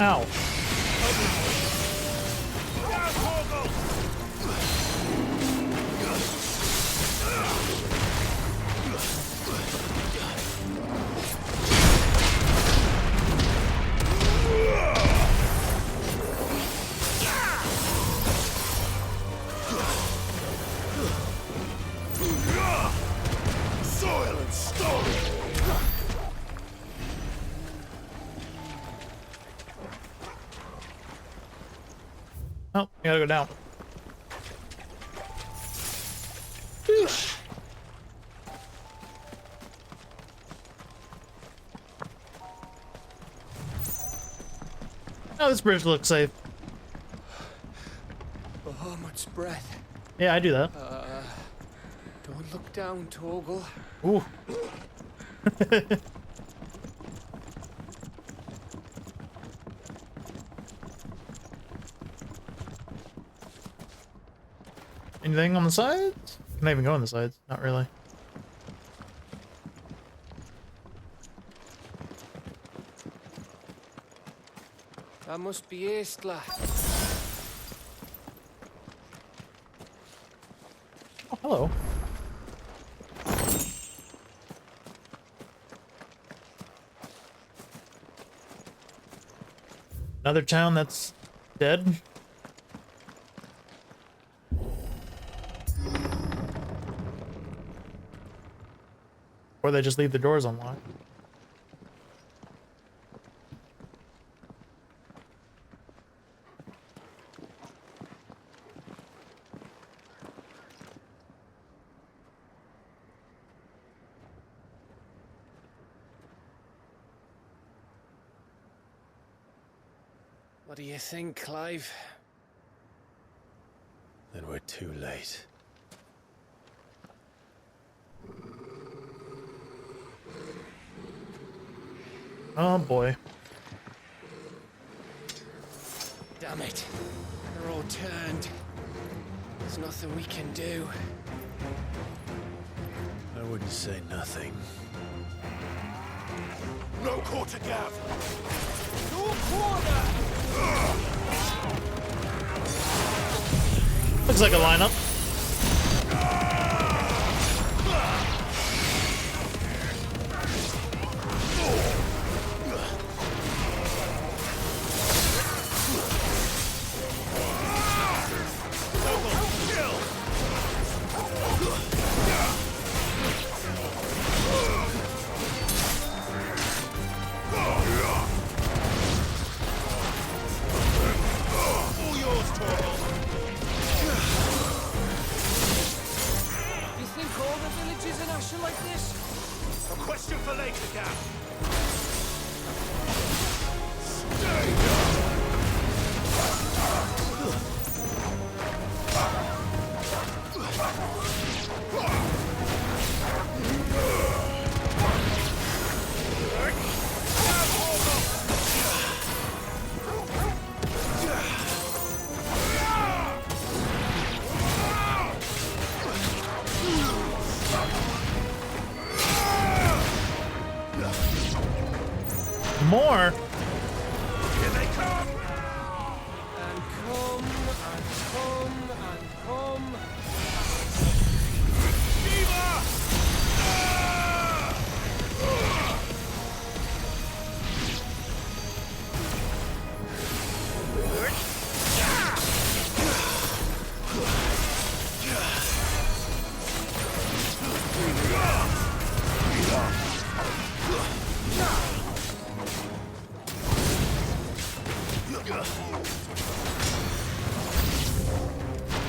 Ow. Soil and stone! Oh, I gotta go down. Oh, this bridge looks safe. Oh, much breath. Yeah, I do that. Don't look down, Torgal. Ooh. Anything on the sides? Can I even go on the sides? Not really. That must be Aistla. Oh, hello. Another town that's dead. Or they just leave the doors unlocked. What do you think, Clive? Then we're too late. Oh boy. Damn it. They're all turned. There's nothing we can do. I wouldn't say nothing. No quarter gav! No quarter! Looks like a lineup. Question for later, Gav. more. Here they come! And come, and come, and come. Viva!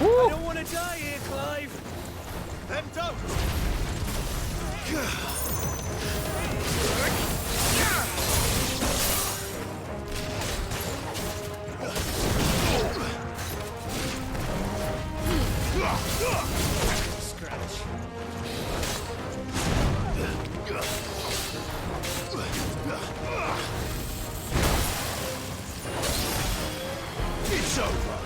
I don't want to die here, Clive. Them don't. Scratch. It's over.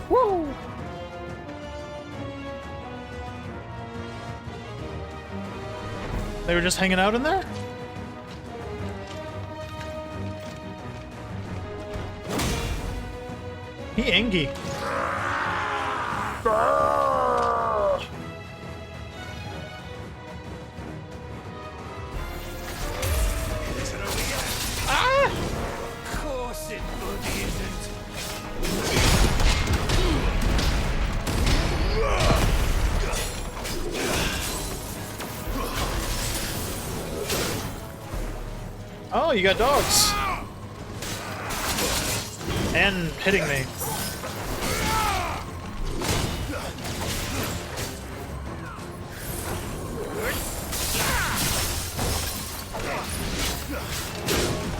Woo! They were just hanging out in there? He angry. Of course it bloody isn't. Oh, you got dogs. And hitting me.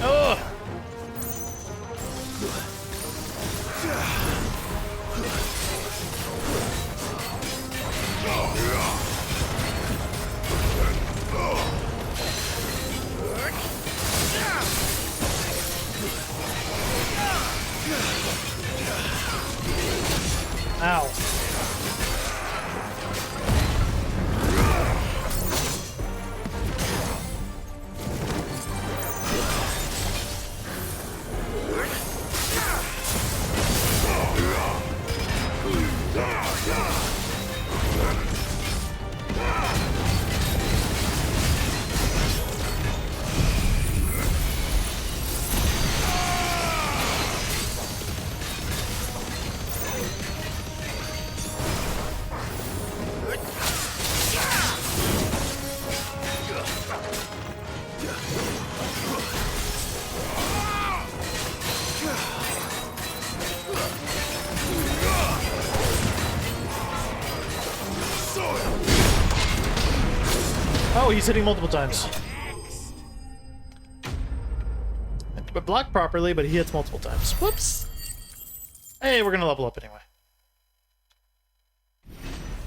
Oh. Ow. Oh, he's hitting multiple times. But block properly, but he hits multiple times. Whoops. Hey, we're gonna level up anyway.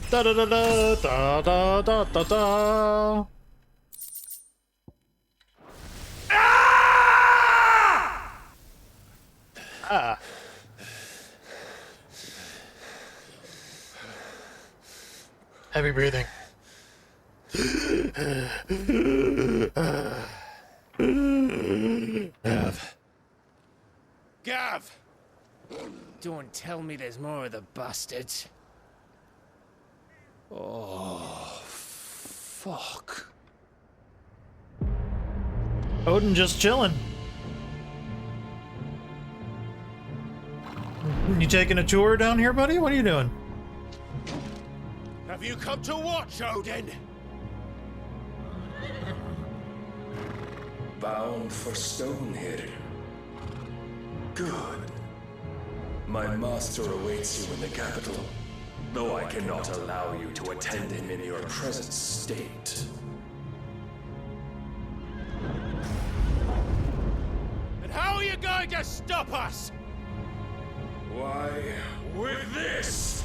Da da da da da da da da da. Ah. Heavy breathing. Gav. Gav! Don't tell me there's more of the bastards. Oh, fuck. Odin just chilling. You taking a tour down here, buddy? What are you doing? Have you come to watch, Odin? Bound for Stonehill. Good. My master awaits you in the capital, though I cannot allow you to attend him in your present state. And how are you going to stop us? Why, with this!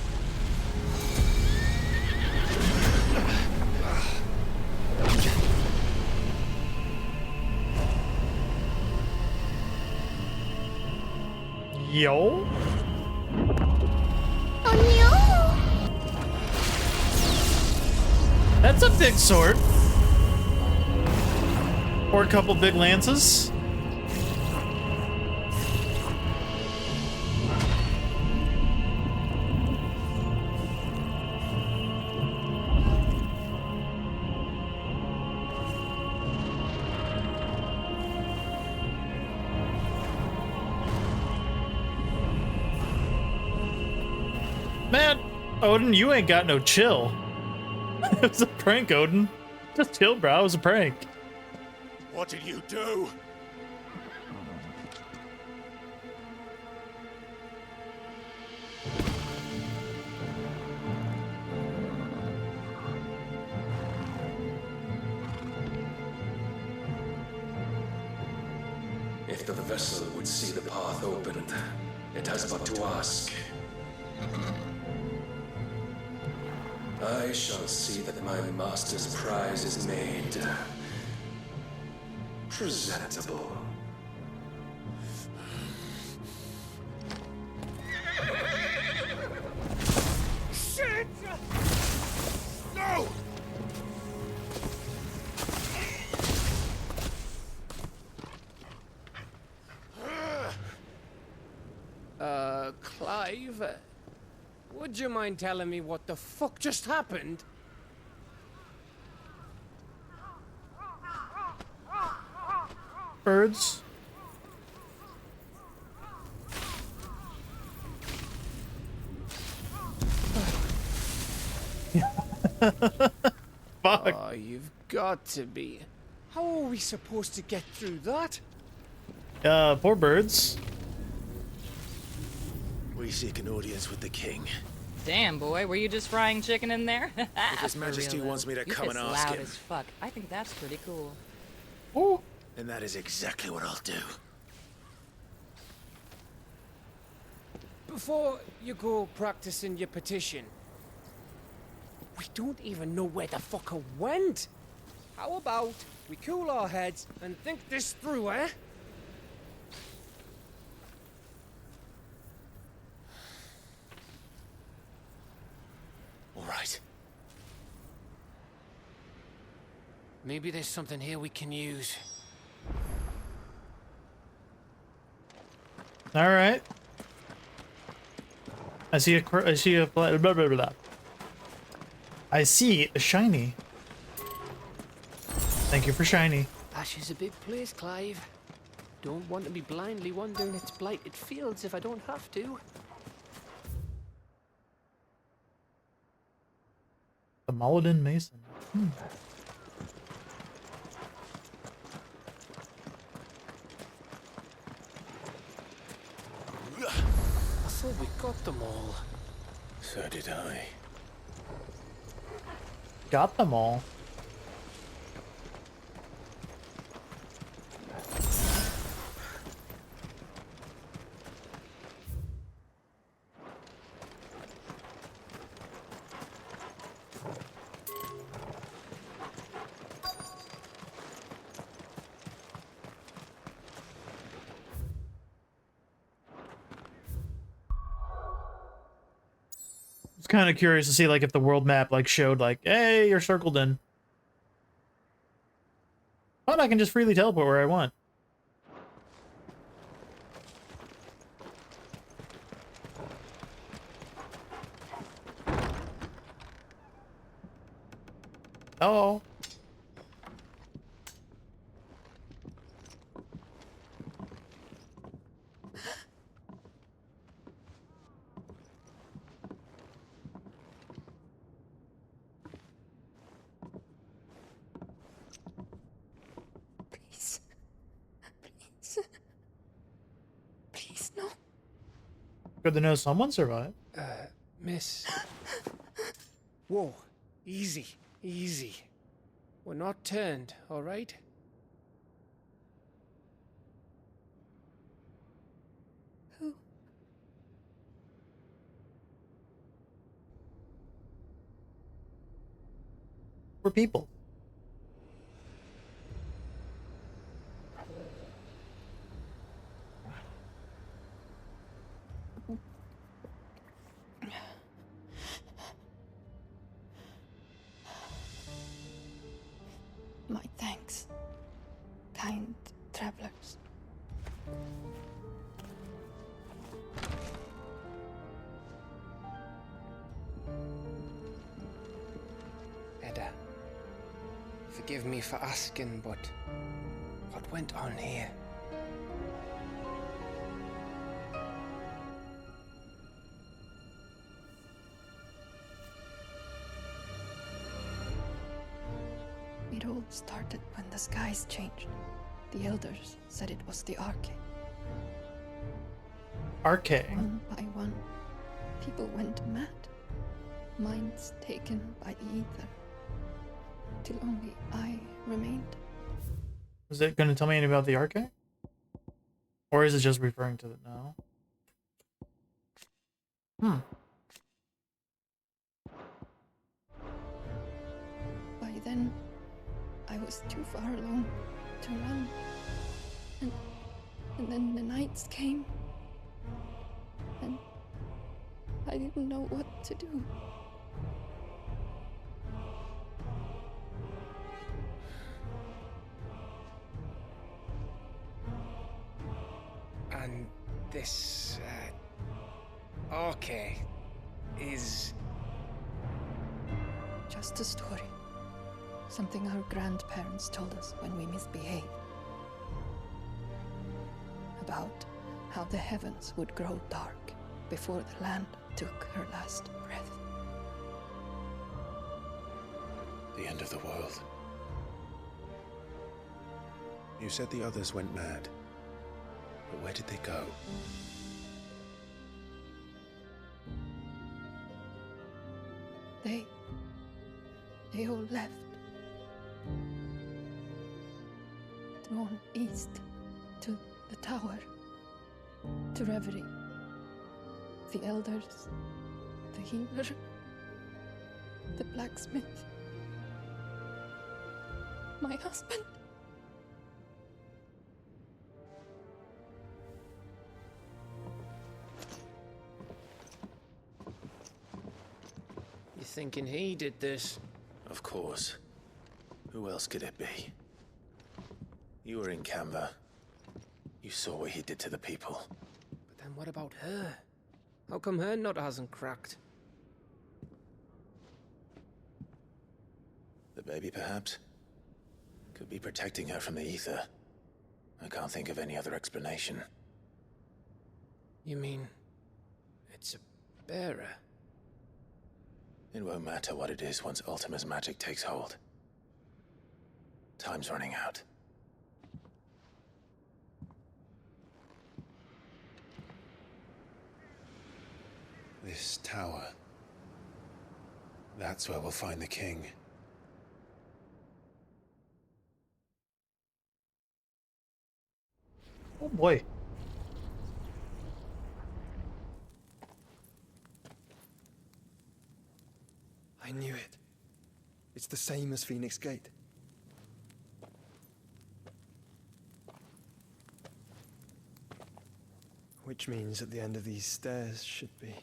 Yo? Oh no! That's a big sword. Or a couple big lances. Man, Odin, you ain't got no chill. It was a prank, Odin. Just chill, bro. It was a prank. What did you do? If the vessel would see the path opened, it has but to ask. I shall see that my master's prize is made presentable. Shit! No! Clive, would you mind telling me what the fuck just happened? Birds. Fuck. Oh, you've got to be. How are we supposed to get through that? Poor birds. We seek an audience with the king. Damn, boy, were you just frying chicken in there? If His Majesty wants me to come and ask loud him. as fuck. I think that's pretty cool. Ooh. And that is exactly what I'll do. Before you go practicing your petition, we don't even know where the fucker went. How about we cool our heads and think this through, eh? All right. Maybe there's something here we can use. All right. I see a blah, blah, blah, blah. I see a shiny. Thank you for shiny. Ash is a big place, Clive. Don't want to be blindly wandering its blighted fields if I don't have to. The Moladin Mason. I thought we got them all. So did I. Got them all. Kind of curious to see like if the world map like showed like, hey, you're circled in. But I can just freely teleport where I want. Oh. Please no. Good to know someone survived. Miss. Whoa. Easy. Easy. We're not turned, alright? Who? We're people. My thanks, kind travelers. Edda, forgive me for asking, but what went on here? It all started when the skies changed. The elders said it was the Arcane. Arcane? One by one, people went mad. Minds taken by the ether. Till only I remained. Is it going to tell me anything about the Arcane? Or is it just referring to it now? By then, I was too far along to run. And then the nights came. And I didn't know what to do. And this, Arcane is... Just a story. Something our grandparents told us when we misbehaved. About how the heavens would grow dark before the land took her last breath. The end of the world. You said the others went mad. But where did they go? They all left. Drawn east to the tower, to Reverie. The elders, the healer, the blacksmith, my husband. You thinking he did this? Of course. Who else could it be? You were in Canva. You saw what he did to the people. But then what about her? How come her nut hasn't cracked? The baby, perhaps? Could be protecting her from the ether. I can't think of any other explanation. You mean... it's a bearer? It won't matter what it is once Ultima's magic takes hold. Time's running out. This tower. That's where we'll find the king. Oh boy. I knew it. It's the same as Phoenix Gate. Which means at the end of these stairs should be...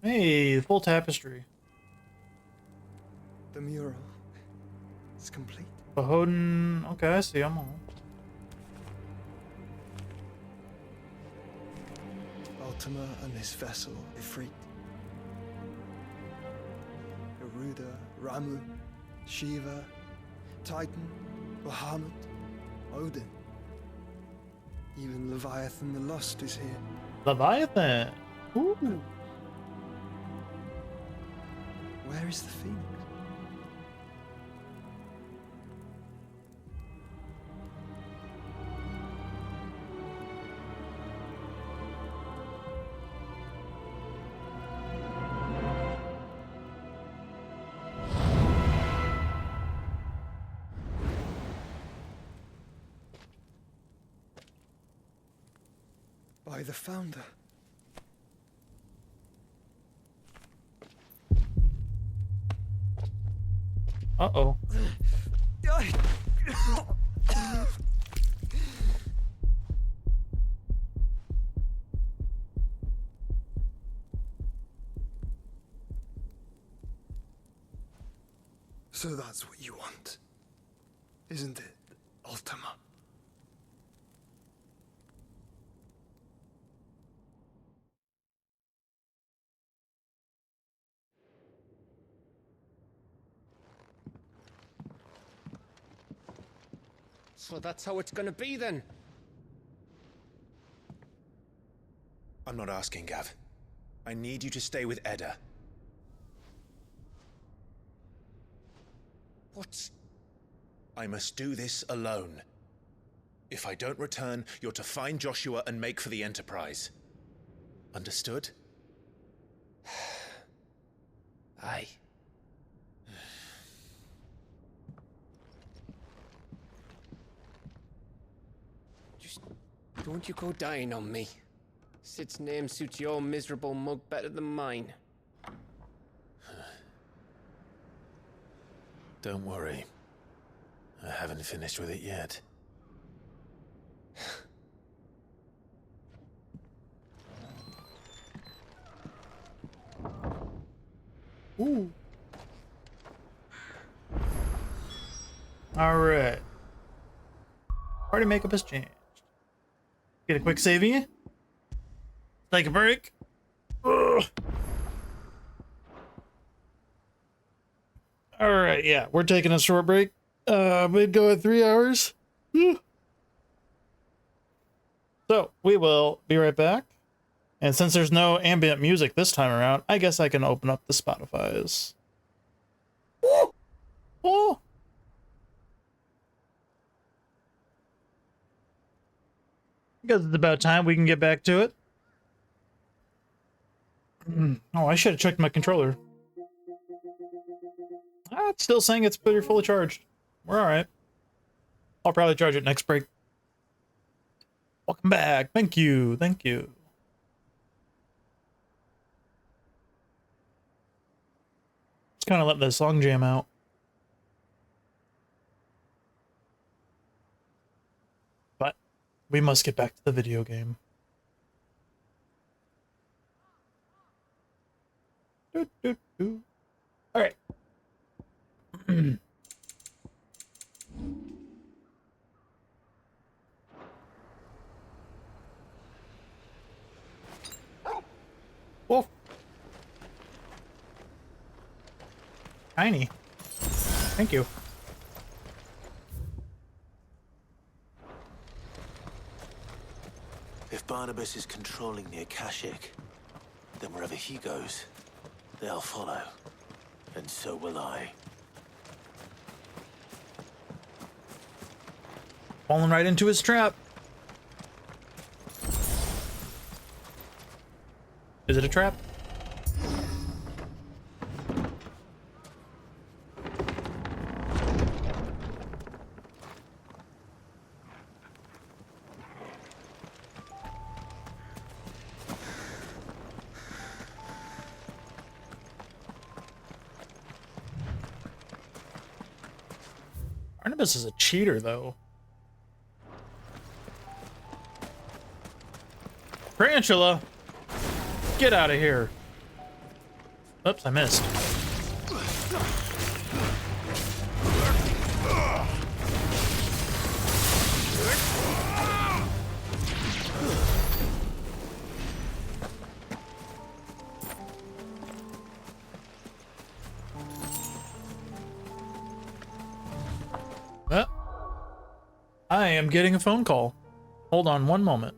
Hey, full tapestry. The mural is complete. Bahoden. Okay, I see them all. Ultima and his vessel, Ifrit. Garuda, Ramu, Shiva, Titan, Bahamut, Odin. Even Leviathan the Lost is here. Leviathan. Ooh. Where is the Phoenix? By the Founder. Uh-oh. So that's what you want, isn't it, Ultima? So that's how it's gonna be then? I'm not asking, Gav. I need you to stay with Edda. What? I must do this alone. If I don't return, you're to find Joshua and make for the Enterprise. Understood? Aye. Just don't you go dying on me. Sid's name suits your miserable mug better than mine. Don't worry. I haven't finished with it yet. Ooh. All right. Party makeup has changed. Get a quick saving. Take a break. Ugh. All right, yeah, we're taking a short break. We'd go at 3 hours. So we will be right back. And since there's no ambient music this time around, I guess I can open up the Spotify's. Oh. Because it's about time we can get back to it. Oh, I should have checked my controller. It's still saying it's pretty fully charged. We're all right. I'll probably charge it next break. Welcome back. Thank you. Thank you. Just kind of let the song jam out. But we must get back to the video game. All right. Wolf. Tiny. Thank you. If Barnabas is controlling the Akashic, then wherever he goes, they'll follow. And so will I. Falling right into his trap. Is it a trap? Barnabas is a cheater, though. Tarantula! Get out of here. Oops, I missed. I am getting a phone call. Hold on one moment.